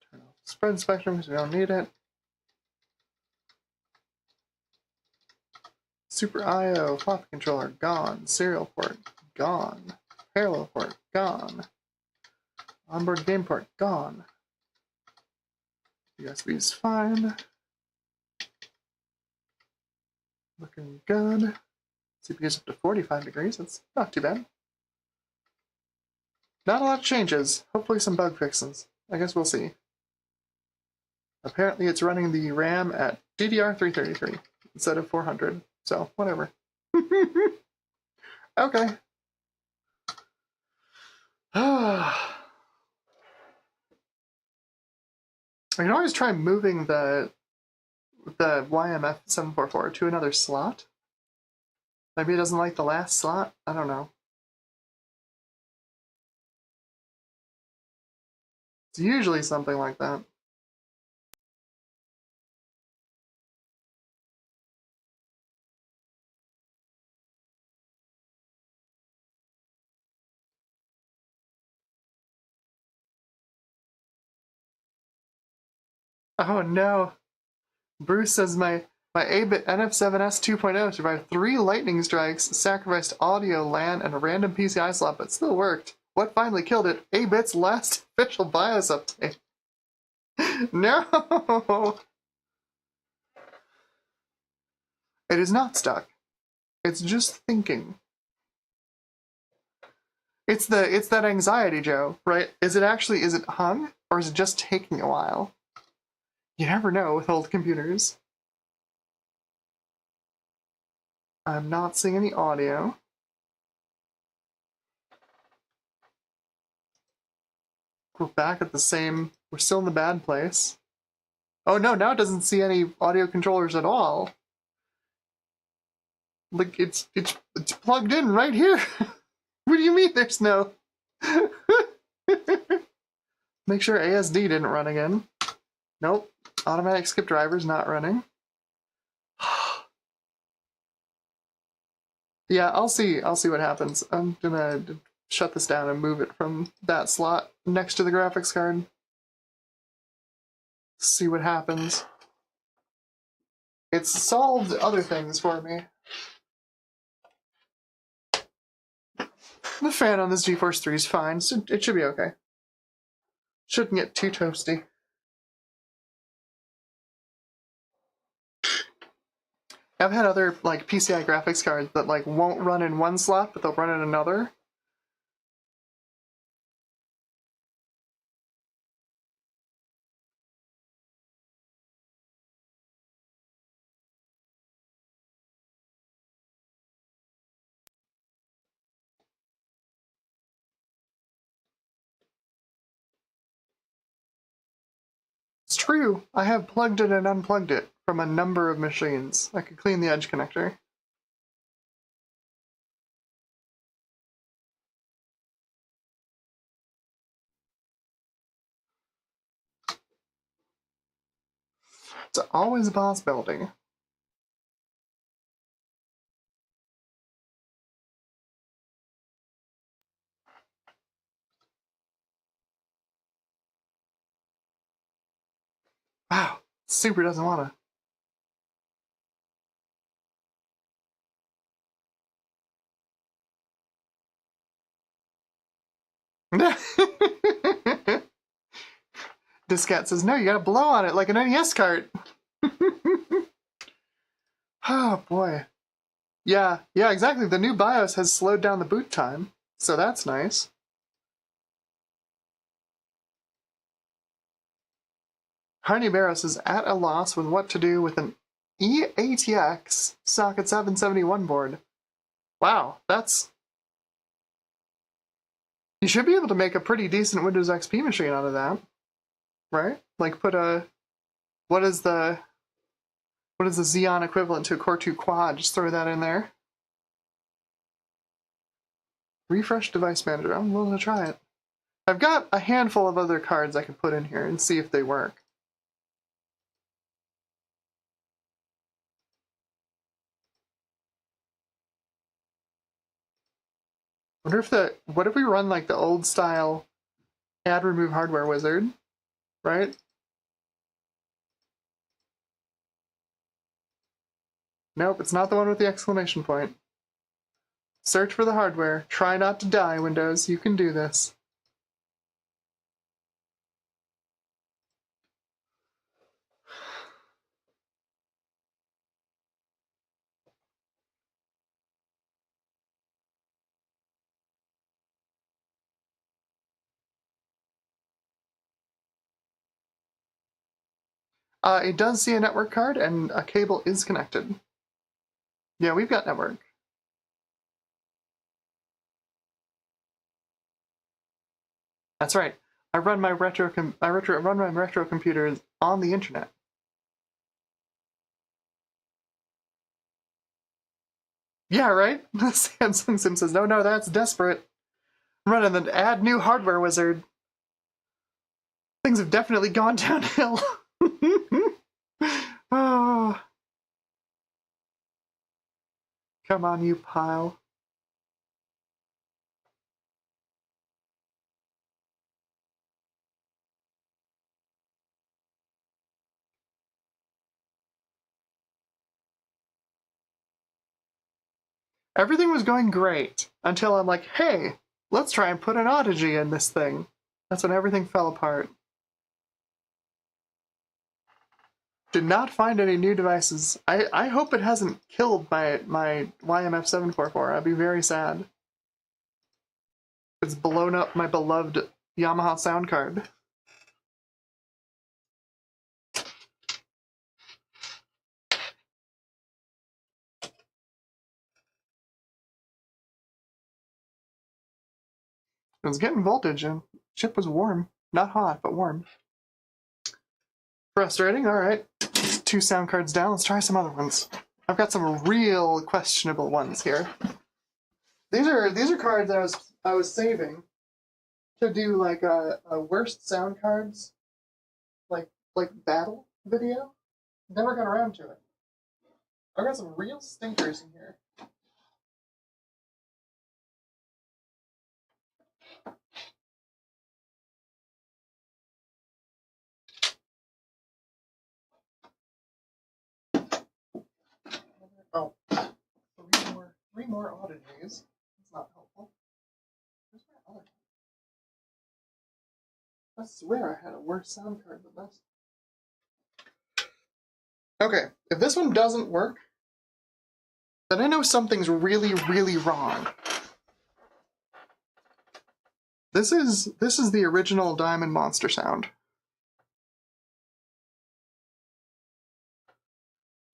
Turn off the spread spectrum because we don't need it. Super I/O, floppy controller, gone. Serial port, gone. Parallel port, gone. Onboard game port, gone. USB is fine. Looking good. CPU is up to 45 degrees, that's not too bad. Not a lot of changes. Hopefully some bug fixes. I guess we'll see. Apparently it's running the RAM at DDR333 instead of 400. So, whatever. Okay. I can always try moving the YMF744 to another slot. Maybe it doesn't like the last slot? I don't know. It's usually something like that. Oh no. Bruce says my 8-bit NF7S 2.0 survived 3 lightning strikes, sacrificed audio, LAN, and a random PCI slot, but still worked. What finally killed it? 8-bit's last official BIOS update. No! It is not stuck. It's just thinking. It's that anxiety, Joe, right? Is it hung? Or is it just taking a while? You never know with old computers. I'm not seeing any audio. We're back at the same... We're still in the bad place. Oh no, now it doesn't see any audio controllers at all. Like, it's plugged in right here. What do you mean there's no... Make sure ASD didn't run again. Nope. Automatic skip driver's not running. Yeah, I'll see what happens. I'm gonna shut this down and move it from that slot next to the graphics card. See what happens. It's solved other things for me. The fan on this GeForce 3 is fine, so it should be okay. Shouldn't get too toasty. I've had other like PCI graphics cards that like won't run in one slot, but they'll run in another. It's true. I have plugged it and unplugged it from a number of machines. I could clean the edge connector. It's always a possibility. Wow, Super doesn't want to. Discat says, no, you gotta blow on it like an NES cart. Oh, boy. Yeah, exactly. The new BIOS has slowed down the boot time, so that's nice. Harney Barros is at a loss with what to do with an eATX socket 771 board. Wow, that's... You should be able to make a pretty decent Windows XP machine out of that, right? Like put a... What is the Xeon equivalent to a Core 2 Quad? Just throw that in there. Refresh device manager. I'm willing to try it. I've got a handful of other cards I can put in here and see if they work. Wonder if what if we run like the old style add remove hardware wizard, right? Nope, it's not the one with the exclamation point. Search for the hardware. Try not to die, Windows. You can do this. It does see a network card, and a cable is connected. Yeah, we've got network. That's right. I run my retro computers on the internet. Yeah, right? Samsung Sim says, no, that's desperate. I'm running the add new hardware wizard. Things have definitely gone downhill. Oh. Come on, you pile. Everything was going great until I'm like, hey, let's try and put an Audigy in this thing. That's when everything fell apart. Did not find any new devices. I hope it hasn't killed my YMF744. I'd be very sad. It's blown up my beloved Yamaha sound card. It was getting voltage and chip was warm. Not hot, but warm. Frustrating, alright. 2 sound cards down, let's try some other ones. I've got some real questionable ones here. These are cards I was saving to do like a worst sound cards like battle video. Never got around to it. I've got some real stinkers in here. 3 more oddities. That's not helpful. Where's my other one? I swear I had a worse sound card than this. Okay, if this one doesn't work, then I know something's really, really wrong. This is the original Diamond Monster sound.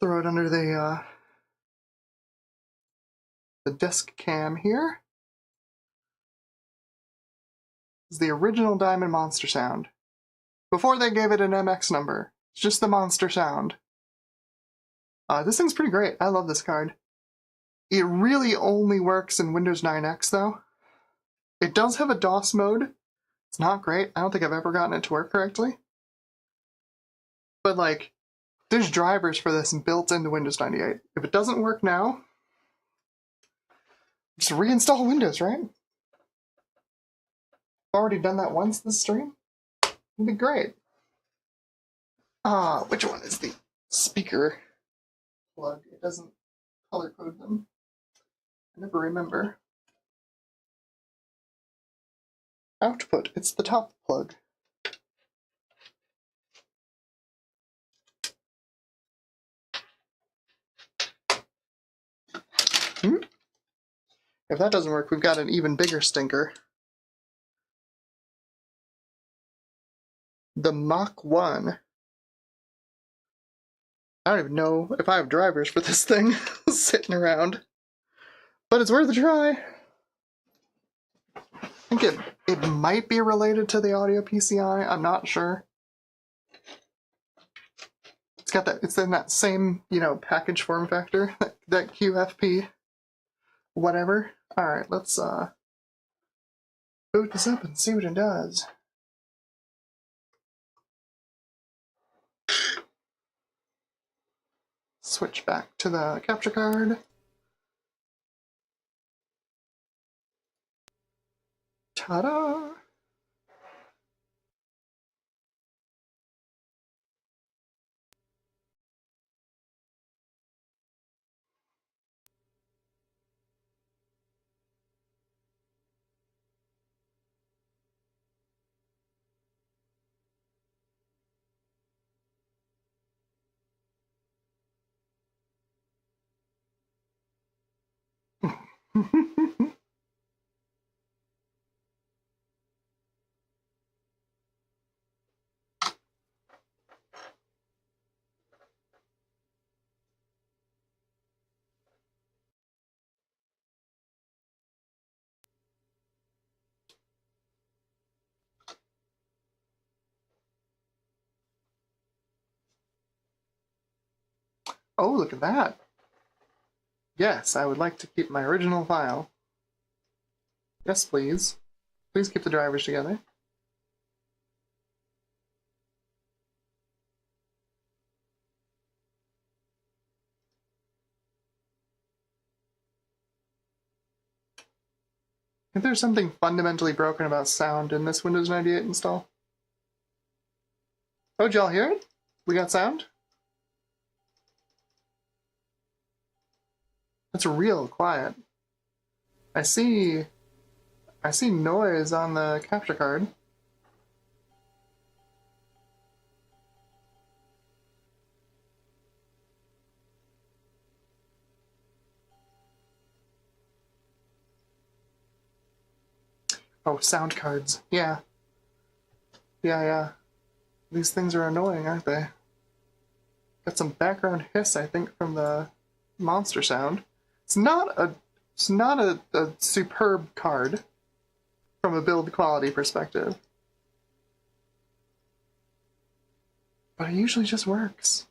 Throw it under the disc cam here. This is the original Diamond Monster sound. Before they gave it an MX number. It's just the monster sound. This thing's pretty great. I love this card. It really only works in Windows 9X though. It does have a DOS mode. It's not great. I don't think I've ever gotten it to work correctly. But like, there's drivers for this built into Windows 98. If it doesn't work now, just reinstall Windows, right? I've already done that once this stream. It'd be great. Which one is the speaker plug? It doesn't color code them. I never remember. Output, it's the top plug. If that doesn't work, we've got an even bigger stinker. The Mach 1. I don't even know if I have drivers for this thing sitting around. But it's worth a try. I think it might be related to the audio PCI, I'm not sure. It's got that, it's in that same, package form factor, that QFP whatever. Alright, let's boot this up and see what it does. Switch back to the capture card. Ta-da! Oh, look at that. Yes, I would like to keep my original file. Yes, please. Please keep the drivers together. If there's something fundamentally broken about sound in this Windows 98 install. Oh, did y'all hear it? We got sound? It's real quiet. I see noise on the capture card. Oh, sound cards. Yeah. Yeah. These things are annoying, aren't they? Got some background hiss, I think, from the monster sound. It's not a superb card from a build quality perspective. But it usually just works.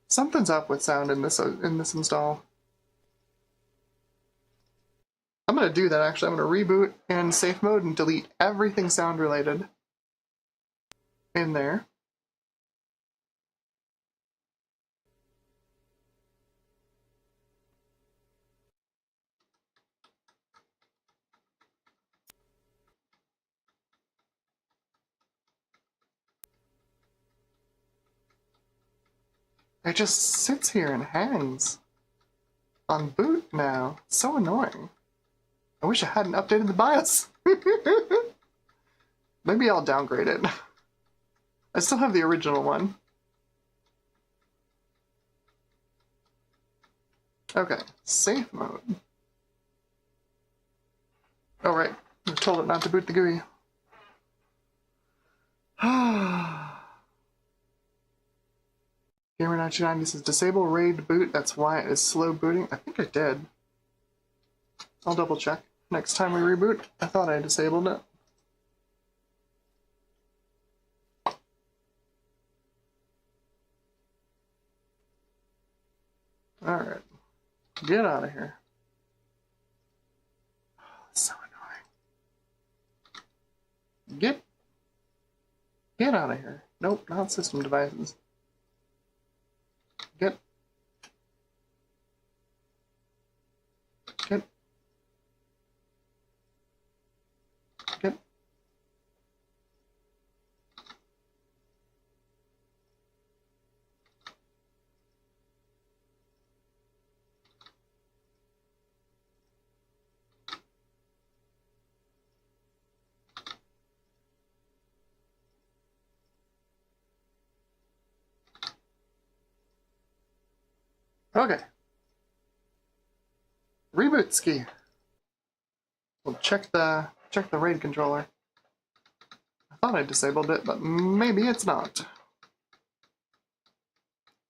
Something's up with sound in this install. I'm going to do that, actually. I'm going to reboot and safe mode and delete everything sound related in there. It just sits here and hangs. on boot now. So annoying. I wish I hadn't updated the BIOS. Maybe I'll downgrade it. I still have the original one. Okay, safe mode. Oh right, I told it not to boot the GUI. Gamer1990 says disable RAID boot, that's why it is slow booting. I think I did. I'll double check. Next time we reboot, I thought I disabled it. Alright. Get out of here. Oh, that's so annoying. Get out of here. Nope, not system devices. Get. Okay. Reboot ski. We'll check the RAID controller. I thought I disabled it, but maybe it's not.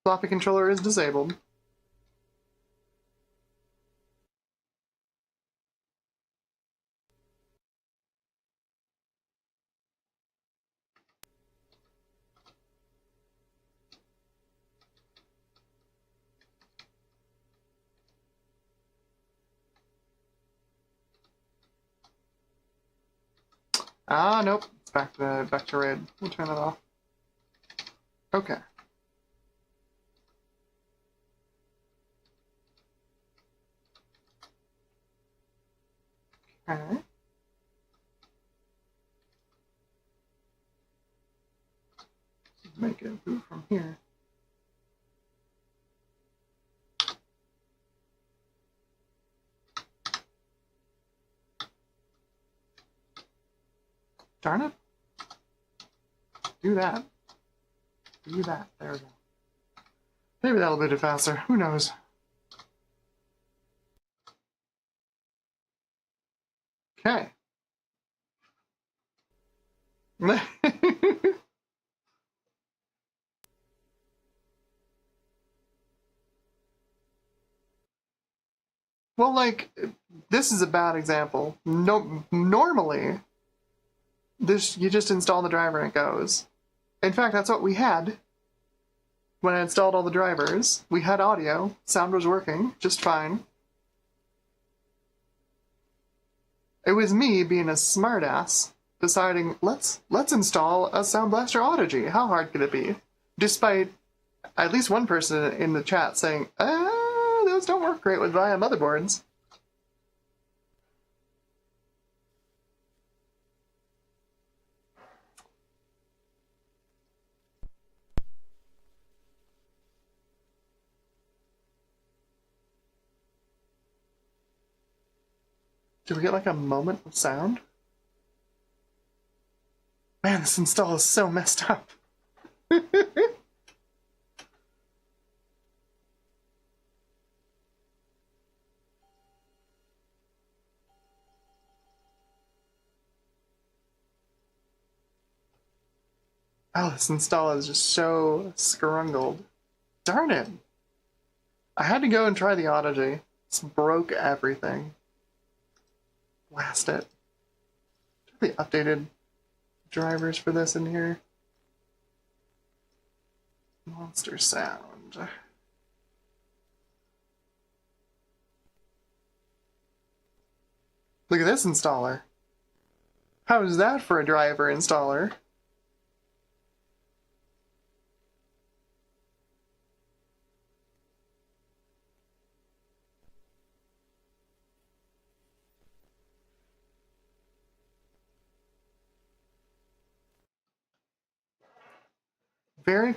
Floppy controller is disabled. Ah, nope. It's back to RAID. We'll turn it off. Okay. Alright. Make it boot from here. Darn it. Do that. Do that. There we go. Maybe that'll boot it faster. Who knows? Okay. Well, like, this is a bad example. No, normally, you just install the driver and it goes. In fact, that's what we had when I installed all the drivers. We had audio, sound was working just fine. It was me being a smartass deciding let's install a Sound Blaster Audigy. How hard could it be? Despite at least one person in the chat saying, those don't work great with VIA motherboards. Did we get like a moment of sound? Man, this install is so messed up. Oh, this install is just so scrungled. Darn it. I had to go and try the Audigy. It's broke everything. Blast it. The updated drivers for this in here. Monster sound. Look at this installer. How is that for a driver installer?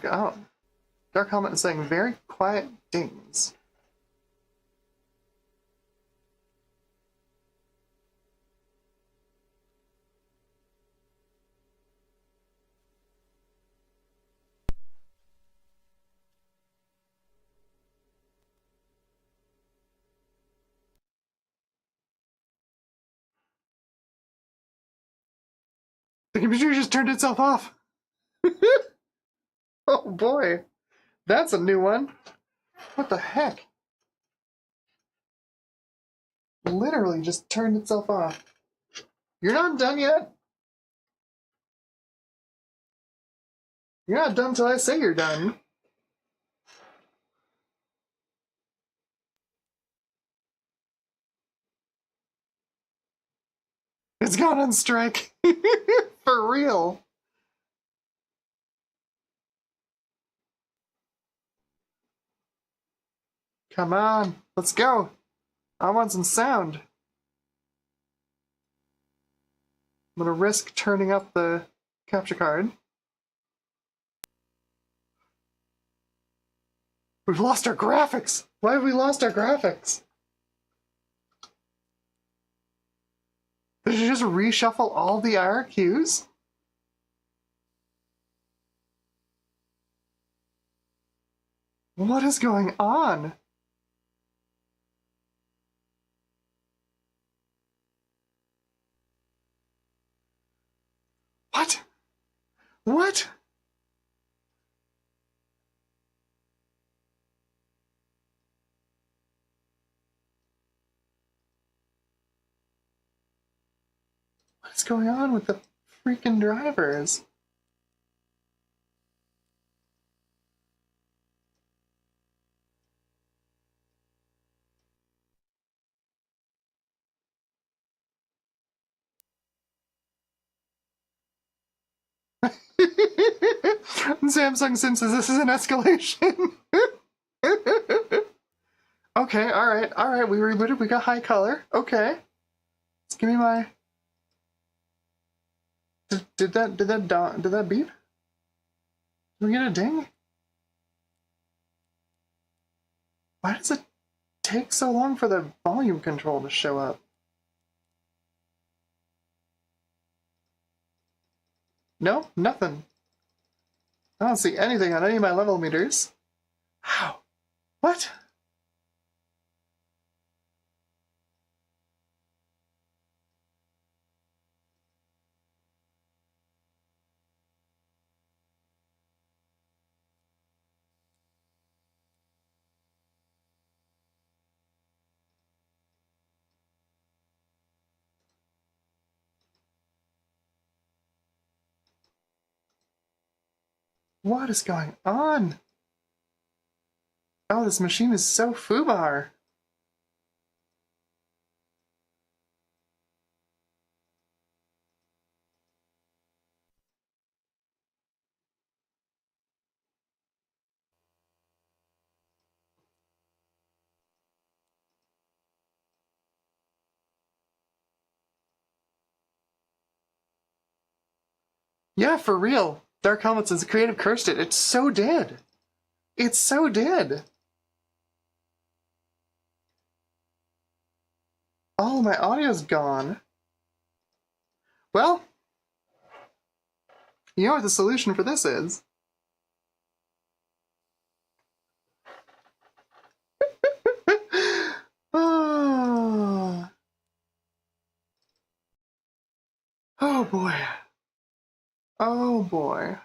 Oh, Dark Helmet is saying very quiet dings. The computer just turned itself off. Oh boy. That's a new one. What the heck? Literally just turned itself off. You're not done yet? You're not done till I say you're done. It's gone on strike. For real. Come on, let's go. I want some sound. I'm gonna risk turning up the capture card. We've lost our graphics! Why have we lost our graphics? Did you just reshuffle all the IRQs? What is going on? What? What? What's going on with the freaking drivers? Samsung senses this is an escalation. Okay, alright, we rebooted, we got high color. Okay. Let's give me my... Did that beep? Did we get a ding? Why does it take so long for the volume control to show up? No, nothing. I don't see anything on any of my level meters. How? What? What is going on? Oh, this machine is so foobar. Yeah, for real. Dark Helmet says creative cursed it. It so did. It so did. Oh, my audio's gone. Well, you know what the solution for this is? Oh. Oh boy. Oh boy.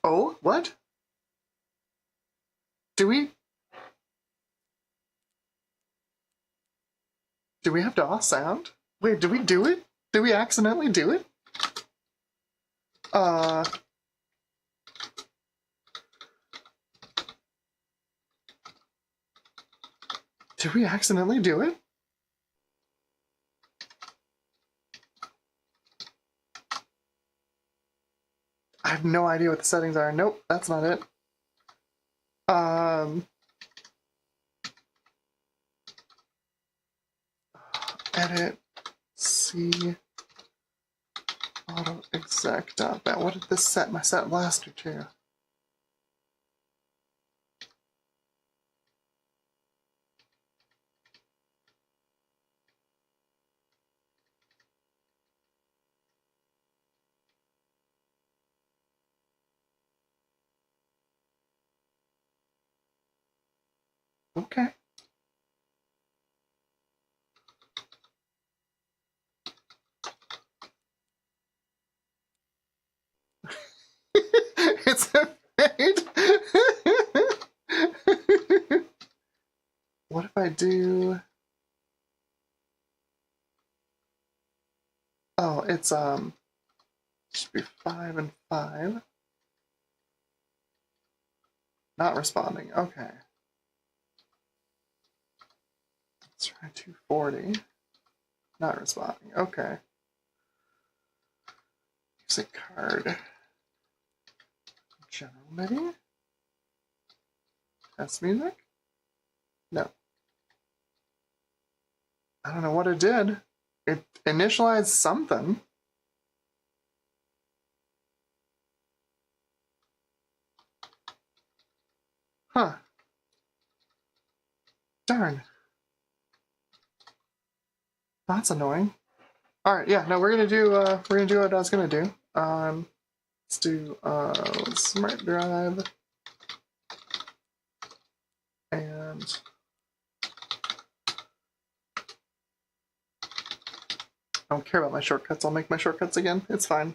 Oh, what? Do we have DOS sound? Wait, did we do it? Did we accidentally do it? Did we accidentally do it? I have no idea what the settings are. Nope, that's not it. Edit, C, auto exec dot. What did this set my set blaster to? Okay. It's a fade. What if I do... Oh, it's, should be 5 and 5. Not responding, okay. Let's try 240. Not responding, okay. Music card. General MIDI? Test music? No. I don't know what it did. It initialized something. Huh. Darn. That's annoying. Alright, yeah, no, we're gonna do what I was gonna do. Let's do smart drive and I don't care about my shortcuts. I'll make my shortcuts again. It's fine.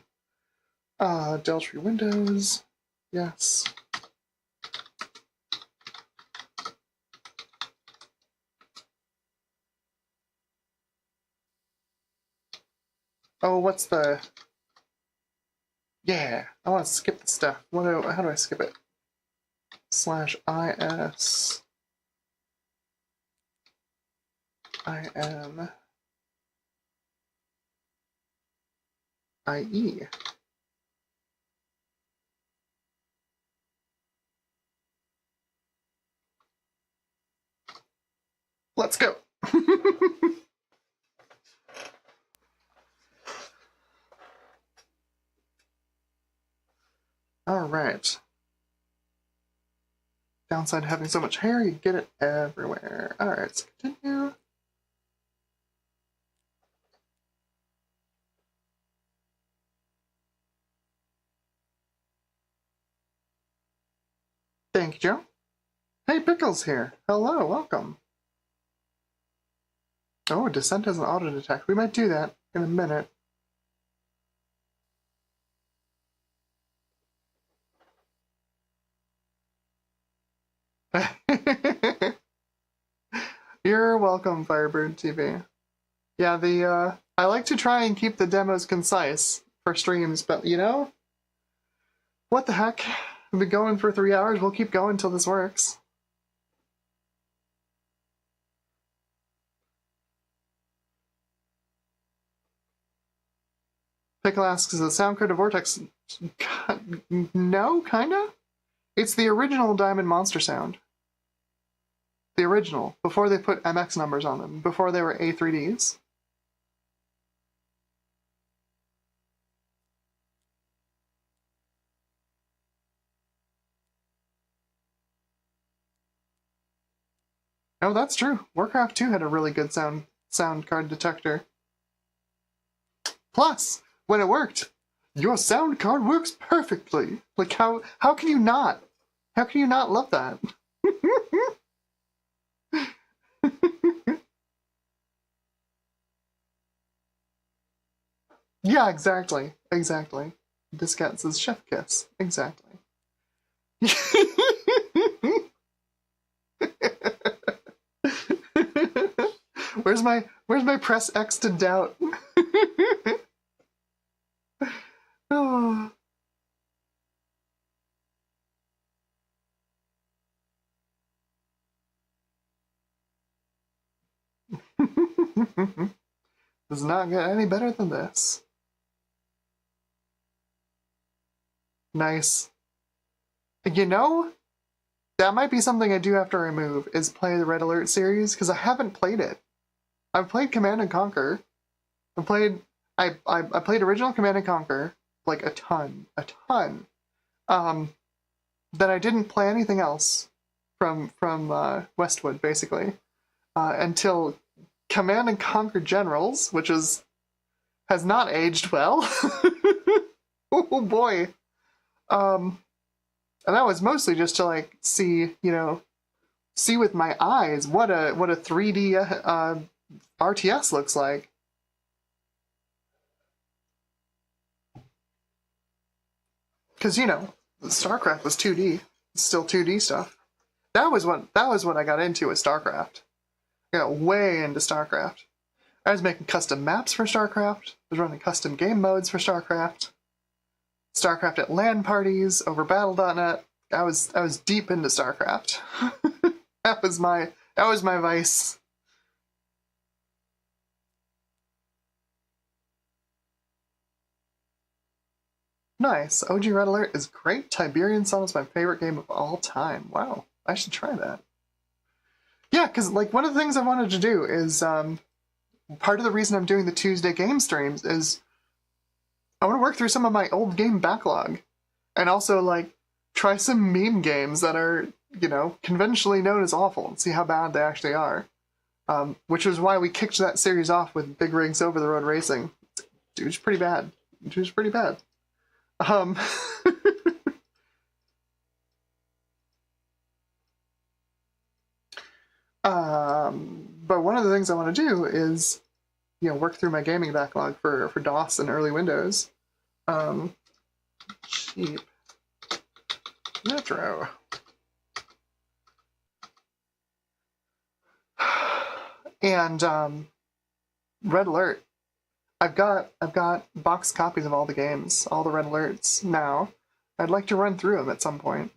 Deltree Windows. Yes. Oh, what's the... Yeah, I want to skip the stuff. How do I skip it? /is im IE. Let's go. All right. Downside to having so much hair, you get it everywhere. All right, let's continue. Thank you, Joe. Hey, Pickles here. Hello, welcome. Oh, Descent has an auto detect. We might do that in a minute. You're welcome, Firebird TV. Yeah, I like to try and keep the demos concise for streams, but you know, what the heck? We've been going for 3 hours. We'll keep going until this works. Pickle asks, is the sound card of Vortex? No, kinda. It's the original Diamond Monster sound. The original, before they put MX numbers on them, before they were A3Ds. Oh, that's true. Warcraft 2 had a really good sound card detector. Plus, when it worked, your sound card works perfectly. Like, how can you not? How can you not love that? Yeah, exactly. Exactly. Discat says chef kiss. Exactly. Where's my press X to doubt? Oh. Does not get any better than this. Nice. You know, that might be something I do after I move, is play the Red Alert series, because I haven't played it. I've played Command and Conquer. I played original Command and Conquer, like a ton. Then I didn't play anything else from Westwood, basically, until Command and Conquer Generals, which has not aged well. Oh boy. And that was mostly just to like see, you know, see with my eyes what a 3D RTS looks like. Because, you know, StarCraft was 2D. It's still 2D stuff. That was what I got into with StarCraft. I got way into StarCraft. I was making custom maps for StarCraft. I was running custom game modes for StarCraft. StarCraft at LAN parties over Battle.net. I was deep into StarCraft. that was my vice. Nice. OG Red Alert is great. Tiberian Sun is my favorite game of all time. Wow. I should try that. Yeah, because like one of the things I wanted to do is part of the reason I'm doing the Tuesday game streams is I want to work through some of my old game backlog and also like try some meme games that are, you know, conventionally known as awful and see how bad they actually are. Which is why we kicked that series off with Big Rigs Over the Road Racing. Dude's pretty bad. Dude's pretty bad. But one of the things I want to do is, you know, work through my gaming backlog for DOS and early Windows. Cheap Metro. And Red Alert. I've got box copies of all the games, all the Red Alerts now. I'd like to run through them at some point.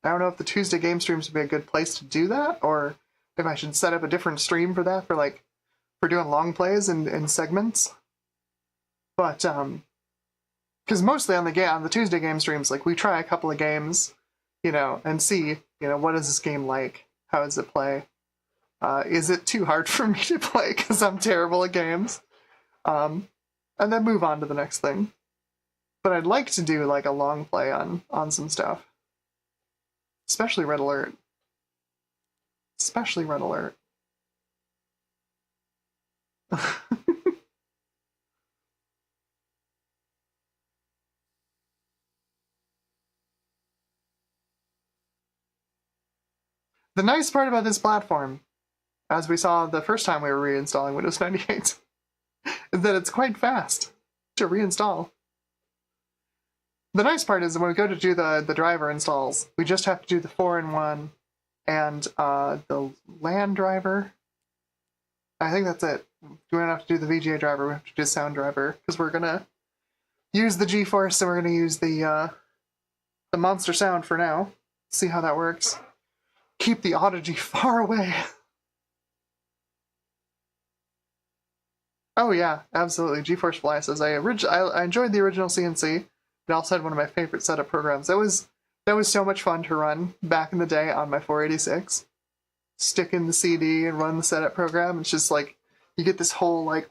I don't know if the Tuesday game streams would be a good place to do that, or if I should set up a different stream for that, for doing long plays and segments. But because mostly on the Tuesday game streams, like we try a couple of games, you know, and see, you know, what is this game like? How does it play? Is it too hard for me to play because I'm terrible at games? And then move on to the next thing. But I'd like to do like a long play on some stuff. Especially Red Alert. Especially Red Alert. The nice part about this platform, as we saw the first time we were reinstalling Windows 98, is that it's quite fast to reinstall. The nice part is when we go to do the driver installs, we just have to do the 4-in-1 and the LAN driver. I think that's it. We don't have to do the VGA driver, we have to do the sound driver, because we're going to use the GeForce and we're going to use the monster sound for now. See how that works. Keep the Audigy far away. Oh yeah, absolutely. GeForce Fly says I enjoyed the original CNC. It also had one of my favorite setup programs. That was so much fun to run back in the day on my 486. Stick in the CD and run the setup program. It's just like you get this whole like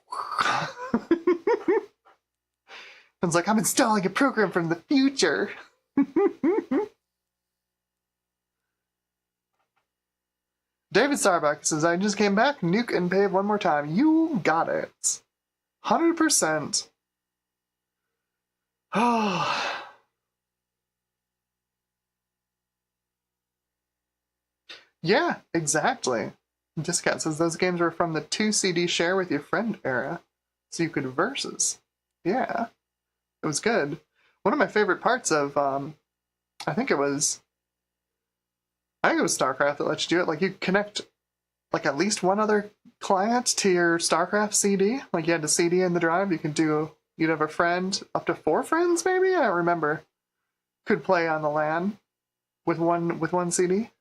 it's like I'm installing a program from the future. David Starbuck says, I just came back, nuke and pave one more time. You got it. 100%. Oh. Yeah, exactly. Discat says those games were from the 2 CD share with your friend era, so you could versus. Yeah, it was good. One of my favorite parts of, I think it was StarCraft that lets you do it. Like you connect like at least one other client to your StarCraft CD. Like you had the CD in the drive. You'd have a friend, up to 4 friends maybe. I don't remember. Could play on the LAN with one CD.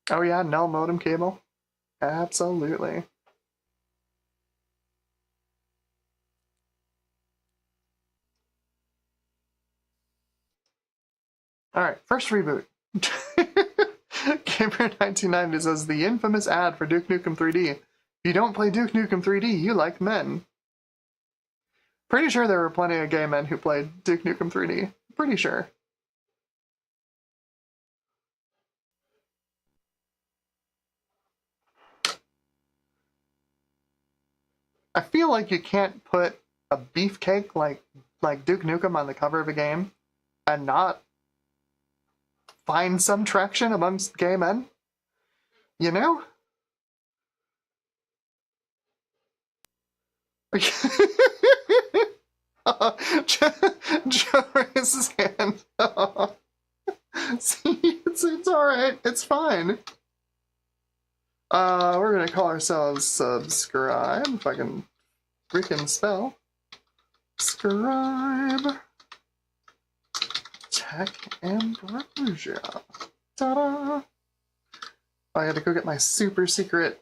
Oh yeah, null modem cable. Absolutely. Alright, first reboot. Gamer1990 says the infamous ad for Duke Nukem 3D. If you don't play Duke Nukem 3D, you like men. Pretty sure there were plenty of gay men who played Duke Nukem 3D. Pretty sure. I feel like you can't put a beefcake like Duke Nukem on the cover of a game and not find some traction amongst gay men. You know? Joe raised his hand. See, it's alright. It's fine. We're gonna call ourselves subscribe, if I can freaking spell. Scribe. Tech Ambrosia. Ta-da! I gotta go get my super secret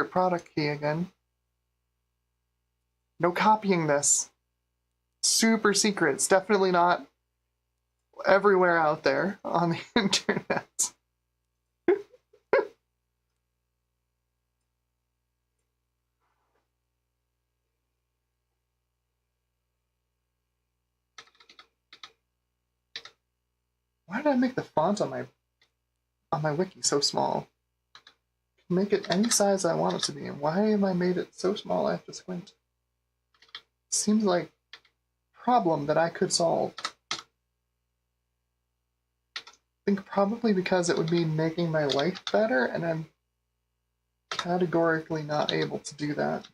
product key again. No copying this. Super secret. It's definitely not everywhere out there on the internet. Why did I make the font on my wiki so small? I can make it any size I want it to be, and why am I made it so small I have to squint? Seems like a problem that I could solve. I think probably because it would be making my life better, and I'm categorically not able to do that.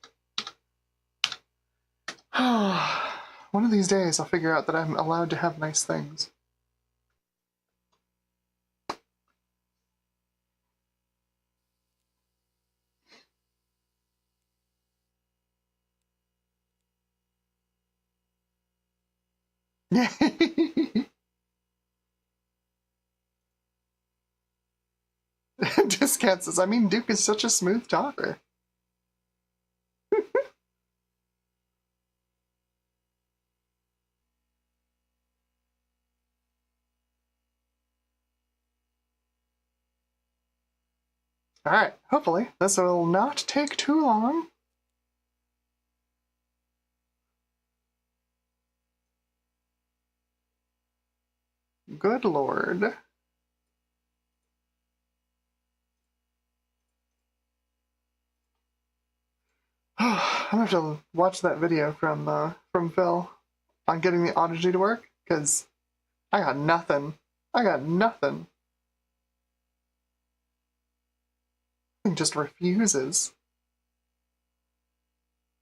One of these days I'll figure out that I'm allowed to have nice things. Discount says, I mean, Duke is such a smooth talker. Alright, hopefully this will not take too long. Good lord. I'm gonna have to watch that video from Phil on getting the Audigy to work, because I got nothing. I got nothing. It just refuses.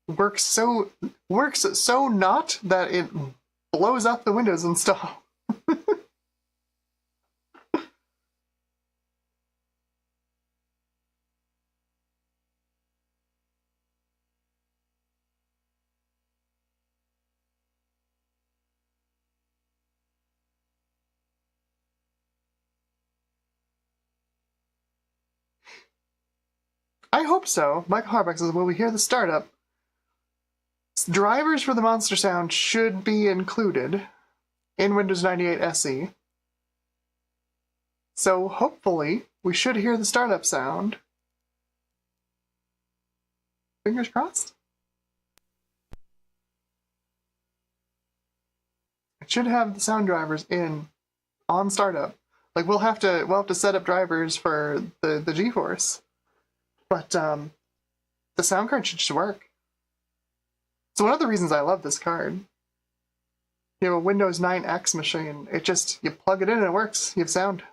Works so not that it blows up the Windows install. I hope so. Michael Harbeck says, will we hear the startup? Drivers for the Monster Sound should be included in Windows 98 SE. So hopefully we should hear the startup sound. Fingers crossed. It should have the sound drivers in on startup. Like we'll have to set up drivers for the GeForce. But the sound card should just work. So one of the reasons I love this card, you have a Windows 9X machine, you plug it in and it works, you have sound.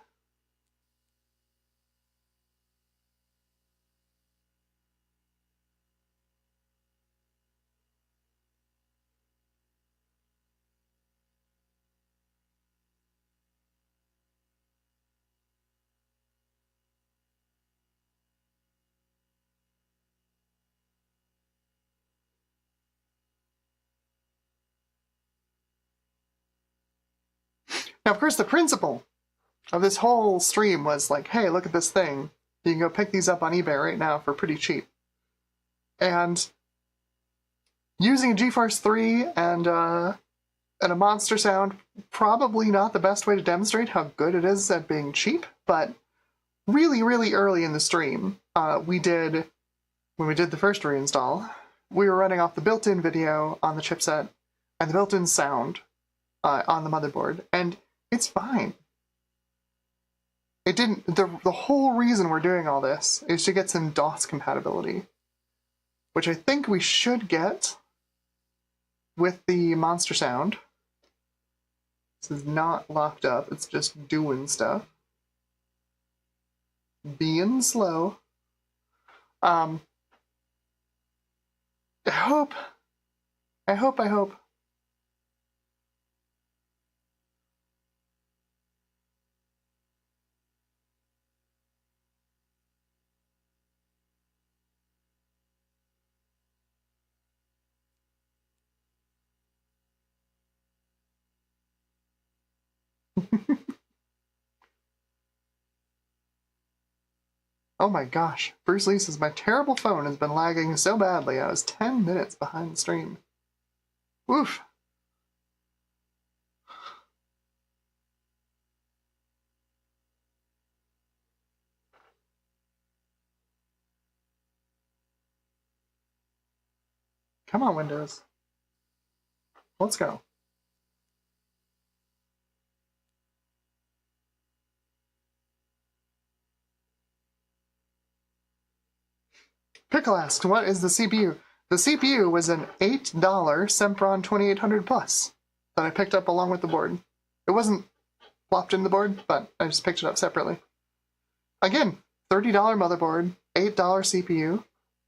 Now, of course, the principle of this whole stream was like, hey, look at this thing. You can go pick these up on eBay right now for pretty cheap. And using a GeForce 3 and a Monster Sound, probably not the best way to demonstrate how good it is at being cheap, but really, really early in the stream, when we did the first reinstall, we were running off the built-in video on the chipset and the built-in sound on the motherboard, and it's fine. It didn't. The whole reason we're doing all this is to get some DOS compatibility, which I think we should get with the Monster Sound. This is not locked up, it's just doing stuff. Being slow. I hope. Oh my gosh, Bruce Lee says my terrible phone has been lagging so badly I was 10 minutes behind the stream. Woof. Come on, Windows. Let's go. Pickle asked, what is the CPU? The CPU was an $8 Sempron 2800 Plus that I picked up along with the board. It wasn't plopped in the board, but I just picked it up separately. Again, $30 motherboard, $8 CPU.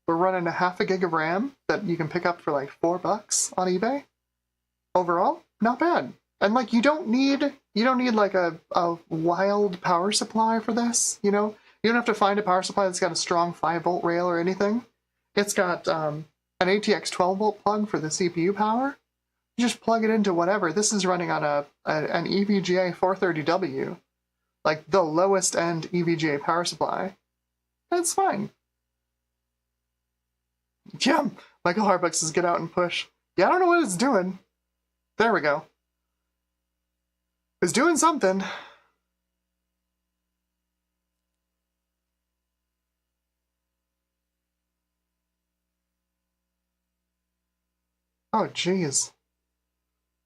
We're running a half a gig of RAM that you can pick up for like $4 on eBay. Overall, not bad. And like you don't need like a wild power supply for this, you know? You don't have to find a power supply that's got a strong 5-volt rail or anything. It's got an ATX 12-volt plug for the CPU power. You just plug it into whatever. This is running on an EVGA 430W, like the lowest end EVGA power supply. It's fine. Yeah, Michael Harbuck says get out and push. Yeah, I don't know what it's doing. There we go. It's doing something. Oh, jeez.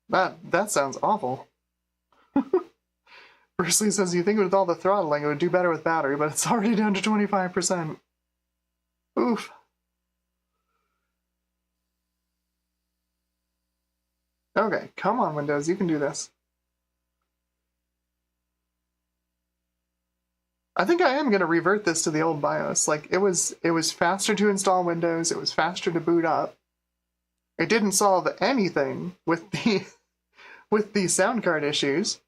That sounds awful. Bruce Lee says, you think with all the throttling it would do better with battery, but it's already down to 25%. Oof. Okay, come on, Windows, you can do this. I think I am going to revert this to the old BIOS. Like, it was faster to install Windows, it was faster to boot up. It didn't solve anything with the sound card issues.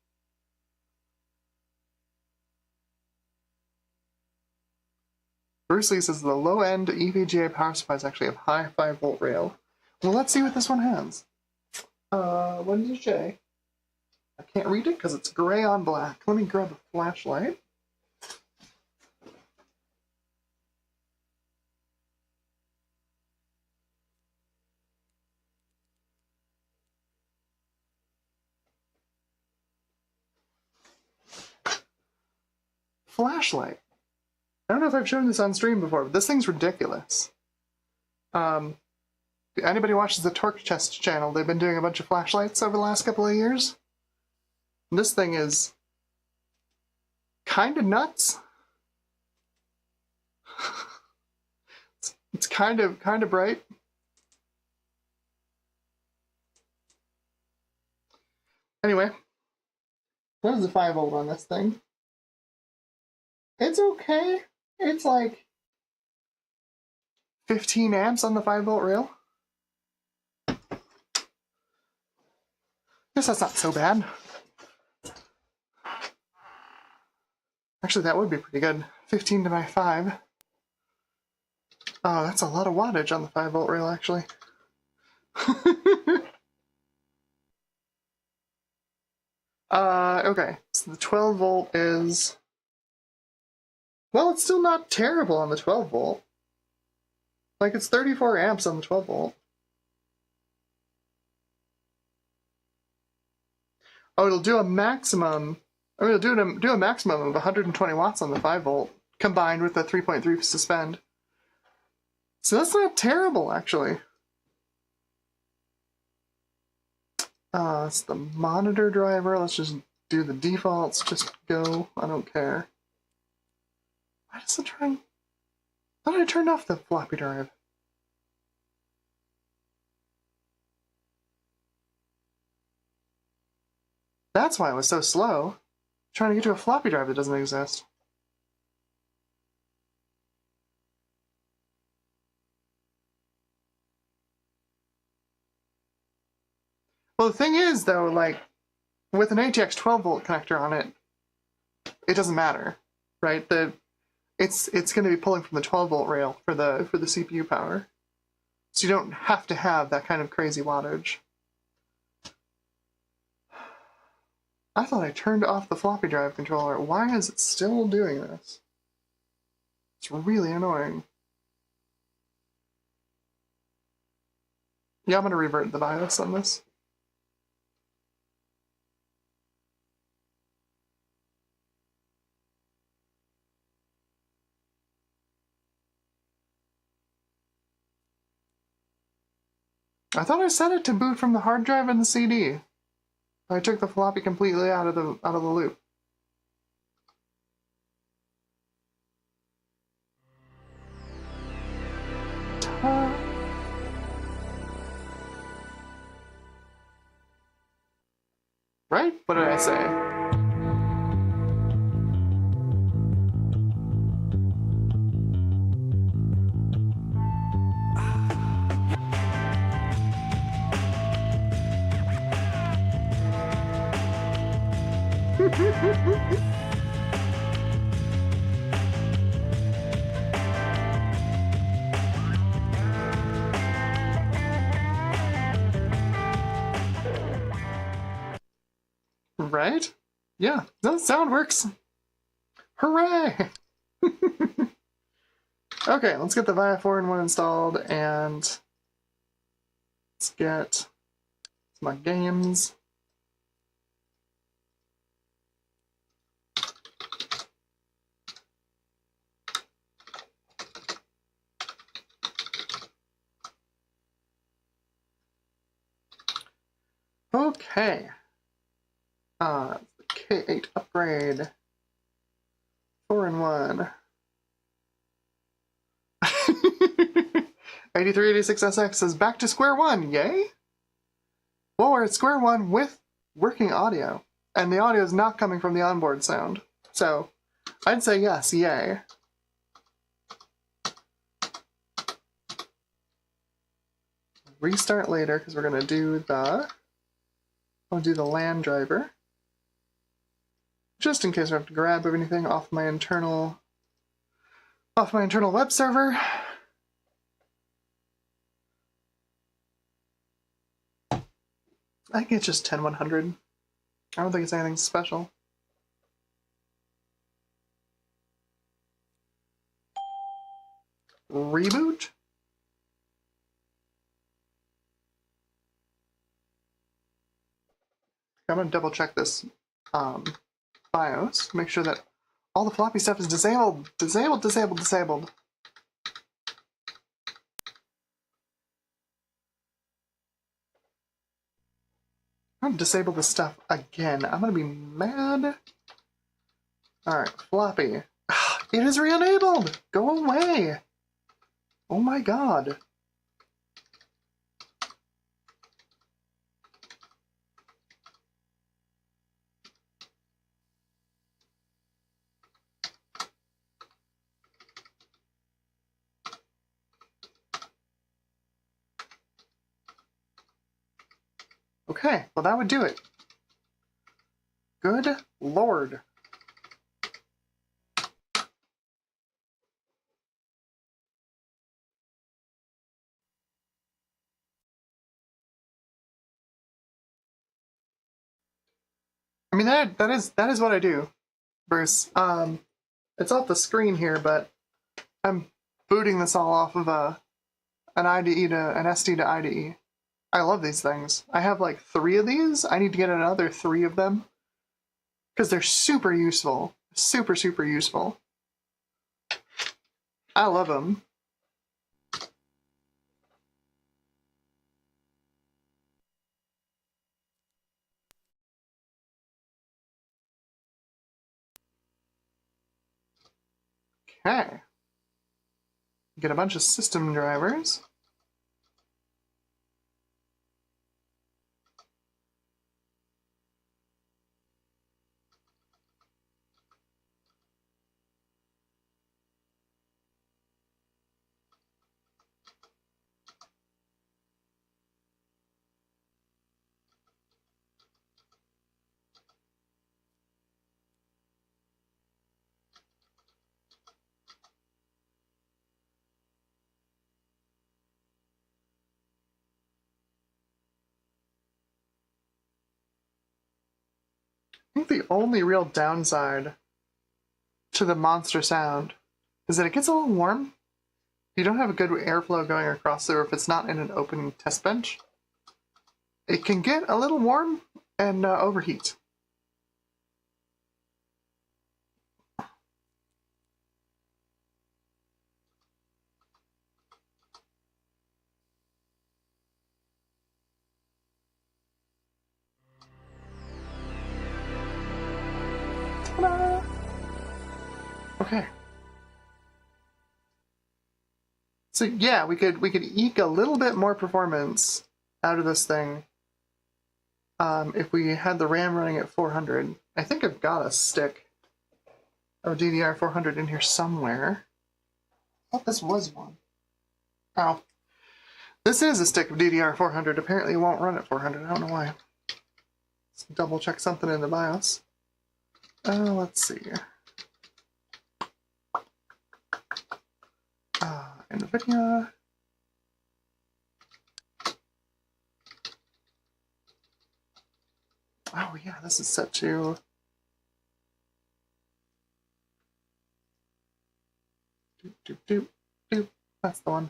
Bruce Lee says the low-end EVGA power supplies actually have high 5-volt rail. Well, let's see what this one has. What did you say? I can't read it because it's gray on black. Let me grab a flashlight. Flashlight. I don't know if I've shown this on stream before, but this thing's ridiculous. Anybody watches the Torque Chest channel, they've been doing a bunch of flashlights over the last couple of years. And this thing is kind of nuts. It's kind of bright. Anyway, what is the 5-volt on this thing? It's okay. It's like 15 amps on the 5-volt rail. Guess that's not so bad. Actually, that would be pretty good. 15 to my 5. Oh, that's a lot of wattage on the 5-volt rail, actually. Okay. So the 12-volt is... Well, it's still not terrible on the 12-volt. Like, it's 34 amps on the 12-volt. Oh, it'll do a maximum... I mean, it'll do a maximum of 120 watts on the 5-volt, combined with the 3.3 suspend. So that's not terrible, actually. It's the monitor driver. Let's just do the defaults. Just go. I don't care. Why does it turn... How did I turn off the floppy drive? That's why it was so slow. Trying to get to a floppy drive that doesn't exist. Well, the thing is, though, like, with an ATX 12-volt connector on it, it doesn't matter, right? It's going to be pulling from the 12-volt rail for the CPU power, so you don't have to have that kind of crazy wattage. I thought I turned off the floppy drive controller. Why is it still doing this? It's really annoying. Yeah, I'm going to revert the BIOS on this. I thought I set it to boot from the hard drive and the CD. I took the floppy completely out of the loop. Right? What did I say? Right? Yeah, that sound works. Hooray! Okay, let's get the VIA 4-in-1 installed, and let's get my games. Okay. The K8 upgrade. 4-in-1. 8386SX is back to square one, yay? Well, we're at square one with working audio, and the audio is not coming from the onboard sound. So, I'd say yes, yay. Restart later, because we're going to do the... I'll do the LAN driver. Just in case I have to grab anything off my internal web server. I think it's just 10100. I don't think it's anything special. Reboot? I'm gonna double check this BIOS, make sure that all the floppy stuff is disabled. Disabled, disabled, disabled. I'm gonna disable this stuff again. I'm gonna be mad. Alright, floppy. It is re-enabled! Go away! Oh my god. Okay, well that would do it. Good lord. I mean, that is what I do, Bruce. It's off the screen here, but I'm booting this all off of an IDE to an SD to IDE. I love these things. I have like 3 of these. I need to get another 3 of them because they're super useful. Super, super useful. I love them. Okay. Get a bunch of system drivers. think the only real downside to the monster sound is that it gets a little warm. If you don't have a good airflow going across there, if it's not in an open test bench, it can get a little warm and overheat. Ta-da! Okay. So yeah, we could eke a little bit more performance out of this thing if we had the RAM running at 400. I think I've got a stick of DDR400 in here somewhere. I thought this was one. Oh. This is a stick of DDR400. Apparently it won't run at 400. I don't know why. Let's double check something in the BIOS. Let's see. NVIDIA. Oh yeah, this is set to... Doop. That's the one.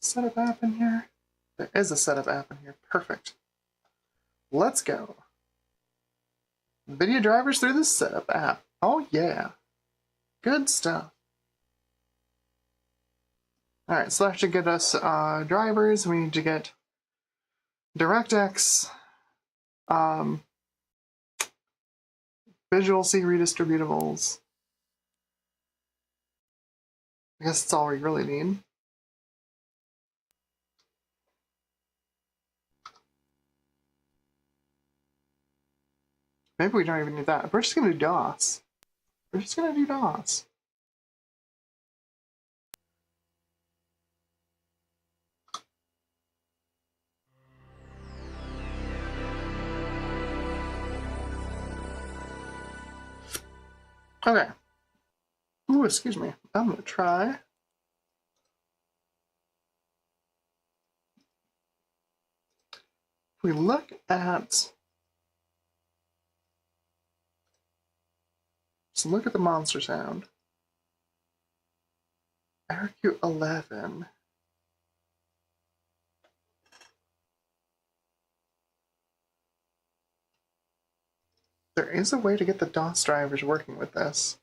Setup app in here? There is a setup app in here. Perfect. Let's go. Video drivers through the setup app. Oh yeah. Good stuff. Alright, so that should get us drivers. We need to get DirectX, Visual C redistributables. I guess that's all we really need. Maybe we don't even need that. We're just going to do DOS. We're just going to do DOS. Okay. Ooh, excuse me. I'm going to try. If we look at... So look at the monster sound. RQ11. There is a way to get the DOS drivers working with this.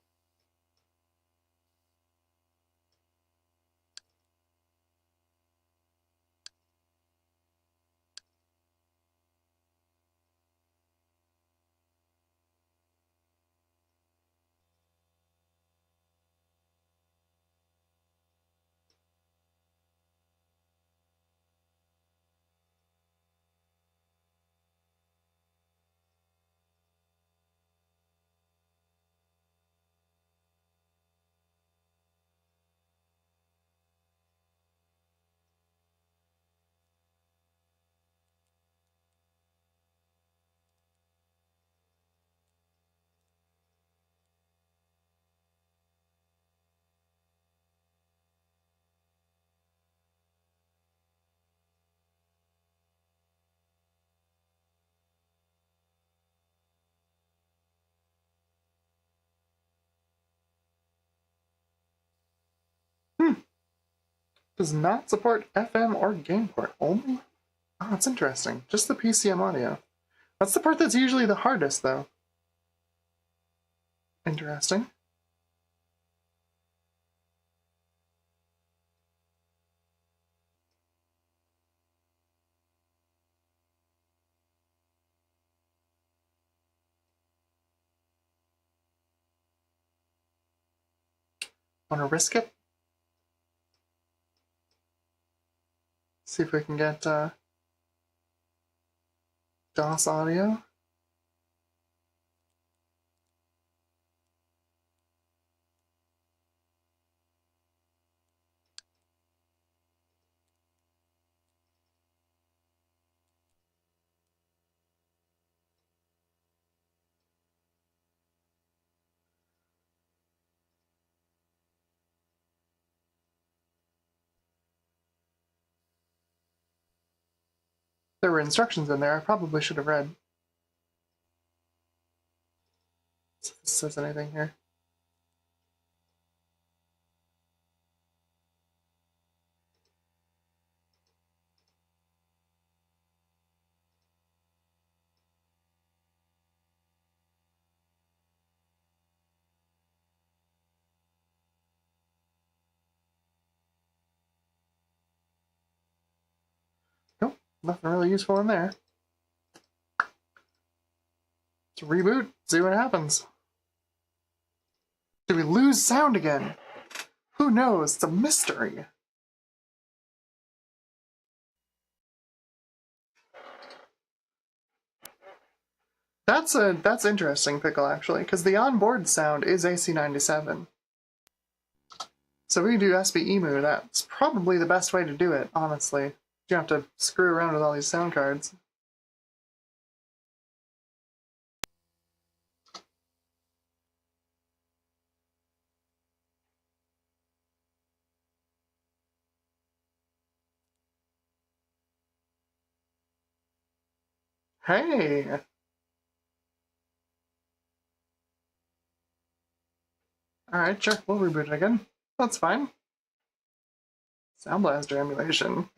Does not support FM or game port only? Oh, that's interesting. Just the PCM audio. That's the part that's usually the hardest, though. Interesting. Want to risk it? See if we can get DOS audio. There were instructions in there I probably should have read. See if this says anything here. Nope, nothing really useful in there. Let's reboot, see what happens. Did we lose sound again? Who knows? It's a mystery. That's interesting, Pickle, actually, because the onboard sound is AC97. So we can do SB-EMU. That's probably the best way to do it, honestly. You don't have to screw around with all these sound cards. Hey! Alright, sure, we'll reboot it again. That's fine. Sound Blaster emulation.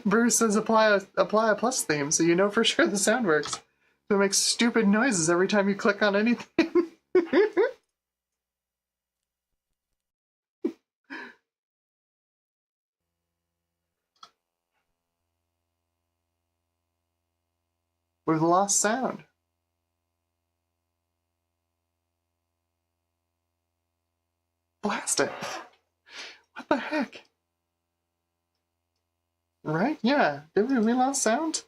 Bruce says apply a plus theme so you know for sure the sound works. So it makes stupid noises every time you click on anything. We've lost sound. Blast it. What the heck? Right? Yeah. Did we lost sound?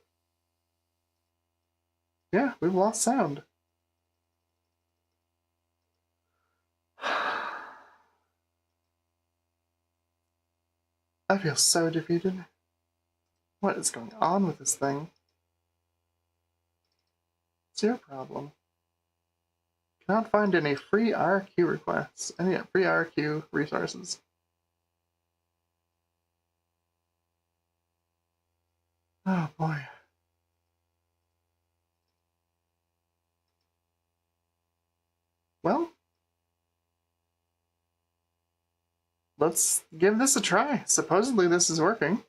Yeah, we've lost sound. I feel so defeated. What is going on with this thing? It's your problem. Cannot find any free RQ requests. Any free RQ resources. Oh boy. Well, let's give this a try. Supposedly this is working.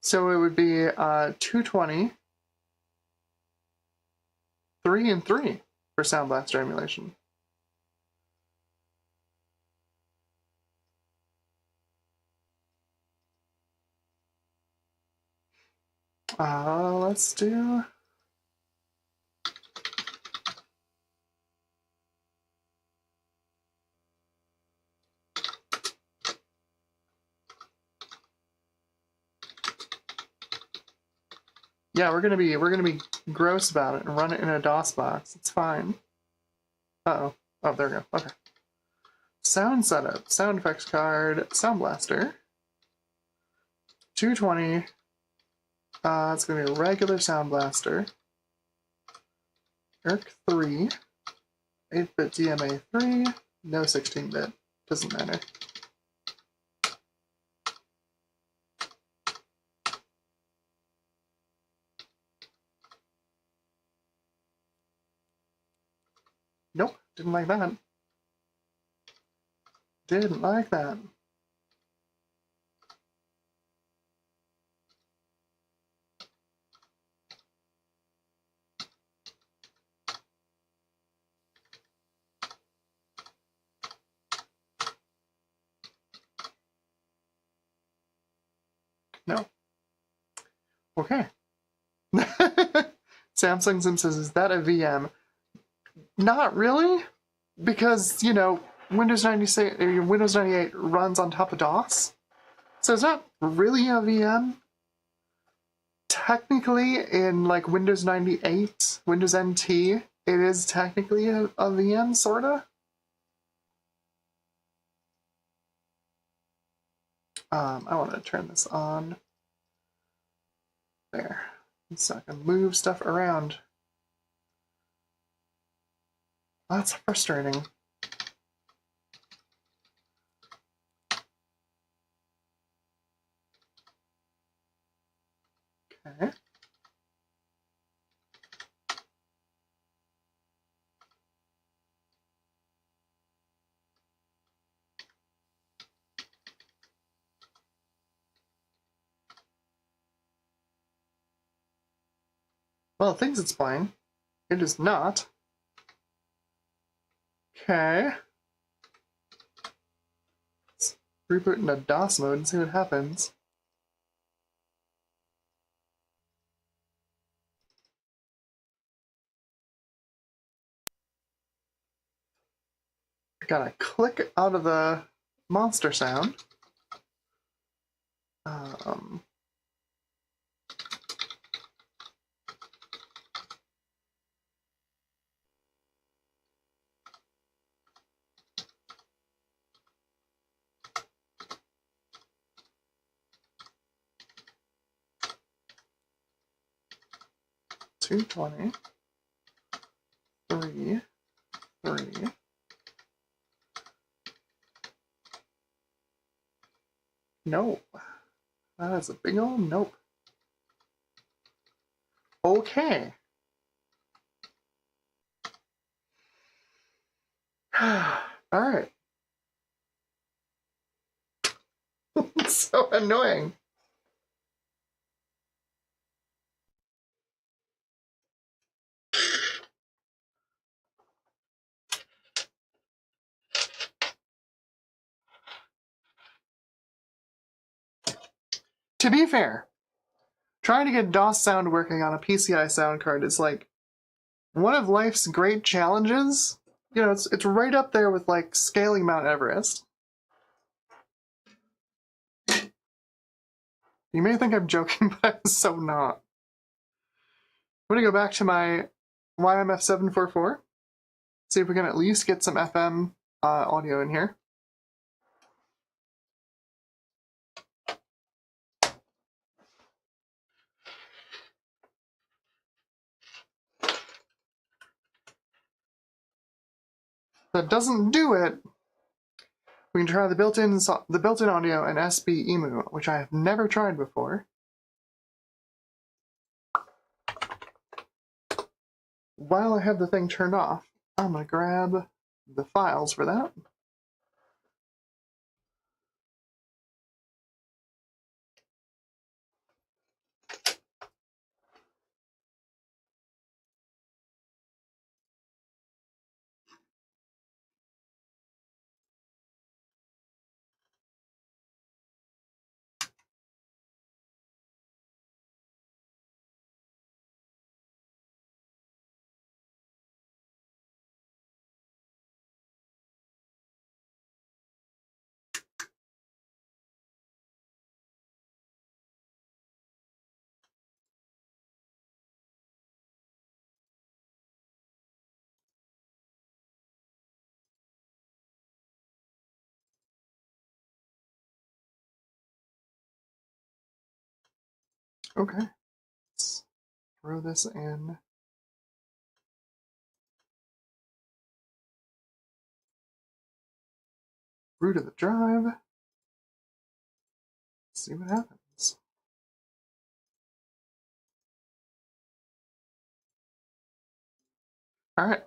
So it would be 220, 3 and 3 for Sound Blaster emulation. Let's do... Yeah, we're gonna be gross about it and run it in a DOS box. It's fine. Uh-oh. Oh, there we go. Okay. Sound setup, sound effects card, Sound Blaster. 220. It's gonna be a regular Sound Blaster. ERC3. 8-bit DMA3. No 16-bit. Doesn't matter. Nope, didn't like that. Didn't like that. No. Okay. Samsung Sim says, is that a VM? Not really, because, you know, Windows 98 runs on top of DOS. So it's not really a VM. Technically, in like Windows 98, Windows NT, it is technically a VM, sorta. I want to turn this on. There. So I can move stuff around. That's frustrating. Okay. Well, it thinks it's playing. It is not. Okay. Let's reboot into DOS mode and see what happens. Gotta click out of the monster sound. 220. 3. 3. No. That is a big old nope. Okay. Alright. It's so annoying. To be fair, trying to get DOS sound working on a PCI sound card is like one of life's great challenges. You know, it's right up there with like scaling Mount Everest. You may think I'm joking, but I'm so not. I'm gonna go back to my YMF744, see if we can at least get some FM audio in here. If that doesn't do it, we can try the built-in audio and SB Emu, which I have never tried before. While I have the thing turned off, I'm gonna grab the files for that. Okay, let's throw this in. Root of the drive. Let's see what happens. All right.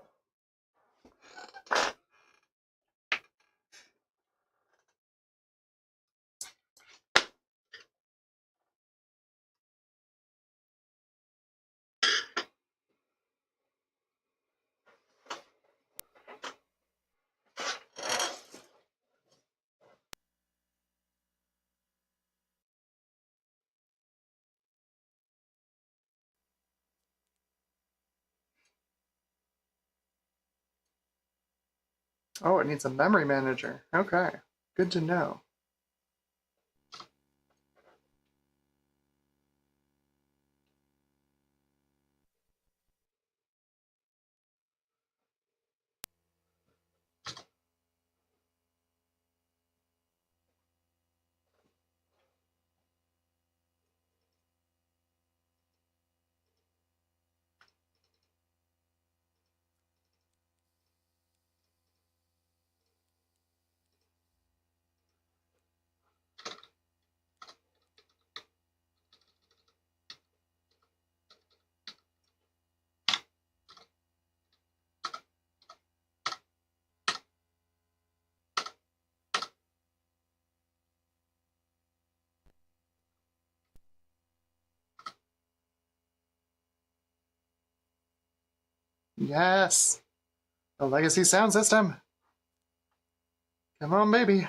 Oh, it needs a memory manager. Okay, good to know. Yes! The legacy sound system! Come on, baby!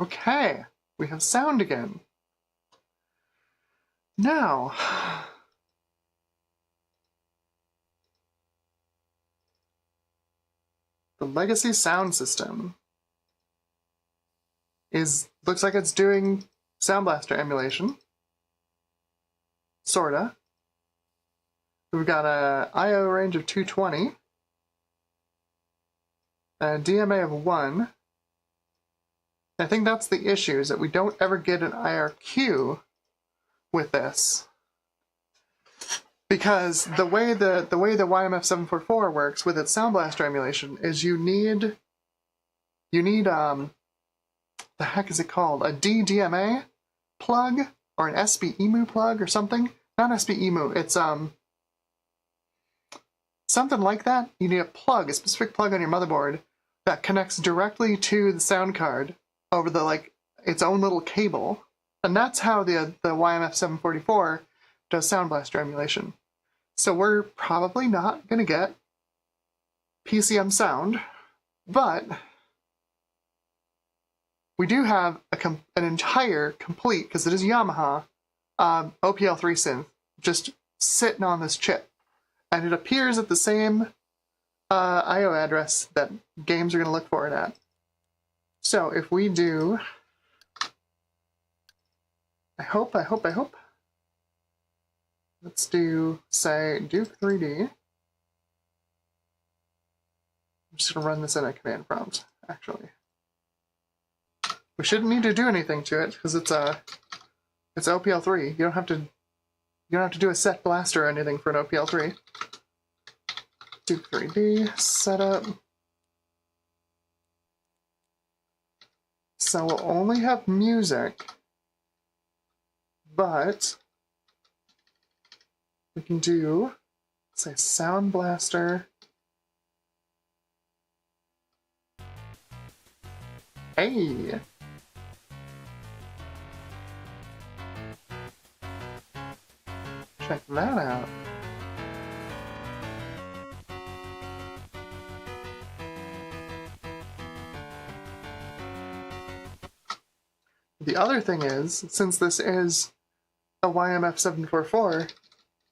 Okay, we have sound again. Now, the legacy sound system looks like it's doing Sound Blaster emulation. Sorta. We've got a I/O range of 220, a DMA of 1. I think that's the issue, is that we don't ever get an IRQ with this. Because the way the YMF744 works with its Sound Blaster emulation is you need the heck is it called? A DDMA plug or an SBEMU plug or something? Not SBEMU, it's something like that. You need a plug, a specific plug on your motherboard that connects directly to the sound card over the its own little cable. And that's how the YMF744 does Sound Blaster emulation. So we're probably not going to get PCM sound, but we do have an entire complete, because it is Yamaha, OPL3 synth just sitting on this chip. And it appears at the same I/O address that games are going to look for it at. So if we do, I hope, let's do, say, Duke 3D. I'm just going to run this in a command prompt, actually. We shouldn't need to do anything to it, because it's OPL3. You don't have to do a set blaster or anything for an OPL3. Duke 3D, setup. So we'll only have music, but we can do, say, Sound Blaster. Hey! Check that out. The other thing is, since this is a YMF744,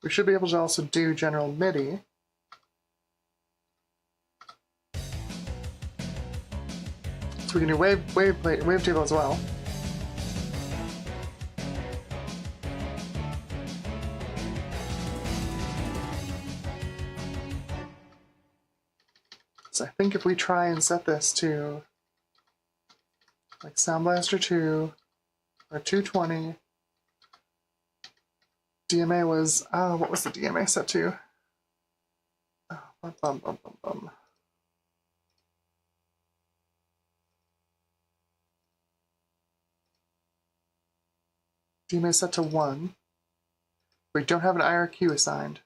we should be able to also do general MIDI. So we can do wavetable as well. So I think if we try and set this to like Sound Blaster 2 or 220, DMA was, what was the DMA set to? DMA set to 1. We don't have an IRQ assigned.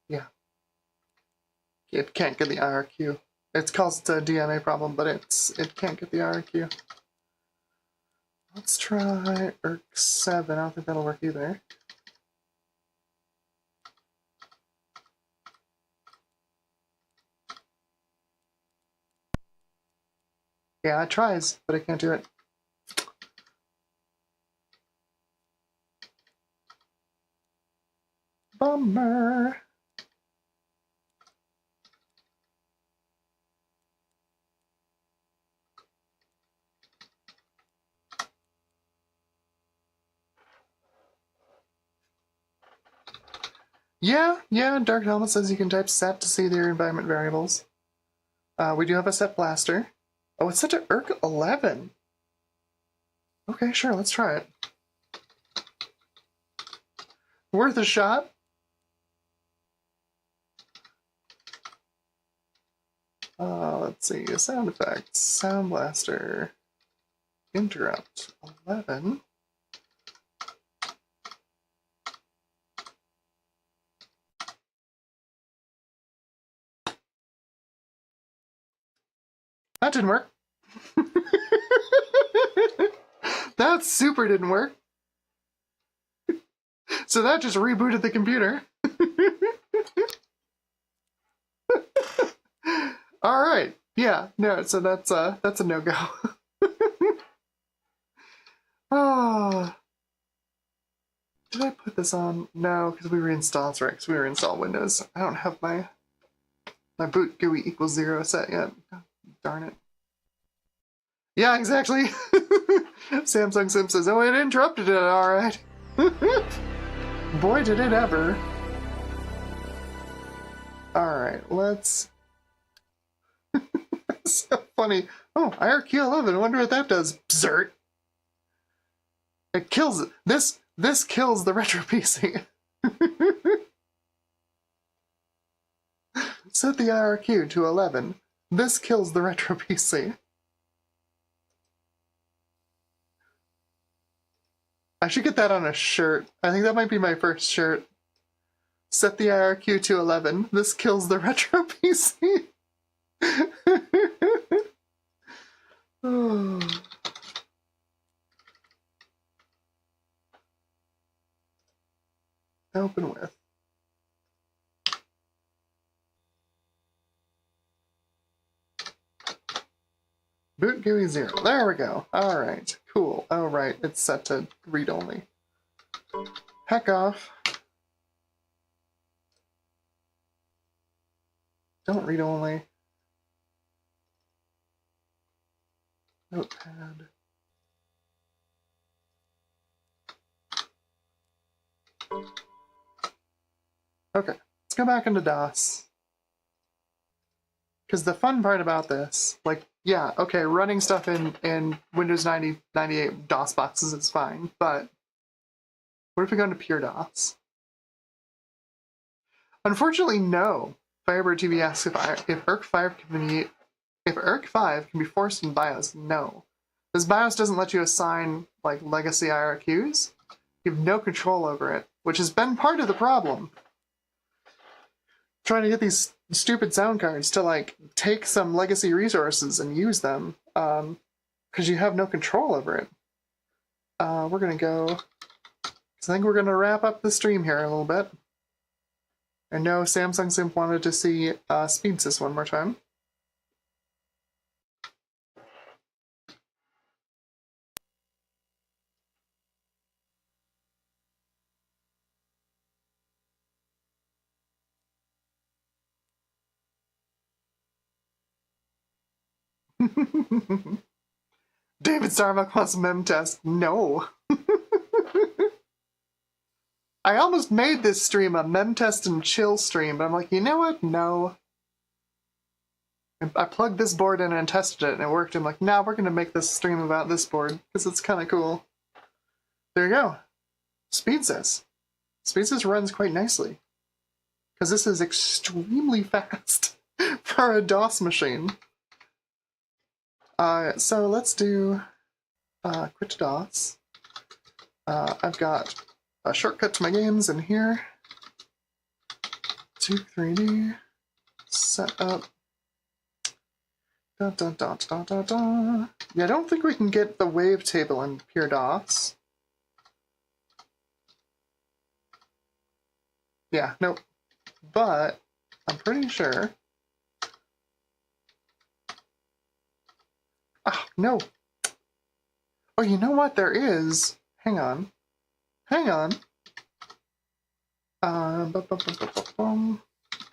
Yeah. It can't get the IRQ. It's caused a DMA problem, but it can't get the IRQ. Let's try ERC7. I don't think that'll work either. Yeah, it tries, but it can't do it. Bummer. Yeah, Dark Helmet says you can type set to see their environment variables. We do have a set blaster. Oh, it's set to ERC11. Okay, sure, let's try it. Worth a shot. Let's see, sound effects, Sound Blaster, interrupt, 11. That didn't work. That super didn't work. So that just rebooted the computer. All right. Yeah. No. So that's a no-go. Oh. Did I put this on? No, because we reinstalled. That's right. Because we reinstalled Windows. I don't have my boot GUI equals 0 set yet. Darn it. Yeah, exactly. Samsung Sim says, "Oh, it interrupted it. All right." Boy, did it ever. All right, let's. So funny. Oh, IRQ11. I wonder what that does. Bzert. It kills this. This kills the retro PC. Set the IRQ to 11. This kills the retro PC. I should get that on a shirt. I think that might be my first shirt. Set the IRQ to 11. This kills the retro PC. Oh. Open with. Boot GUI 0. There we go. Alright, cool. Oh, right. It's set to read only. Heck off. Don't read only. Notepad. Okay, let's go back into DOS. Because the fun part about this, like, yeah, okay, running stuff in Windows 90, 98 DOS boxes is fine, but what if we go into pure DOS? Unfortunately, no. Firebird TV asks if ERC5 can be forced in BIOS. No. This BIOS doesn't let you assign like legacy IRQs. You have no control over it, which has been part of the problem. Trying to get these stupid sound cards to like take some legacy resources and use them, because you have no control over it. We're gonna go, because I think we're gonna wrap up the stream here a little bit. I know Samsung Simp wanted to see SpeedSys one more time. David Starbuck wants mem test. No. I almost made this stream a mem test and chill stream, but I'm like, you know what? No. I plugged this board in and tested it, and it worked. I'm like, nah, we're going to make this stream about this board, because it's kind of cool. There you go. SpeedSys. SpeedSys runs quite nicely, because this is extremely fast for a DOS machine. So let's do quit to DOS. I've got a shortcut to my games in here. 3D. Set up. Yeah, I don't think we can get the wavetable in pure DOS. Yeah, nope. But I'm pretty sure. Oh, no. Oh, you know what? There is. Hang on. Hang on.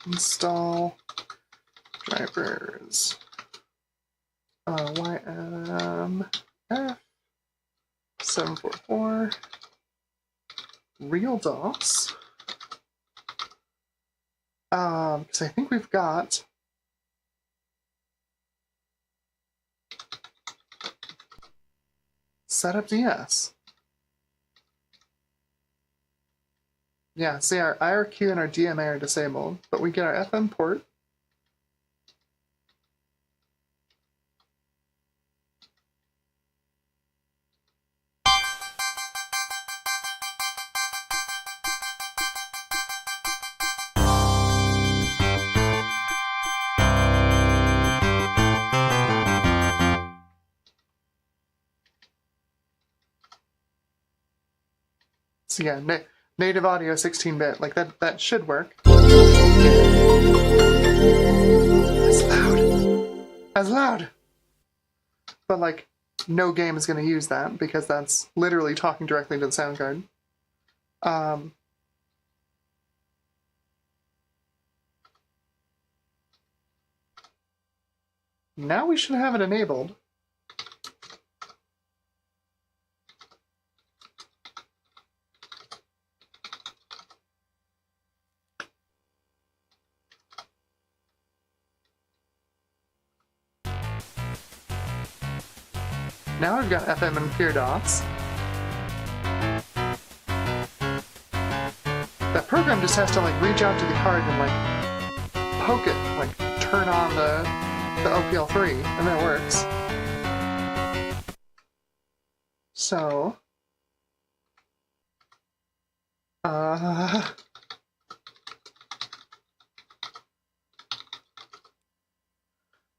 Install drivers. YMF 744 real DOS. Because I think we've got setup DS. Yeah, see, our IRQ and our DMA are disabled, but we get our FM port. So yeah, native audio 16-bit, like that should work. As loud. As loud. But like, no game is going to use that because that's literally talking directly to the sound card. Now we should have it enabled. Now I've got FM and pure dots. That program just has to like reach out to the card and like poke it, like turn on the OPL3, and that works. So,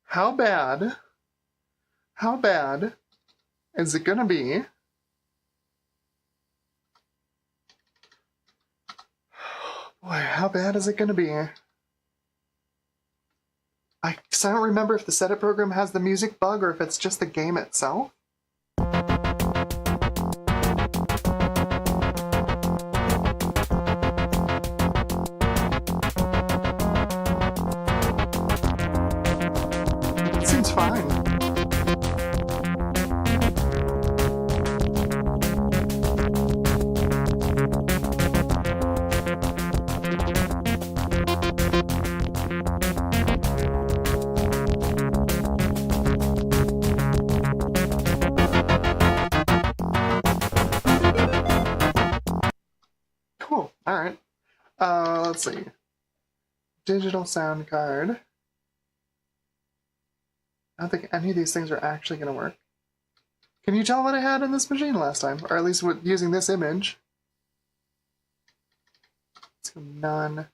how bad is it gonna be? Boy, how bad is it gonna be? Because I don't remember if the setup program has the music bug or if it's just the game itself. It seems fine. Alright. Let's see. Digital sound card. I don't think any of these things are actually going to work. Can you tell what I had in this machine last time? Or at least with using this image. Let's go none.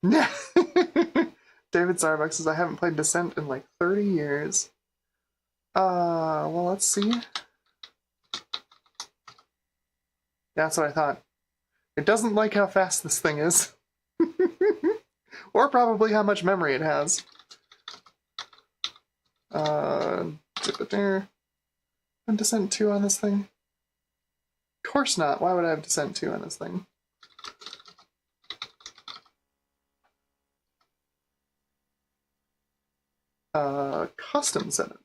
Yeah. David Starbucks says, I haven't played Descent in like 30 years. Well, let's see. That's what I thought. It doesn't like how fast this thing is. Or probably how much memory it has. Dip it there. And Descent 2 on this thing? Of course not. Why would I have Descent 2 on this thing? Custom setup.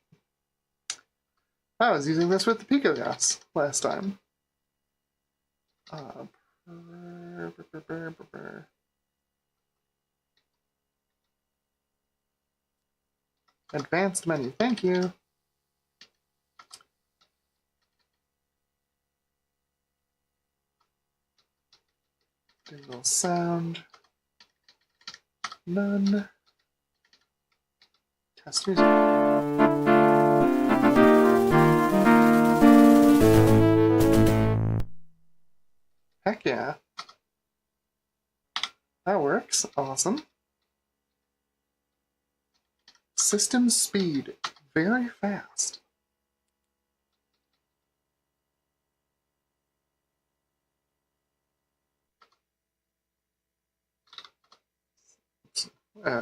I was using this with the PicoGas last time. Advanced menu, thank you. Digital sound. None. Test music. Heck yeah. That works. Awesome. System speed. Very fast. Is it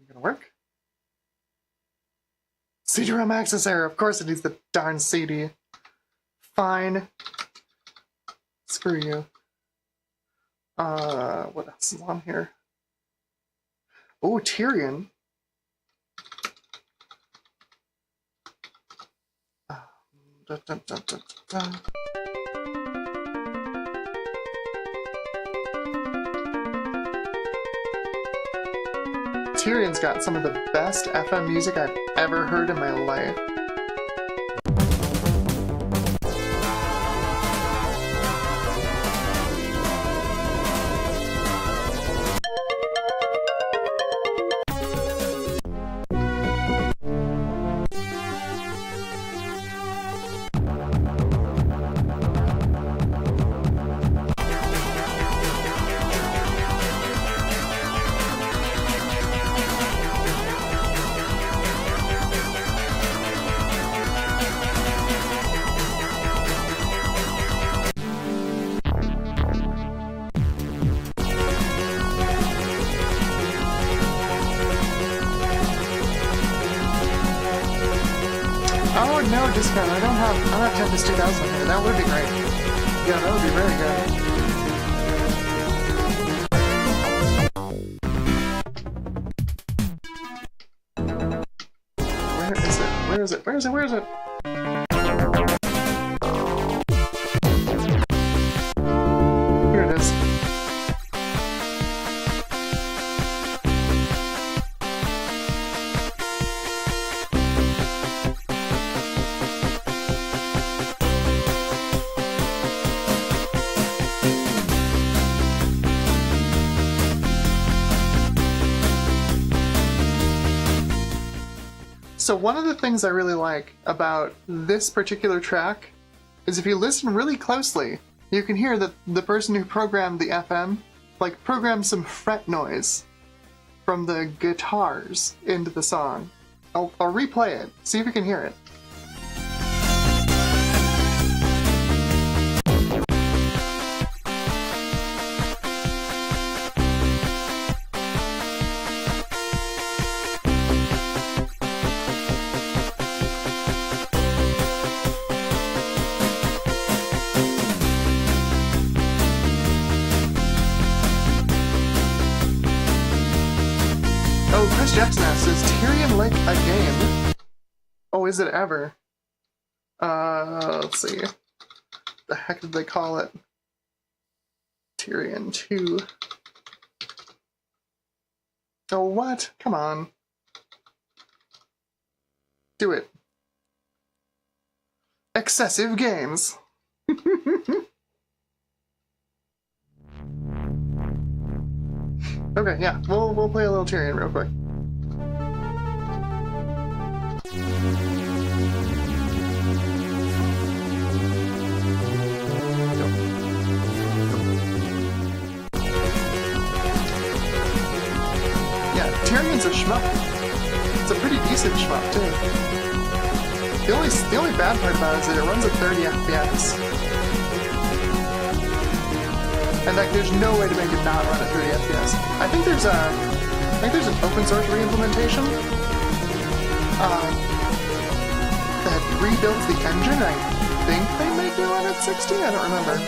gonna work? CD-ROM access error. Of course it needs the darn CD. Fine. Screw you. What else is on here? Oh, Tyrion. Dun, dun, dun, dun, dun. Tyrion's got some of the best FM music I've ever heard in my life. no, discount. I don't have Tempest 2000 here. That would be great. Yeah, that would be very good. Where is it? Where is it? Where is it? Where is it? Here it is. So one of the things I really like about this particular track is if you listen really closely, you can hear that the person who programmed the FM, like, programmed some fret noise from the guitars into the song. I'll replay it, see if you can hear it. Chris Jackson asks, is Tyrion Lake a game? Oh, is it ever? Let's see. The heck did they call it? Tyrion 2. Oh, what? Come on. Do it. Excessive games. Okay, yeah, we'll play a little Tyrion real quick. Yeah, Tyrion's a shmup. It's a pretty decent shmup too. The only bad part about it is that it runs at 30 FPS. And like, there's no way to make it not run at 30 FPS. I think there's an open source reimplementation that rebuilds the engine. I think they make it run at 60. I don't remember.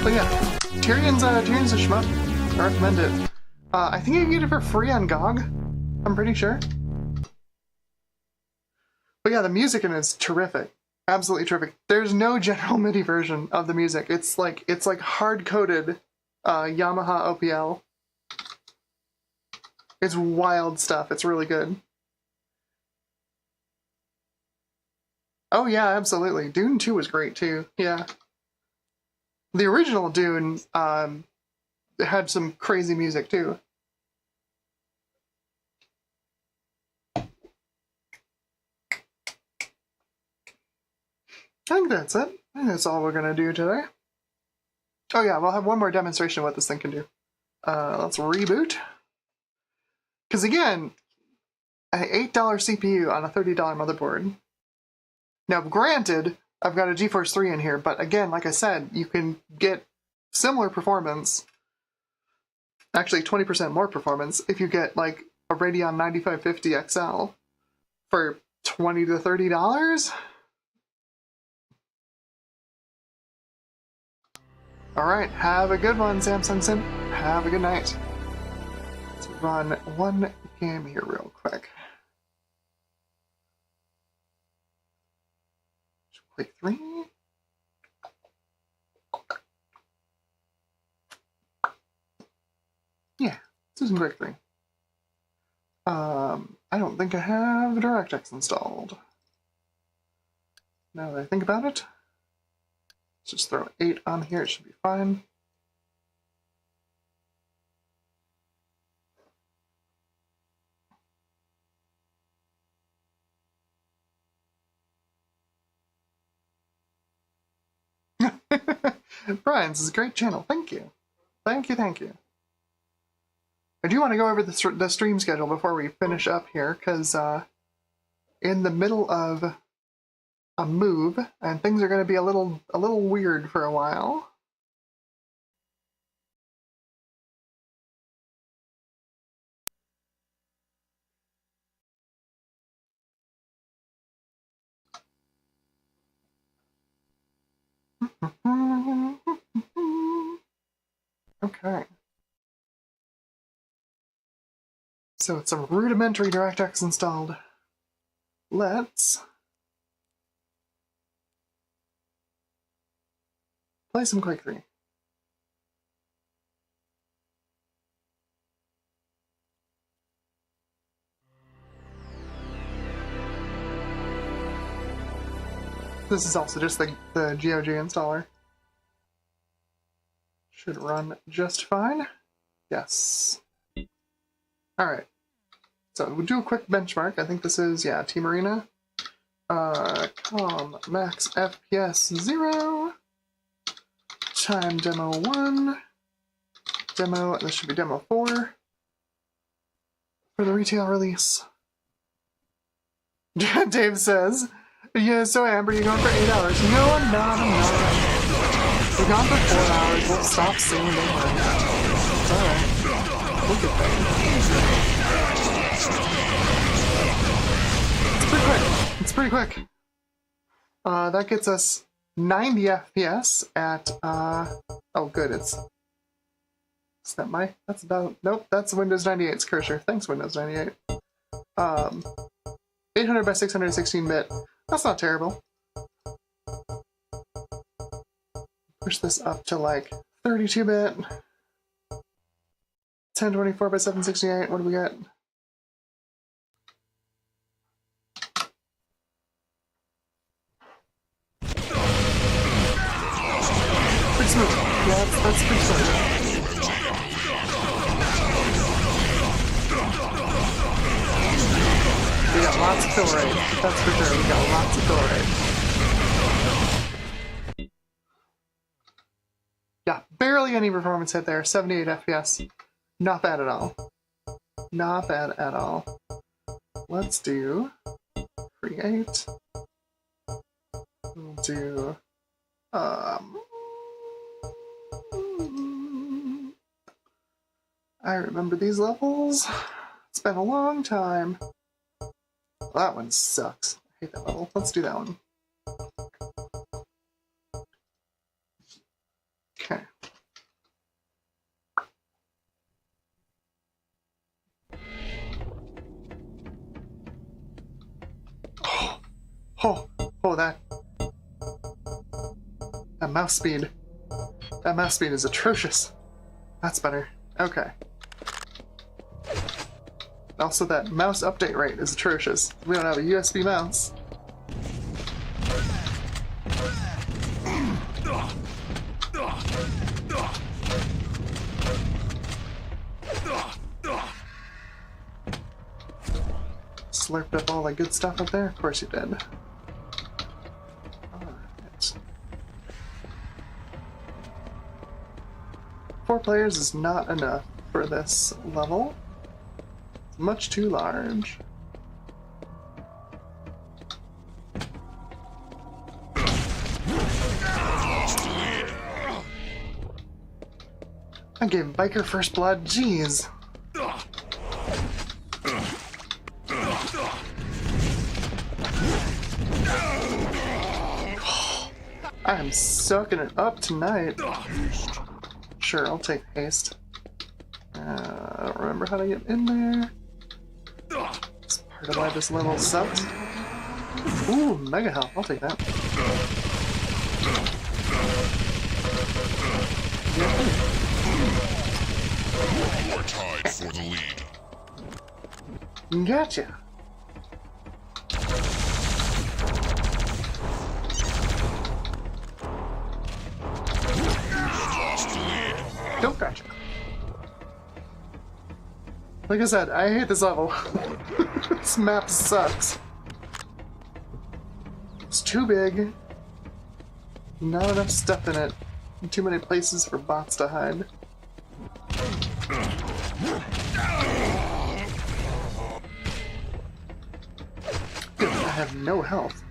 But yeah, Tyrion's a shmup. I recommend it. I think you can get it for free on GOG. I'm pretty sure. But yeah, the music in it is terrific. Absolutely terrific. There's no general MIDI version of the music. It's like hard-coded Yamaha OPL. It's wild stuff. It's really good. Oh yeah, absolutely. Dune 2 was great too. Yeah. The original Dune had some crazy music too. I think that's it. I think that's all we're gonna do today. Oh yeah, we'll have one more demonstration of what this thing can do. Let's reboot. Because again, an $8 CPU on a $30 motherboard. Now granted, I've got a GeForce 3 in here, but again, like I said, you can get similar performance, actually 20% more performance, if you get like a Radeon 9550 XL for $20 to $30. Alright, have a good one, Samsung Sim. Have a good night. Let's run one game here real quick. Play 3. do some quick 3. I don't think I have DirectX installed. Now that I think about it, let's just throw 8 on here, it should be fine. Brian, this is a great channel. Thank you. Thank you, thank you. I do want to go over the stream schedule before we finish up here, because in the middle of a move, and things are going to be a little weird for a while. Okay. So it's some rudimentary DirectX installed. Let's play some Quake 3. This is also just the GOG installer. Should run just fine. Yes. Alright. So we'll do a quick benchmark. I think this is, yeah, Team Arena. Com max FPS 0. Time demo 1. Demo, this should be demo 4. For the retail release. Dave says, yeah, so Amber, you're going for 8 hours. No, I'm not, We're gone for 4 hours. We'll stop singing. It's alright. We'll get there. It's pretty quick. That gets us 90 FPS at, oh good, is that my, that's about, nope, that's Windows 98's cursor. Thanks, Windows 98. 800 by 616-bit. That's not terrible. Push this up to like 32-bit. 1024 by 768. What do we got? Pretty smooth. Yeah, that's pretty smooth. We got lots of fill rate. That's for sure. We got lots of fill rate. Yeah, barely any performance hit there. 78 FPS. Not bad at all. Not bad at all. Let's do create. We'll do I remember these levels. It's been a long time. Well, that one sucks. I hate that level. Let's do that one. Okay. Oh, that mouse speed. That mouse speed is atrocious. That's better. Okay. Also, that mouse update rate is atrocious. We don't have a USB mouse. Slurped up all the good stuff up there? Of course you did. Alright. 4 players is not enough for this level. It's much too large. I gave Biker first blood, jeez. I am soaking it up tonight. Sure, I'll take haste. I don't remember how to get in there. That's part of why this level sucks. Ooh, mega health, I'll take that. Yeah. You're tied for the lead. Gotcha. Lost the lead. Don't gotcha. Like I said, I hate this level. This map sucks. It's too big. Not enough stuff in it. Too many places for bots to hide. I have no health.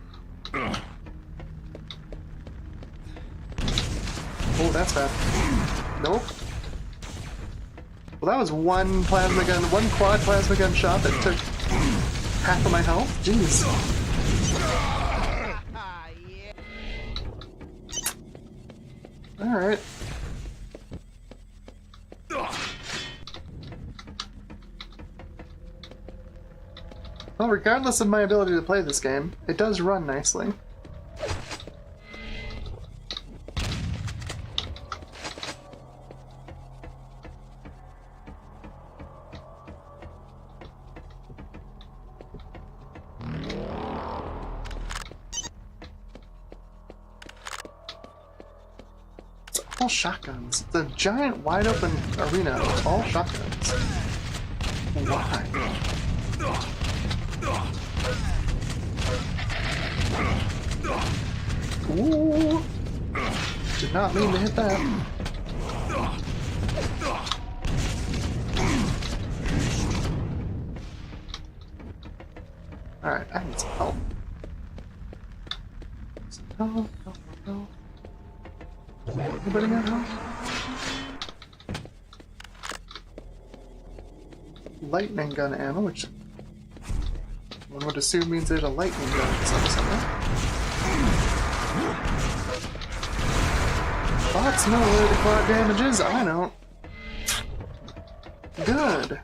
Oh, that's bad. Nope. Well, that was one plasma gun, one quad plasma gun shot that took half of my health. Jeez. Alright. Well, regardless of my ability to play this game, it does run nicely. It's all shotguns. It's a giant, wide-open arena with all shotguns. Why? Ooh! Did not mean to hit that. Alright, I need some help. Some help. Anybody got help? Lightning gun ammo, which one would assume means there's a lightning gun somewhere. Bots know where the quad damage is, I don't. Good.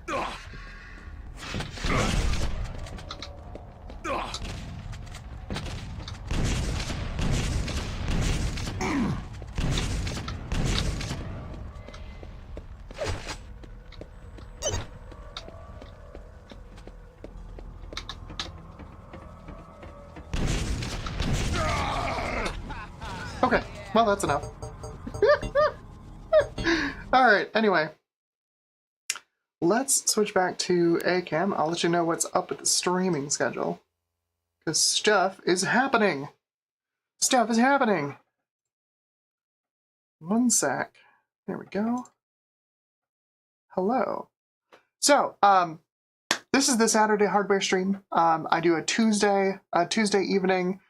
Okay, well that's enough. Alright, anyway. Let's switch back to ACAM. I'll let you know what's up with the streaming schedule. Because stuff is happening! Stuff is happening! One sec. There we go. Hello. So, this is the Saturday hardware stream. I do a Tuesday evening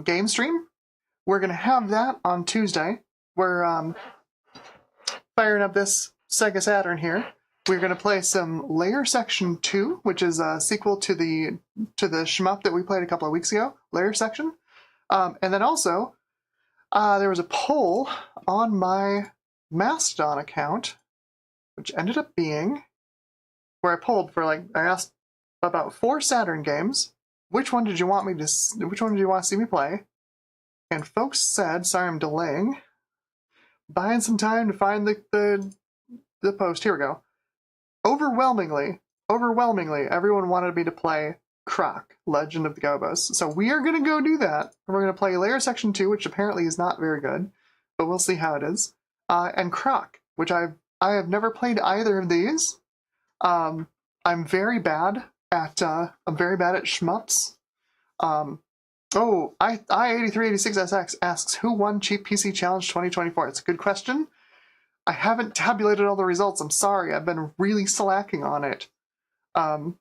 game stream. We're going to have that on Tuesday. We're firing up this Sega Saturn here. We're going to play some Layer Section 2, which is a sequel to the shmup that we played a couple of weeks ago, Layer Section. And then also, there was a poll on my Mastodon account, which ended up being where I polled for I asked about 4 Saturn games. Which one did you want to see me play? And folks said, sorry I'm delaying, buying some time to find the post. Here we go. Overwhelmingly, everyone wanted me to play Croc, Legend of the Gobos. So we are going to go do that. We're going to play Layer Section 2, which apparently is not very good, but we'll see how it is. And Croc, which I have never played either of these. I'm very bad at shmups. Oh, I8386SX asks, who won Cheap PC Challenge 2024? It's a good question. I haven't tabulated all the results. I'm sorry. I've been really slacking on it. And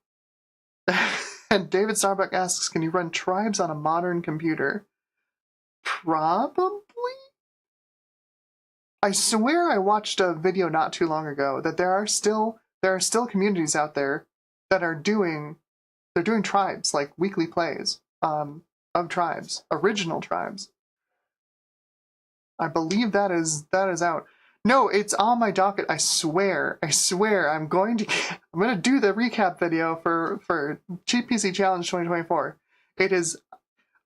David Starbuck asks, can you run Tribes on a modern computer? Probably? I swear I watched a video not too long ago that there are still communities out there that are doing Tribes, like weekly plays. Of Tribes, original Tribes. I believe that is out. No, it's on my docket. I swear. I'm going to do the recap video for Cheap PC Challenge 2024.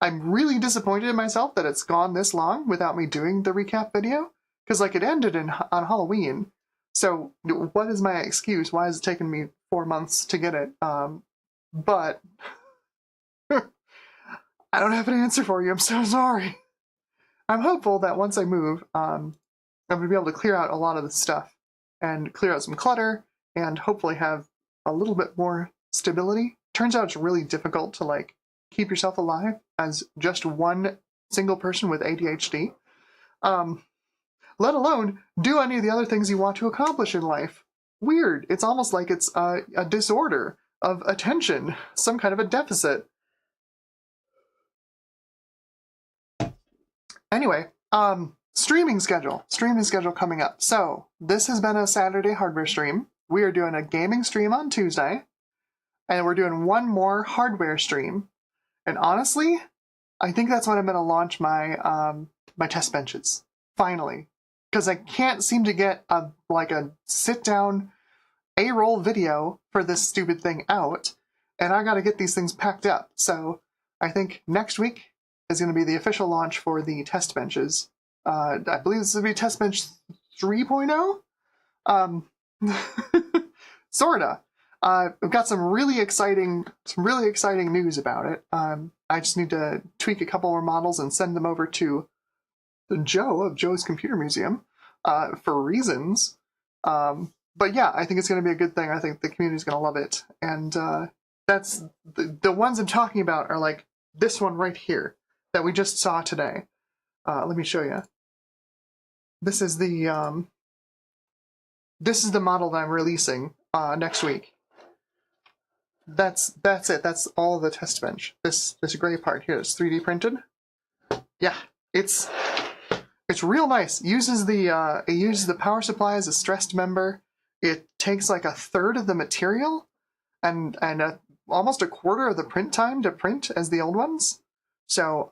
I'm really disappointed in myself that it's gone this long without me doing the recap video, because it ended on Halloween, So what is my excuse? Why has it taken me 4 months to get it? But I don't have an answer for you. I'm so sorry. I'm hopeful that once I move, I'm going to be able to clear out a lot of the stuff and clear out some clutter and hopefully have a little bit more stability. Turns out it's really difficult to like keep yourself alive as just one single person with ADHD, let alone do any of the other things you want to accomplish in life. Weird. It's almost like it's a disorder of attention, some kind of a deficit. Anyway, streaming schedule coming up. So this has been a Saturday hardware stream. We are doing a gaming stream on Tuesday, and we're doing one more hardware stream. And honestly, I think that's when I'm going to launch my my test benches finally, because I can't seem to get a sit down A-roll video for this stupid thing out, and I got to get these things packed up. So I think next week is going to be the official launch for the test benches. I believe this will be test bench 3.0. Sorta. We've got some really exciting news about it. I just need to tweak a couple more models and send them over to Joe of Joe's Computer Museum for reasons. But yeah, I think it's going to be a good thing. I think the community's going to love it. And that's the ones I'm talking about are like this one right here that we just saw today. Let me show you. This is the model that I'm releasing next week. That's it. That's all the test bench. This gray part here is 3D printed. Yeah, it's real nice. It uses the power supply as a stressed member. It takes like a third of the material and almost a quarter of the print time to print as the old ones. So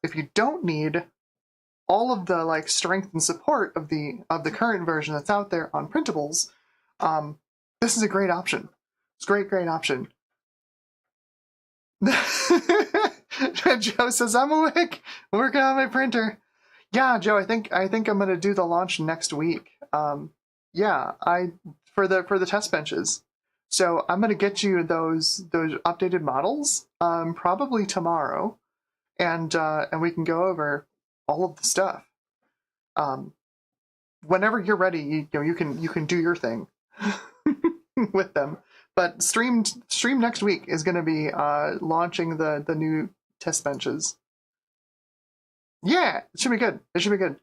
if you don't need all of the like strength and support of the current version that's out there on printables, this is a great option. It's a great option. Joe says, I'm awake, working on my printer. Yeah, Joe, I think I'm gonna do the launch next week. Yeah, for the test benches. So I'm gonna get you those updated models probably tomorrow, and we can go over all of the stuff. Whenever you're ready, you can do your thing with them. But stream next week is going to be launching the new test benches. Yeah, it should be good. It should be good.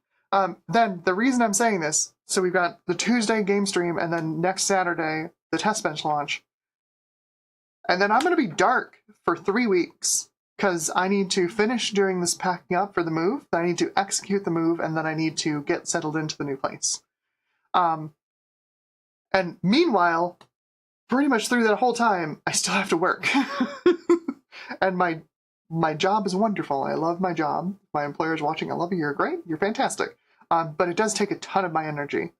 Then the reason I'm saying this, so we've got the Tuesday game stream, and then next Saturday the test bench launch, and then I'm going to be dark for 3 weeks because I need to finish doing this packing up for the move. Then I need to execute the move, and then I need to get settled into the new place. And meanwhile, pretty much through that whole time, I still have to work. And my job is wonderful. I love my job. My employer's watching. I love you. You're great. You're fantastic. But it does take a ton of my energy.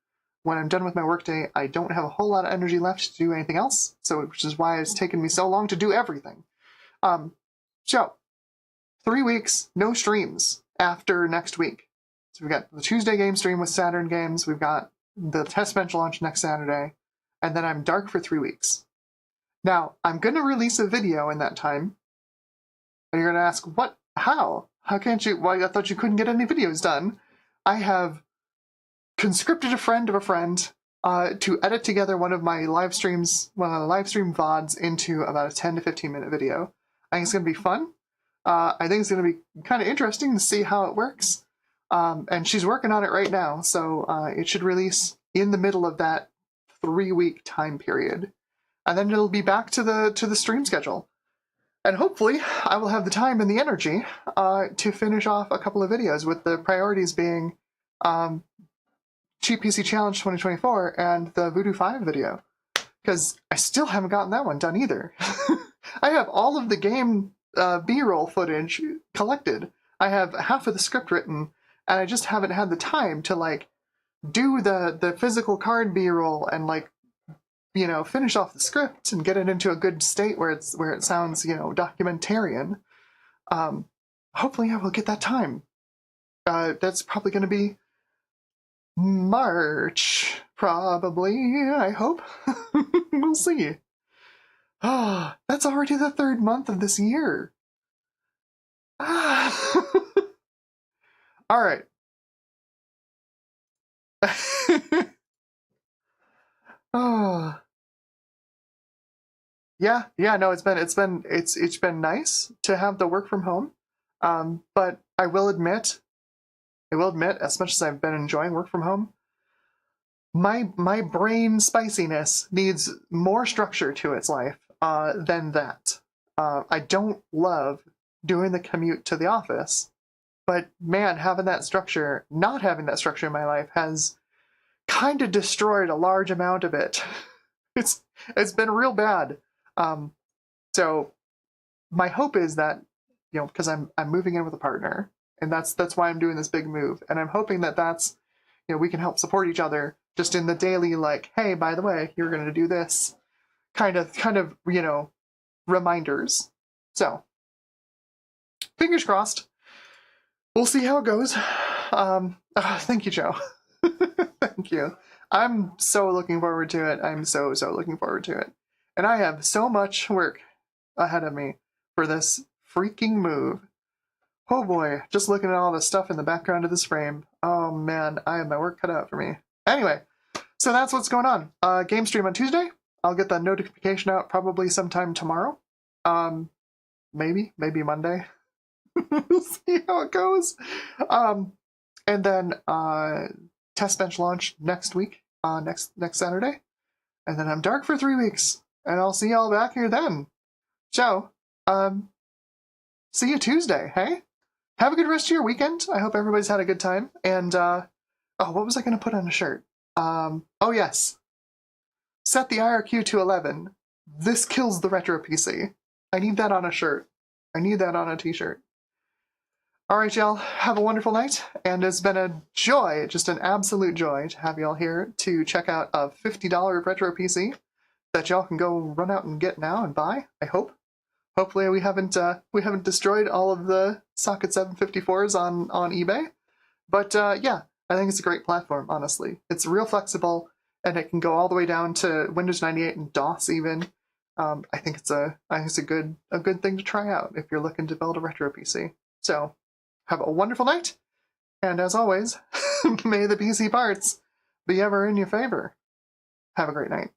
When I'm done with my workday, I don't have a whole lot of energy left to do anything else. So, which is why it's taken me so long to do everything. So 3 weeks, no streams after next week. So we've got the Tuesday game stream with Saturn games. We've got the test bench launch next Saturday. And then I'm dark for 3 weeks. Now, I'm going to release a video in that time. And you're going to ask, what? How? How can't you? Why, I thought you couldn't get any videos done. I have conscripted a friend of a friend to edit together one of my live stream VODs into about a 10 to 15 minute video. I think it's going to be fun. I think it's going to be kind of interesting to see how it works. And she's working on it right now, so it should release in the middle of that 3-week time period, and then it'll be back to the stream schedule. And hopefully, I will have the time and the energy to finish off a couple of videos, with the priorities being Cheap PC Challenge 2024 and the Voodoo 5 video, because I still haven't gotten that one done either. I have all of the game B-roll footage collected. I have half of the script written, and I just haven't had the time to like do the physical card B-roll and like, you know, finish off the script and get it into a good state where it sounds, you know, documentarian. Hopefully I will get that time. That's probably going to be March, probably, I hope. We'll see. Ah, that's already the 3rd month of this year. Ah. All right. Oh. Yeah, no, it's been nice to have the work from home. But I will admit, as much as I've been enjoying work from home, my brain spiciness needs more structure to its life than that. I don't love doing the commute to the office, but man, not having that structure in my life has kind of destroyed a large amount of it. It's it's been real bad. Um, so my hope is that, because I'm moving in with a partner, and that's why I'm doing this big move, and I'm hoping that that's, we can help support each other just in the daily, like, hey, by the way, you're going to do this kind of reminders. So fingers crossed. We'll see how it goes. Thank you, Joe. Thank you. I'm so looking forward to it. I'm so looking forward to it, and I have so much work ahead of me for this freaking move. Oh boy, just looking at all the stuff in the background of this frame. Oh man, I have my work cut out for me. Anyway, so that's what's going on. Game stream on Tuesday. I'll get the notification out probably sometime tomorrow. Maybe Monday. We'll see how it goes. And then test bench launch next week, next Saturday. And then I'm dark for 3 weeks. And I'll see y'all back here then. So, see you Tuesday, hey? Have a good rest of your weekend. I hope everybody's had a good time. And, what was I going to put on a shirt? Oh yes. Set the IRQ to 11. This kills the retro PC. I need that on a shirt. I need that on a t-shirt. Alright, y'all. Have a wonderful night. And it's been a joy, just an absolute joy to have y'all here to check out a $50 retro PC that y'all can go run out and get now and buy, I hope. Hopefully we haven't destroyed all of the Socket 754s on eBay. But yeah, I think it's a great platform, honestly. It's real flexible, and it can go all the way down to Windows 98 and DOS even. I think it's a good thing to try out if you're looking to build a retro PC. So, have a wonderful night, and as always, may the PC parts be ever in your favor. Have a great night.